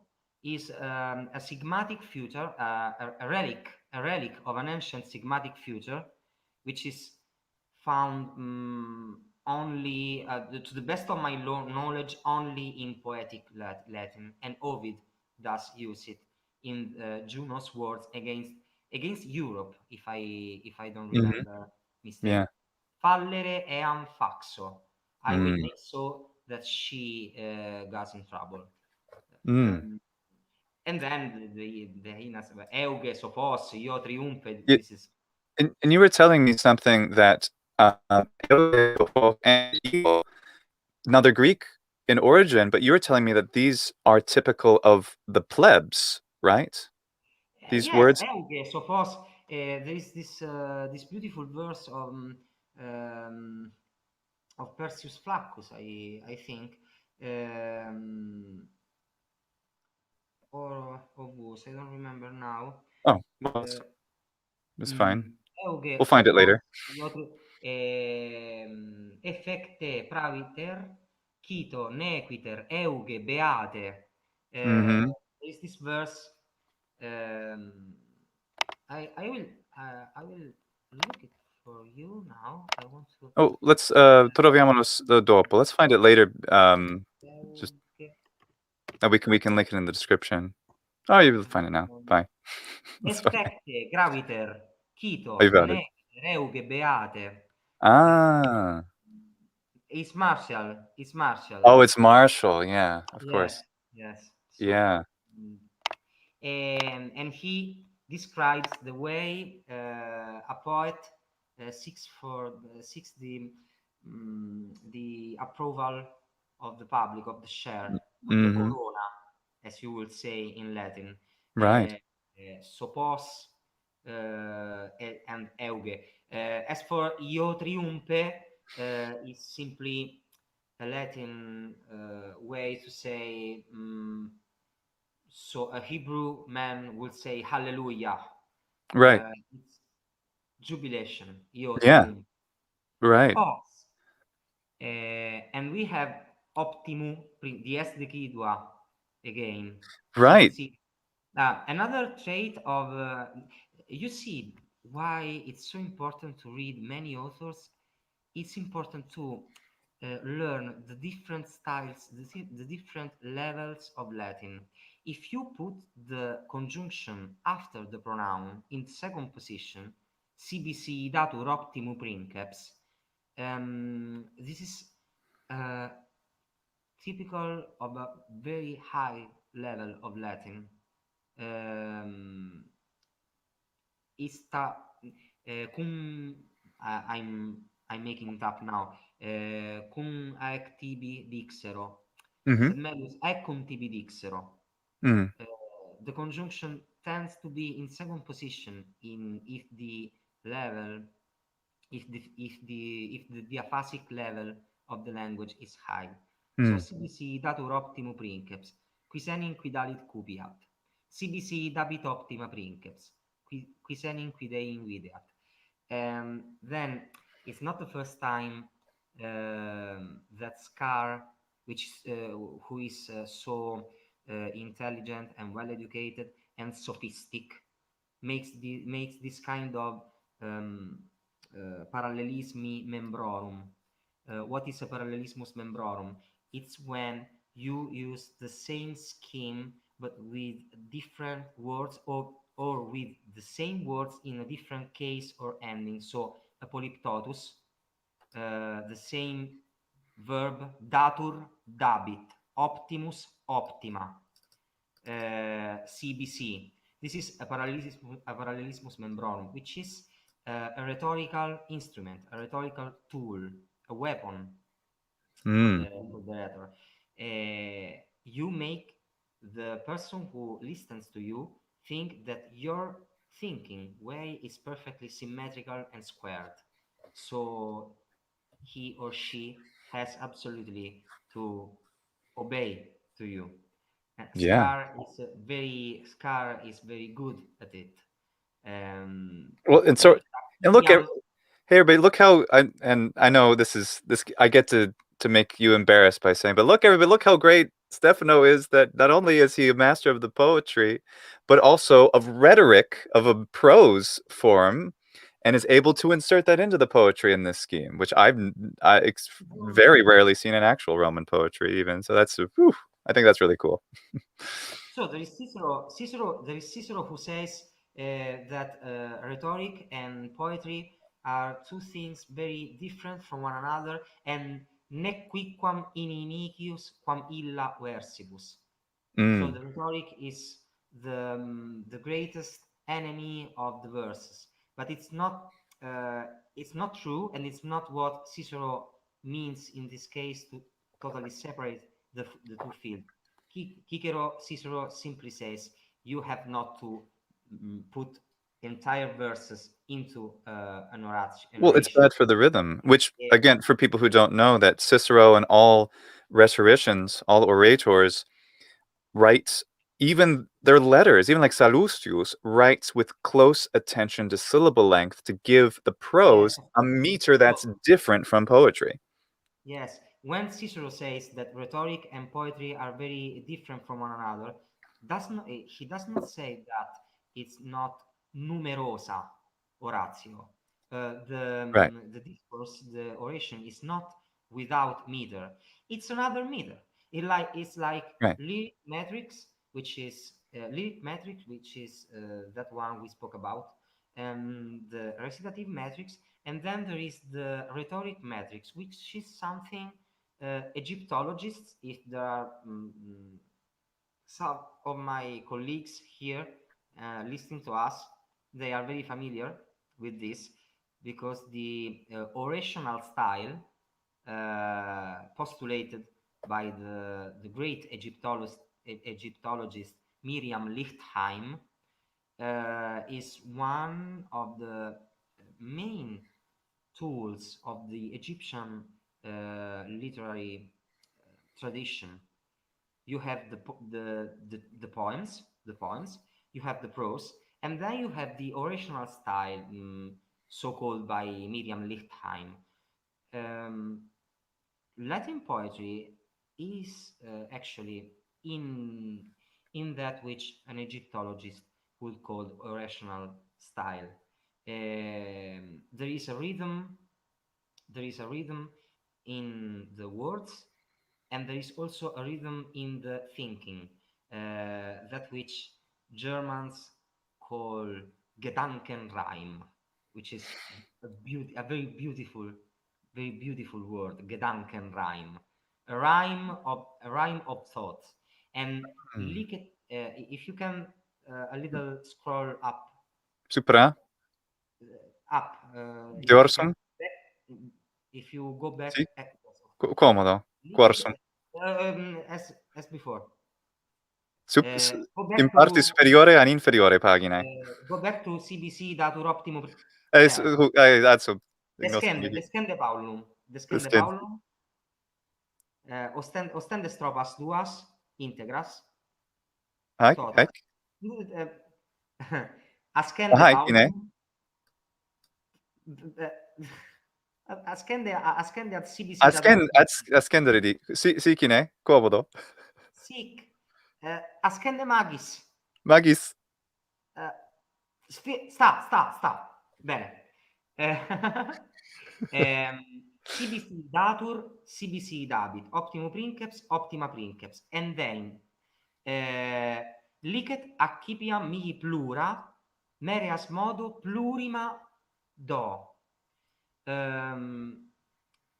[SPEAKER 2] is a sigmatic future, a relic of an ancient sigmatic future, which is found only, to the best of my knowledge, only in poetic Latin, and Ovid does use it in Juno's words against Europe, if I don't
[SPEAKER 1] Mm-hmm.
[SPEAKER 2] remember
[SPEAKER 1] Yeah.
[SPEAKER 2] mistake. Fallere eam faxo. I will
[SPEAKER 1] Mm.
[SPEAKER 2] make so that she gets in trouble.
[SPEAKER 1] Mm.
[SPEAKER 2] Um, and then the heinous euge sopos, io triumpe.
[SPEAKER 1] Yeah.
[SPEAKER 2] This is
[SPEAKER 1] And you were telling me something that and evil, now they're Greek in origin, but you were telling me that these are typical of the plebs, right? These
[SPEAKER 2] yes,
[SPEAKER 1] words.
[SPEAKER 2] euge sopos. There is this beautiful verse um, of Perseus Flaccus, I think, or was, I don't remember now.
[SPEAKER 1] Oh, well,
[SPEAKER 2] Uh,
[SPEAKER 1] it's fine.
[SPEAKER 2] Euge
[SPEAKER 1] We'll find it
[SPEAKER 2] sopos
[SPEAKER 1] later.
[SPEAKER 2] effecte praviter, quito nequiter euge beate.
[SPEAKER 1] Mm-hmm.
[SPEAKER 2] There is this verse. Um, I will look it for you now. I want to
[SPEAKER 1] Oh, let's troviamolo dopo. Let's find it later. Just
[SPEAKER 2] euge.
[SPEAKER 1] we can link it in the description. Oh, you'll find it now. Bye. That's fine.
[SPEAKER 2] Effecte graviter,
[SPEAKER 1] Oh, you
[SPEAKER 2] quito
[SPEAKER 1] found it.
[SPEAKER 2] nequiter euge beate.
[SPEAKER 1] Ah.
[SPEAKER 2] Is Martial. Is Martial.
[SPEAKER 1] Oh, it's Marshall. Yeah, of
[SPEAKER 2] Yes,
[SPEAKER 1] course.
[SPEAKER 2] yes. So,
[SPEAKER 1] Yeah.
[SPEAKER 2] and he describes the way a poet seeks the approval of the public, of the share, of the
[SPEAKER 1] Mm-hmm.
[SPEAKER 2] corona, as you will say in Latin.
[SPEAKER 1] Right.
[SPEAKER 2] Sopos and euge. As for io triumpe, is simply a Latin way to say. So a Hebrew man would say hallelujah.
[SPEAKER 1] Right.
[SPEAKER 2] It's jubilation, io
[SPEAKER 1] Yeah.
[SPEAKER 2] triumph.
[SPEAKER 1] Right.
[SPEAKER 2] Os. And we have optimu, dies decidua again.
[SPEAKER 1] Right.
[SPEAKER 2] CBC. Another trait of, you see why it's so important to read many authors. It's important to learn the different styles, the different levels of Latin. If you put the conjunction after the pronoun in second position, CBC datur optimu princeps, this is uh, typical of a very high level of Latin. Um, ista cum I'm making it up now. Cum aec tibi dixero,
[SPEAKER 1] Mm-hmm.
[SPEAKER 2] sed melius ecum tibi dixero.
[SPEAKER 1] Mm.
[SPEAKER 2] The conjunction tends to be in second position in if the level, if the diaphasic level of the language is high. So
[SPEAKER 1] Mm.
[SPEAKER 2] CBC datur optimo princeps, quis enim quid alit cupiat. CBC dabit optima princeps, qui senin quidein videat. Then it's not the first time that Scar, who is so intelligent and well educated and sophistic, makes this kind of parallelismi membrorum. What is a parallelismus membrorum? It's when you use the same scheme but with different words, or with the same words in a different case or ending. So a polyptotus, the same verb, datur dabit, optimus optima, CBC. This is a parallelismus membrorum, which is a rhetorical instrument, a rhetorical tool, a weapon for
[SPEAKER 1] Mm.
[SPEAKER 2] the rhetor. You make the person who listens to you think that your thinking way is perfectly symmetrical and squared. So he or she has absolutely to obey to you.
[SPEAKER 1] Yeah.
[SPEAKER 2] Scar is very good at it.
[SPEAKER 1] Well, and so,
[SPEAKER 2] Like
[SPEAKER 1] and look at,
[SPEAKER 2] Miriam,
[SPEAKER 1] hey everybody, look how I know this I get to make you embarrassed by saying, but look everybody, look how great Stefano is, that not only is he a master of the poetry, but also of rhetoric, of a prose form, and is able to insert that into the poetry in this scheme, which very rarely seen in actual Roman poetry even. So that's I think that's really cool.
[SPEAKER 2] so there is Cicero who says that rhetoric and poetry are two things very different from one another, and nec quicquam inimicius quam illa versibus. So the rhetoric is the greatest enemy of the verses, but it's not true, and it's not what Cicero means in this case to totally separate the two fields. Cicero simply says you have not to put entire verses into an
[SPEAKER 1] Well, it's
[SPEAKER 2] oration.
[SPEAKER 1] bad for the rhythm, which, again, for people who don't know, that Cicero and all rhetoricians, all orators, writes even their letters, even like Sallustius, writes with close attention to syllable length to give the
[SPEAKER 2] Yes,
[SPEAKER 1] prose
[SPEAKER 2] of
[SPEAKER 1] a
[SPEAKER 2] course.
[SPEAKER 1] meter that's
[SPEAKER 2] So,
[SPEAKER 1] different from poetry.
[SPEAKER 2] yes, when Cicero says that rhetoric and poetry are very different from one another, he does not say that it's not numerosa oratio.
[SPEAKER 1] Right,
[SPEAKER 2] The discourse, the oration is not without meter. It's another meter. It's like
[SPEAKER 1] right.
[SPEAKER 2] lyric metrics, which is that one we spoke about, and the recitative metrics, and then there is the rhetoric metrics, which is something Egyptologists, if there are some of my colleagues here listening to us, they are very familiar with this, because the orational style postulated by the great Egyptologist Miriam Lichtheim is one of the main tools of the Egyptian literary tradition. You have the poems, you have the prose, and then you have the orational style, so called by Miriam Lichtheim. Um, Latin poetry is actually in that which an Egyptologist would call orational style. There is a rhythm. There is a rhythm in the words, and there is also a rhythm in the thinking, that which Germans call Gedankenreim, which is a very beautiful word, Gedankenreim, a rhyme of thoughts. And
[SPEAKER 1] Hmm.
[SPEAKER 2] look at, if you can, a little scroll
[SPEAKER 1] Supra,
[SPEAKER 2] if you can
[SPEAKER 1] Gyorsum,
[SPEAKER 2] back, if you go back,
[SPEAKER 1] sì,
[SPEAKER 2] yes, of course,
[SPEAKER 1] comodo,
[SPEAKER 2] little
[SPEAKER 1] Quarsum.
[SPEAKER 2] as before.
[SPEAKER 1] Sup-
[SPEAKER 2] Uh,
[SPEAKER 1] s-
[SPEAKER 2] go
[SPEAKER 1] in
[SPEAKER 2] back
[SPEAKER 1] parte
[SPEAKER 2] to
[SPEAKER 1] superiore and inferiore paginae.
[SPEAKER 2] CBC datur optimo.
[SPEAKER 1] Adesso non so come
[SPEAKER 2] Descende Paulum, descende
[SPEAKER 1] dire.
[SPEAKER 2] Paulum, ostende stropas duas, integras,
[SPEAKER 1] Ec,
[SPEAKER 2] totas.
[SPEAKER 1] ec.
[SPEAKER 2] Askende
[SPEAKER 1] Hi, Kine.
[SPEAKER 2] audium. Askende ad CBC datum.
[SPEAKER 1] Askenderidi. Si, Kine. Comodo.
[SPEAKER 2] Sic. Askende magis.
[SPEAKER 1] Magis.
[SPEAKER 2] Sta. Bene. CBC datur, CBC dabit, optimo princeps, optima princeps, and then licet accipiam mihi plura, mereas modo plurima do.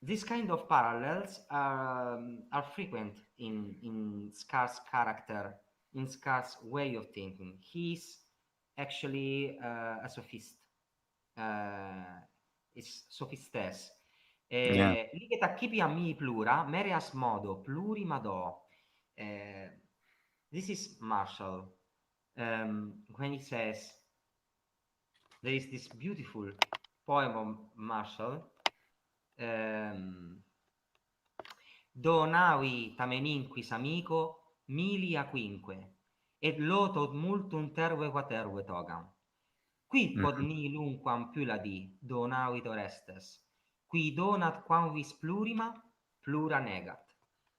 [SPEAKER 2] This kind of parallels are frequent in Scar's character, in Scar's way of thinking. He's actually a sophist. Is sophistes.
[SPEAKER 1] Yeah.
[SPEAKER 2] Licet accipiam mihi plura, mereas modo plurima do. This is Marshall. When he says, there is this beautiful poem of Marshall, donavi tameninquis amico milia quinque, et lotot multum terve quaterve togam. Qui quod nihilunquam pyladi donavit Orestes, qui donat quamvis plurima, plura negat.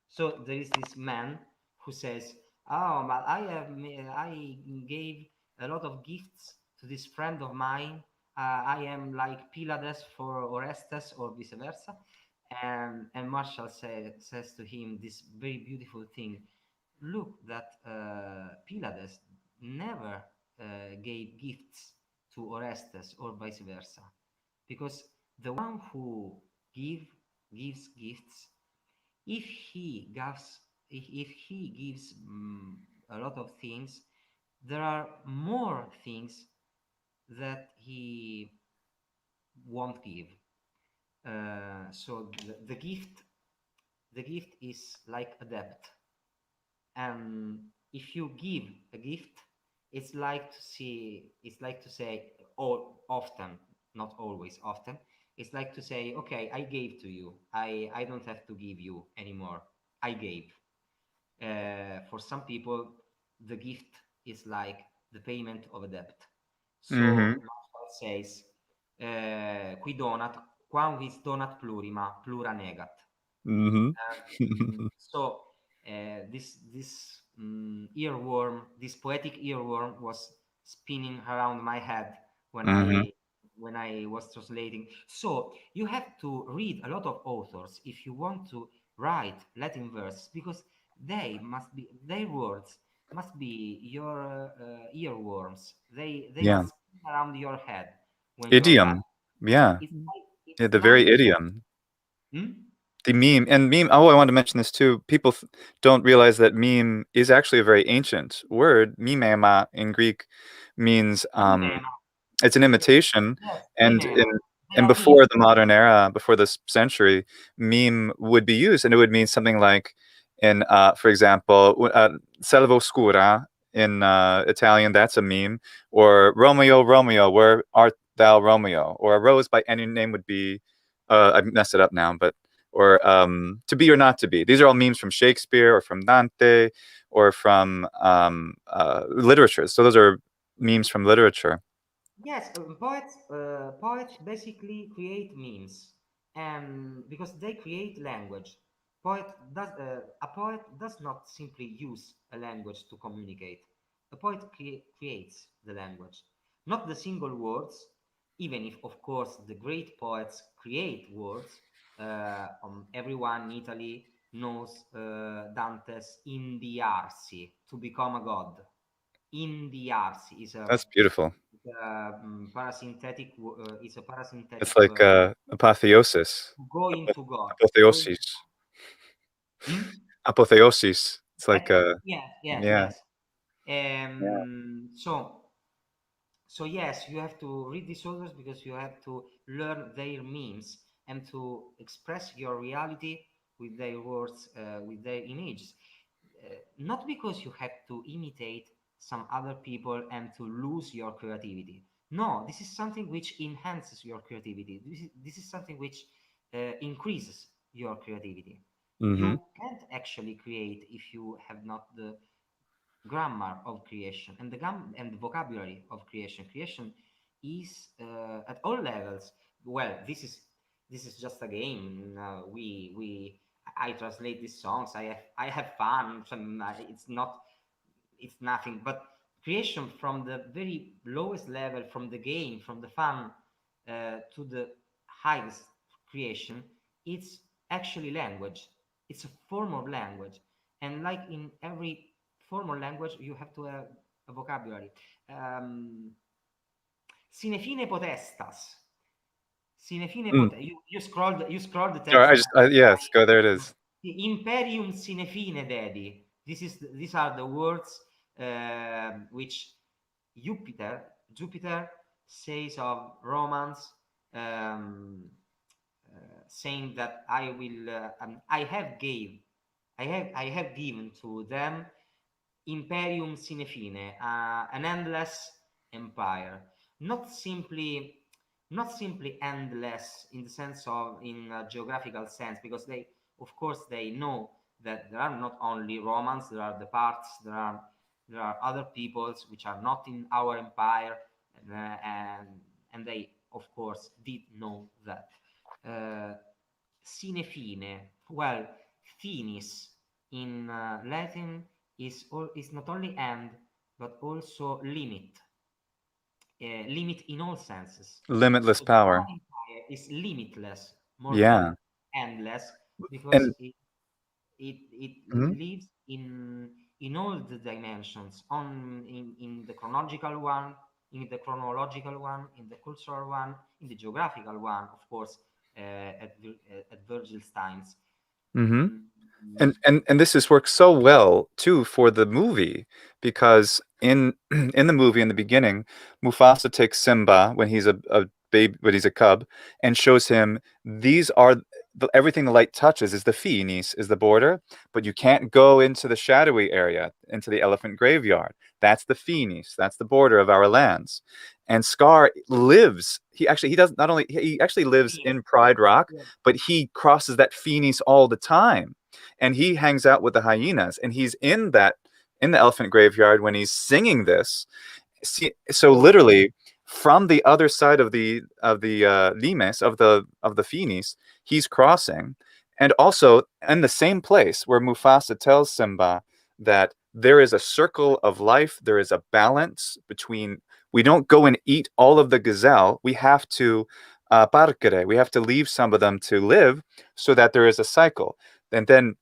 [SPEAKER 2] So there is this man who says, "Oh, but I gave a lot of gifts to this friend of mine. I am like Pylades for Orestes, or vice versa." And Marshall says to him this very beautiful thing. Look, that Pylades never gave gifts to Orestes or vice versa, because the one who gives gifts, if he gives a lot of things, there are more things that he won't give. So the gift is like a debt, and if you give a gift, it's like to say, all often, not always, often, it's like to say, okay, I gave to you, I don't have to give you anymore, I gave. For some people, the gift is like the payment of a debt. So Marshall says, qui donat quam vis donat plurima, plura negat. So this earworm, this poetic earworm, was spinning around my head when I was translating. So you have to read a lot of authors if you want to write Latin verse, because their words must be your earworms. They
[SPEAKER 1] Yeah.
[SPEAKER 2] must spin around your head when you're writing.
[SPEAKER 1] Idiom. Yeah. Yeah,
[SPEAKER 2] It's
[SPEAKER 1] the very
[SPEAKER 2] like
[SPEAKER 1] idiom.
[SPEAKER 2] hmm?
[SPEAKER 1] The meme. Oh, I wanted to mention this too. People don't realize that meme is actually a very ancient word. Mimema in Greek means
[SPEAKER 2] Mimema.
[SPEAKER 1] it's an imitation,
[SPEAKER 2] Yes,
[SPEAKER 1] and
[SPEAKER 2] mimema. They are
[SPEAKER 1] before
[SPEAKER 2] memes.
[SPEAKER 1] the modern era, before this century, meme would be used, and it would mean something like, in for example, Selva Oscura in Italian, that's a meme, or Romeo, Romeo, where art thou, Romeo, or a rose by any name would be, I messed it up now, but or to be or not to be. These are all memes from Shakespeare or from Dante or from literature. So those are memes from literature.
[SPEAKER 2] Yes, poets basically create memes, and because they create language. A poet does not simply use a language to communicate. A poet creates the language, not the single words, even if, of course, the great poets create words. Everyone in Italy knows Dante's "Indiarsi," to become a god. Indiarsi is a
[SPEAKER 1] That's beautiful.
[SPEAKER 2] parasynthetic is a
[SPEAKER 1] It's
[SPEAKER 2] parasynthetic
[SPEAKER 1] like
[SPEAKER 2] verb.
[SPEAKER 1] apotheosis.
[SPEAKER 2] Go into God. Go into
[SPEAKER 1] Apotheosis.
[SPEAKER 2] hmm?
[SPEAKER 1] Apotheosis. It's like yeah.
[SPEAKER 2] Yes.
[SPEAKER 1] Yeah.
[SPEAKER 2] So yes, you have to read these authors because you have to learn their memes and to express your reality with their words, with their images. Not because you have to imitate some other people and to lose your creativity. No, this is something which enhances your creativity. This is something which increases your creativity.
[SPEAKER 1] Mm-hmm.
[SPEAKER 2] You can't actually create if you have not grammar of creation and the vocabulary of creation. Creation is at all levels. Well, this is just a game. We I translate these songs. I have fun. It's nothing but creation from the very lowest level, from the game, from the fun, to the highest creation. It's actually language. It's a form of language, and like in every formal language, you have to have a vocabulary. Um, Sine fine potestas. Sine fine
[SPEAKER 1] Mm.
[SPEAKER 2] you scrolled the
[SPEAKER 1] Sure,
[SPEAKER 2] text.
[SPEAKER 1] yes, go there. It is.
[SPEAKER 2] The Imperium sine fine dedi. These are the words which Jupiter says of Romans, um, saying that I have given to them imperium sine fine, an endless empire, not simply not simply endless in the sense of in a geographical sense, because they, of course, they know that there are not only Romans, there are the parts, there are other peoples which are not in our empire, and they, of course, did know that. uh, Sine fine, well, finis in Latin is not only end but also limit, limit in all senses.
[SPEAKER 1] Limitless
[SPEAKER 2] So the
[SPEAKER 1] power.
[SPEAKER 2] Roman Empire is limitless more than
[SPEAKER 1] Yeah.
[SPEAKER 2] endless, because
[SPEAKER 1] And
[SPEAKER 2] it
[SPEAKER 1] mhm.
[SPEAKER 2] lives in all the dimensions, in the chronological one, in the in the cultural one, in the geographical one, of course, at Virgil's times.
[SPEAKER 1] Mhm.
[SPEAKER 2] Mm,
[SPEAKER 1] And this has worked so well too for the movie, because in in the movie, in the beginning, Mufasa takes Simba when he's a baby, when he's a cub, and shows him these are everything the light touches is the finis, is the border, but you can't go into the shadowy area, into the elephant graveyard. That's the finis, that's the border of our lands. And Scar lives. He does not only he actually lives in Pride Rock,
[SPEAKER 2] yeah.
[SPEAKER 1] but he crosses that finis all the time, and he hangs out with the hyenas, and he's in the elephant graveyard when he's singing this. So
[SPEAKER 2] So
[SPEAKER 1] literally from the other side of the limes, of the finis, he's crossing, and also in the same place where Mufasa tells Simba that there is a circle of life, there is a balance between, we don't go and eat all of the gazelle, we have to parkere, we have to leave some of them to live, so that there is a cycle. And then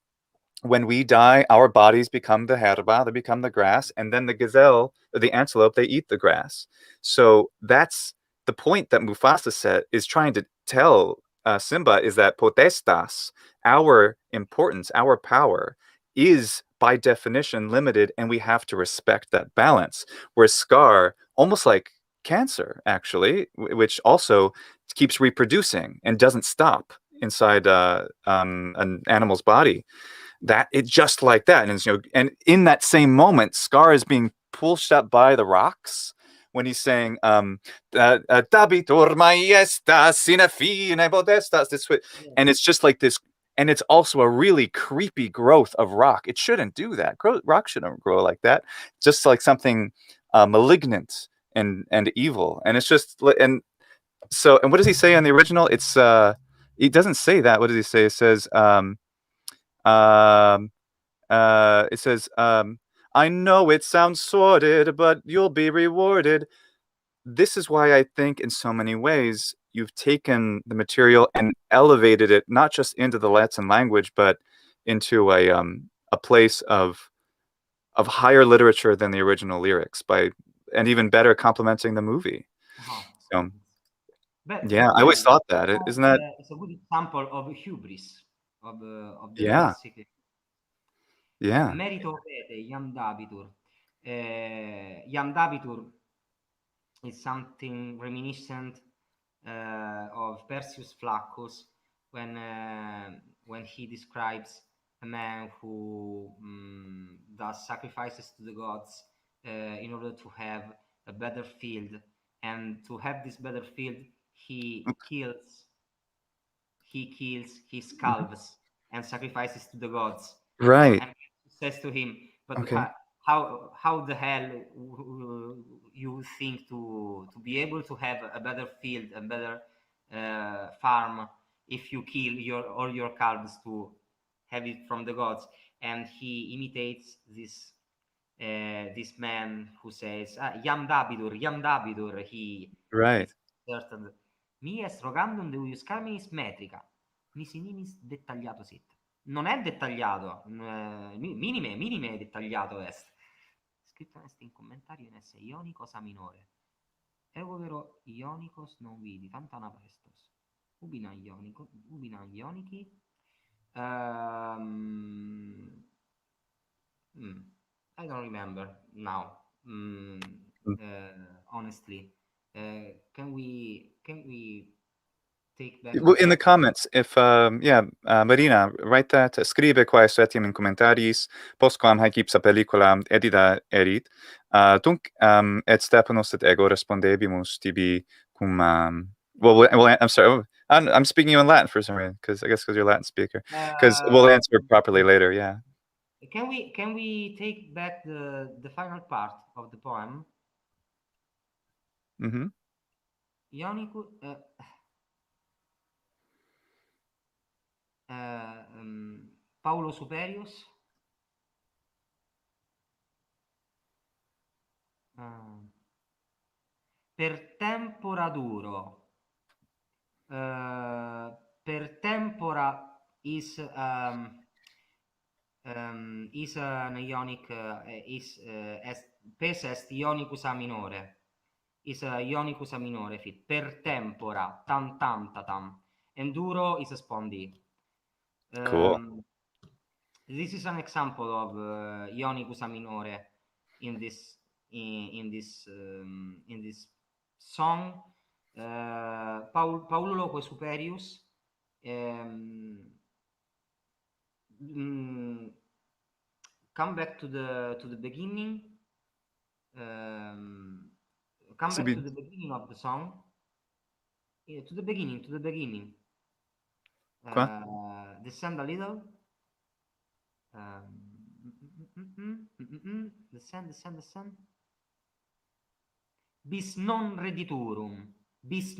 [SPEAKER 1] when we die, our bodies become the herba, they become the grass, and then the gazelle, or the antelope, they eat the grass. So that's the point that Mufasa said is trying to tell Simba, is that potestas, our importance, our power, is by definition limited, and we have to respect that balance. Whereas Scar, almost like cancer, actually, which also keeps reproducing and doesn't stop inside an animal's body, that it just like that, and and in that same moment, Scar is being pushed up by the rocks when he's saying "Dabitur maestas sine fine potestas,"
[SPEAKER 2] yeah.
[SPEAKER 1] and it's just like this, and it's also a really creepy growth of rock. It shouldn't do that. Rock shouldn't grow like that. Just like something malignant and evil, and it's just and so. And what does he say in the original? He doesn't say that. What does he say? It says um, it says, I know it sounds sordid, but you'll be rewarded. This is why I think, in so many ways, you've taken the material and elevated it not just into the Latin language, but into a place of higher literature than the original lyrics, by and even better complementing the movie.
[SPEAKER 2] Uh-huh.
[SPEAKER 1] So yeah,
[SPEAKER 2] But
[SPEAKER 1] I
[SPEAKER 2] well,
[SPEAKER 1] always thought that. Isn't that?
[SPEAKER 2] it's a good example of hubris of the
[SPEAKER 1] Yeah,
[SPEAKER 2] classic.
[SPEAKER 1] yeah.
[SPEAKER 2] Merito vete, iam dabitur. Iam dabitur is something reminiscent of Perseus Flaccus when he describes a man who does sacrifices to the gods in order to have a better field, and to have this better field, he kills his calves and sacrifices to the gods,
[SPEAKER 1] Right.
[SPEAKER 2] and says to him, but
[SPEAKER 1] Okay.
[SPEAKER 2] how the hell you think to be able to have a better field, a better farm, if you kill all your calves to have it from the gods? And he imitates this man who says, Yam Dabidur, Yam Dabidur. He
[SPEAKER 1] Right.
[SPEAKER 2] certain mi est rogandum deus carminis metrica, nisi nimis dettagliato sit. Non è dettagliato, minime dettagliato est. Scritto est in commentario in esse Ionicos a minore. Ego vero Ionicos non vidi, tantana prestos. Ubina Ionici. I don't remember now. Honestly, can we take back
[SPEAKER 1] Well, in the
[SPEAKER 2] the
[SPEAKER 1] comments, if Marina, write that. Scribe qua etiam in commentaris, postquam haec ipsa pellicula edita erit. Tunc et Stefanos et ego respondebimus tibi cum well, I'm sorry. I'm speaking you in Latin for some reason, because you're a Latin speaker. Because we'll answer properly later. Yeah.
[SPEAKER 2] Can we take back the final part of the poem?
[SPEAKER 1] Mm-hmm.
[SPEAKER 2] Ionicus, Paulo Superius. Per tempora duro. Per tempora is an Ionic pes est Ionicus a minore. Is a Ionicus a minore fit. Per tempora tam tam tatam. Enduro is a spondi.
[SPEAKER 1] Cool.
[SPEAKER 2] This is an example of Ionicus a minore in this song. Paulo que Superius. Come back to the beginning. Come back to the beginning of the song. To the beginning. Descend a little. Descend. Bis non rediturum. This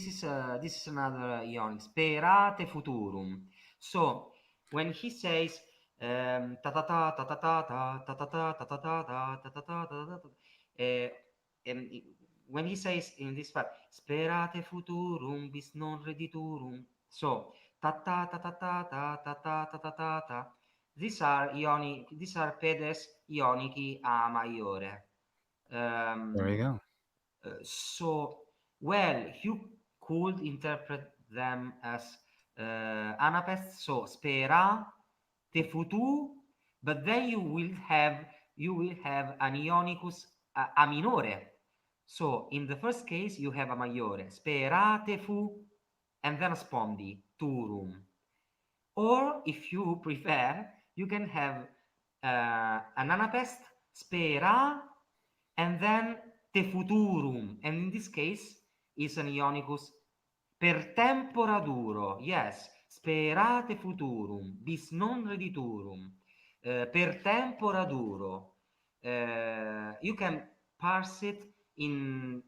[SPEAKER 2] is another Ionic. Sperate futurum. So when he says ta ta ta ta ta ta ta ta ta ta ta ta ta ta ta ta ta, when he says in this part, sperate futurum bis non rediturum, so ta ta ta ta ta ta ta ta ta ta ta, these are pedes ionici a maiore.
[SPEAKER 1] There you go.
[SPEAKER 2] So, well, you could interpret them as anapest, so spera, te futu, but then you will have an ionicus a minore. So in the first case you have a maiore, spera te fu, and then spondi, turum. Or if you prefer, you can have an anapest, spera, and then te futurum, and in this case is an ionicus per tempora duro. Yes, sperate futurum bis non rediturum, per tempora duro. You can parse it in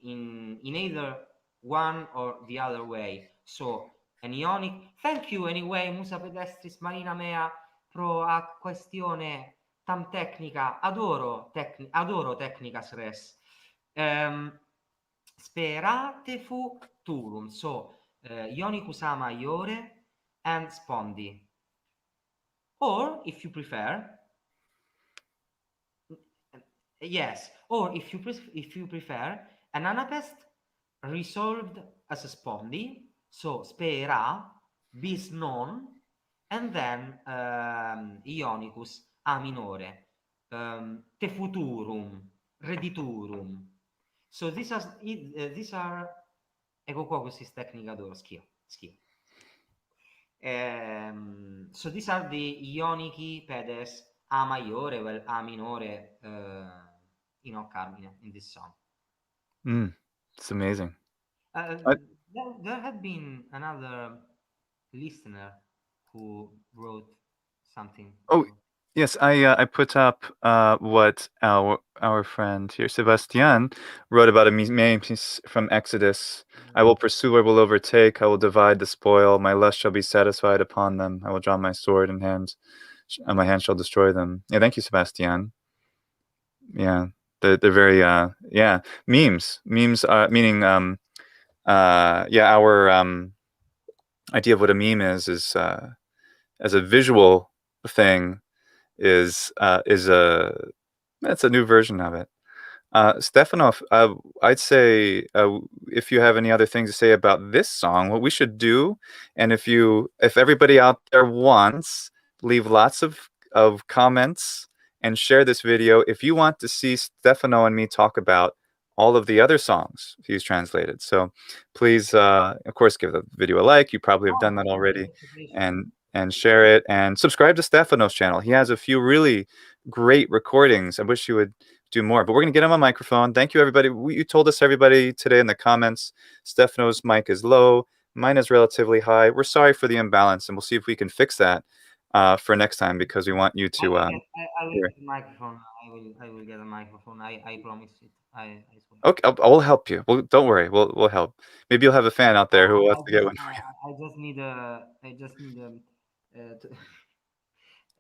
[SPEAKER 2] either one or the other way. So an ionic. Thank you anyway, Musa Pedestris Marina Mea, pro a questione tam tecnica. Adoro technicas res. Sperate futurum. So ionicus a maiore and spondi. Or if you prefer, yes, or if you prefer, an anapest resolved as a spondi, so spera bis non, and then ionicus a minore, te futurum, rediturum. So these are ecco qua questi tecnica d'oro, schio. So these are the ionici pedes a maiore, well, a minore, in Carmine, in this song.
[SPEAKER 1] It's amazing.
[SPEAKER 2] There had been another listener who wrote something.
[SPEAKER 1] Oh, yes, I put up what our friend here, Sebastian, wrote about a main piece from Exodus. I will pursue, I will overtake, I will divide the spoil. My lust shall be satisfied upon them. I will draw my sword in hand, and my hand shall destroy them. Yeah, thank you, Sebastian. Yeah, they're very yeah, memes. Memes meaning yeah, our idea of what a meme is as a visual thing is a that's a new version of it. Stefano, I'd say if you have any other things to say about this song, what we should do, and if everybody out there wants, leave lots of comments and share this video. If you want to see Stefano and me talk about all of the other songs he's translated, so please, of course, give the video a like. You probably have done that already, and share it and subscribe to Stefano's channel. He has a few really great recordings. I wish you would do more, but we're going to get him a microphone. Thank you, everybody. You told us, everybody, today in the comments, Stefano's mic is low. Mine is relatively high. We're sorry for the imbalance, and we'll see if we can fix that for next time, because we want you to
[SPEAKER 2] I will
[SPEAKER 1] hear.
[SPEAKER 2] get a microphone. I will get a microphone. I promise it. I swear.
[SPEAKER 1] Okay, we'll help you. Well, don't worry. We'll help. Maybe you'll have a fan out there who wants to get one for you.
[SPEAKER 2] I just need to,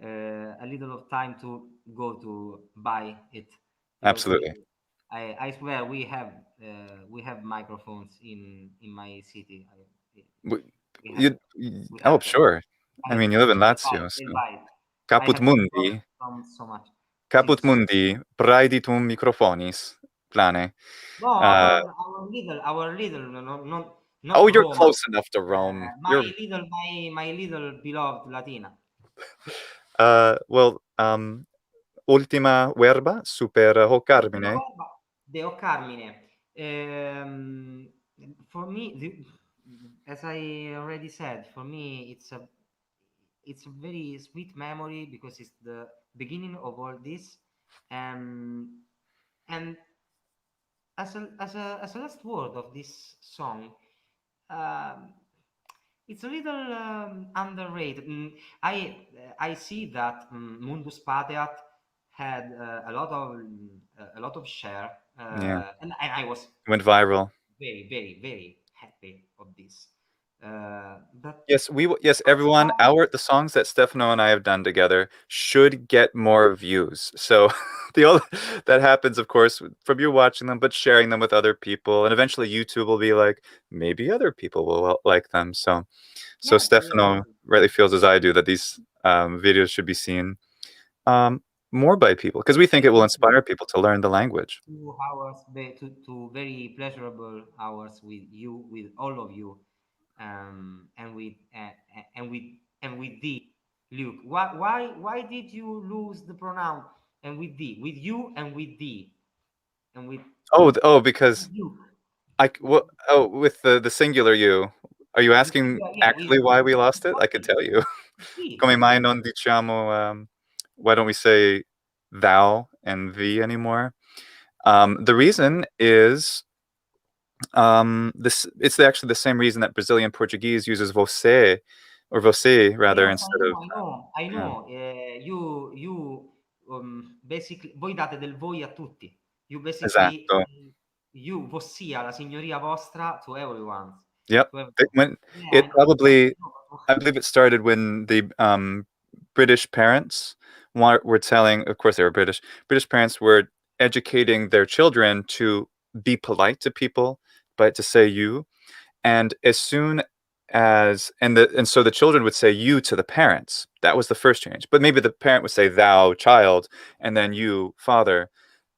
[SPEAKER 2] a little of time to go to buy it, because
[SPEAKER 1] Absolutely.
[SPEAKER 2] I swear we have microphones in my city.
[SPEAKER 1] We,
[SPEAKER 2] We have we
[SPEAKER 1] oh,
[SPEAKER 2] have them.
[SPEAKER 1] sure. I mean, you live in Lazio,
[SPEAKER 2] They'll
[SPEAKER 1] so
[SPEAKER 2] buy it. I
[SPEAKER 1] caput
[SPEAKER 2] have been
[SPEAKER 1] mundi,
[SPEAKER 2] promised so much.
[SPEAKER 1] caput
[SPEAKER 2] Since
[SPEAKER 1] mundi, praeditum microphonis, plane.
[SPEAKER 2] no,
[SPEAKER 1] Uh,
[SPEAKER 2] our little, no, no, not
[SPEAKER 1] oh, you're
[SPEAKER 2] Roma.
[SPEAKER 1] close enough to Rome. You're
[SPEAKER 2] My little beloved Latina.
[SPEAKER 1] well, ultima verba super hoc
[SPEAKER 2] Ultima
[SPEAKER 1] carmine.
[SPEAKER 2] verba, Deo Carmine. For me, as I already said, for me it's a very sweet memory, because it's the beginning of all this, and as a last word of this song, um, it's a little underrated. I see that Mundus Pateat had a lot of share,
[SPEAKER 1] Yeah,
[SPEAKER 2] and I was
[SPEAKER 1] went viral.
[SPEAKER 2] very happy of this. But
[SPEAKER 1] Yes, yes, everyone, the songs that Stefano and I have done together should get more views. So that happens, of course, from you watching them, but sharing them with other people, and eventually YouTube will be like, maybe other people will like them. So
[SPEAKER 2] yes,
[SPEAKER 1] Stefano rightly feels as I do that these videos should be seen um, more by people, because we think it will inspire people to learn the language.
[SPEAKER 2] 2 hours, two very pleasurable hours with all of you, and with thee, Luke. Why did you lose the pronoun and with thee, with you and with thee, and with
[SPEAKER 1] Because
[SPEAKER 2] Luke?
[SPEAKER 1] with the singular you. Are you asking
[SPEAKER 2] Yeah,
[SPEAKER 1] actually why we lost it? I could tell you.
[SPEAKER 2] thee,
[SPEAKER 1] Come mai non diciamo, why don't we say thou and thee anymore? The reason is it's actually the same reason that Brazilian Portuguese uses você, or você rather,
[SPEAKER 2] Yes,
[SPEAKER 1] instead of
[SPEAKER 2] I
[SPEAKER 1] yeah,
[SPEAKER 2] know. You basically, voi date del voi a tutti. You basically,
[SPEAKER 1] esatto.
[SPEAKER 2] you, vossia, la signoria vostra, to everyone.
[SPEAKER 1] Yep.
[SPEAKER 2] To
[SPEAKER 1] It
[SPEAKER 2] everyone.
[SPEAKER 1] went.
[SPEAKER 2] Yeah,
[SPEAKER 1] It probably.
[SPEAKER 2] I know.
[SPEAKER 1] I believe it started when the British parents were telling. Of course, they were British. British parents were educating their children to be polite to people, but to say you. And as soon as and so the children would say you to the parents. That was the first change. But maybe the parent would say thou, child, and then you, father.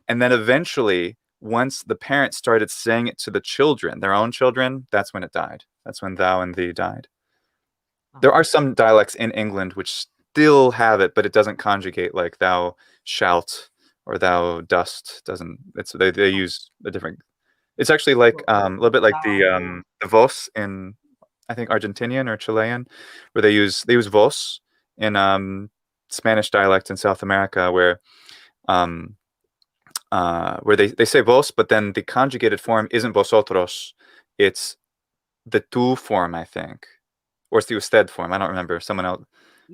[SPEAKER 1] And then eventually, once the parents started saying it to the children, their own children, that's when it died. That's when thou and thee died. There are some dialects in England which still have it, but it doesn't conjugate like thou shalt or thou dost. Doesn't. They use a different. It's actually like a little bit like the vos in, I think, Argentinian or Chilean, where they use vos in Spanish dialect in South America, um, where they say vos, but then the conjugated form isn't vosotros, it's the tú form, I think, or it's the usted form. I don't remember. Someone else.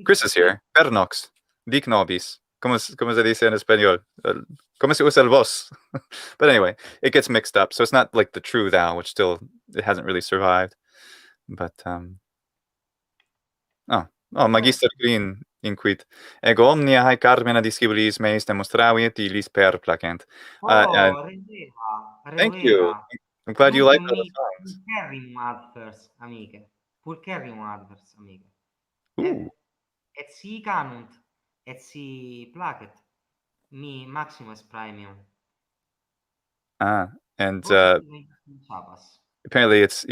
[SPEAKER 1] Chris is here. Pernox. Dic nobis. Como se dice en español? Como se usa el vos? But anyway, it gets mixed up. So it's not like the true thou, which still, it hasn't really survived. But, Magister Green inquit. Ego omnia haec carmina discipulis meis demonstravit illis perplacent. Thank you.
[SPEAKER 2] Revuera.
[SPEAKER 1] I'm glad you like all the
[SPEAKER 2] Mi
[SPEAKER 1] songs.
[SPEAKER 2] pulcherrimum advers, amiche. Pulcherrimum advers, amiche.
[SPEAKER 1] Ooh.
[SPEAKER 2] Et si canunt, et si placet, mi maximus praemium.
[SPEAKER 1] And
[SPEAKER 2] Chapas.
[SPEAKER 1] apparently it's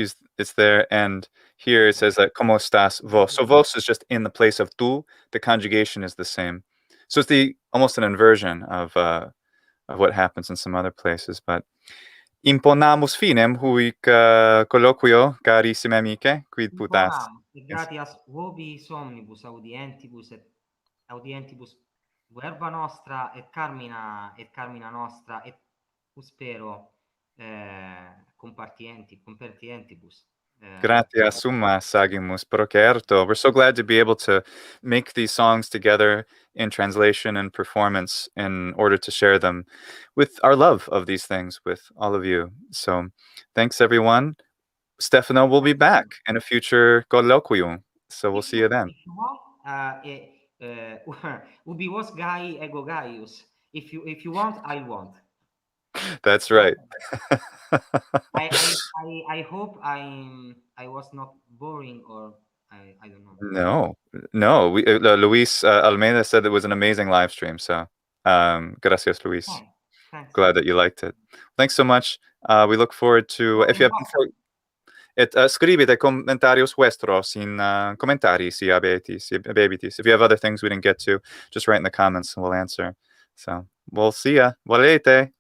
[SPEAKER 1] there, and here it says that como estás vos. So vos is just in the place of tu. The conjugation is the same. So it's almost an inversion of what happens in some other places. But imponamus finem huic colloquio carissime amiche, quid putas.
[SPEAKER 2] Gratias vobis omnibus audientibus et audientibus verba nostra et carmina nostra et spero compartientibus.
[SPEAKER 1] Gratia summa sagimus procerto. We're so glad to be able to make these songs together in translation and performance in order to share them with our love of these things with all of you. So thanks, everyone. Stefano will be back in a future colloquium. So we'll see you then.
[SPEAKER 2] If you want, ubi vos Gai ego Gaius. If you want, I want.
[SPEAKER 1] That's right.
[SPEAKER 2] I hope I was not boring, or I don't know.
[SPEAKER 1] No. Luis Almeida said it was an amazing live stream. So gracias, Luis.
[SPEAKER 2] Thanks.
[SPEAKER 1] Glad that you liked it. Thanks so much. We look forward to if you have scribite comentarios vuestros in commentari si habetis. If you have other things we didn't get to, just write in the comments and we'll answer. So we'll see ya. Volete.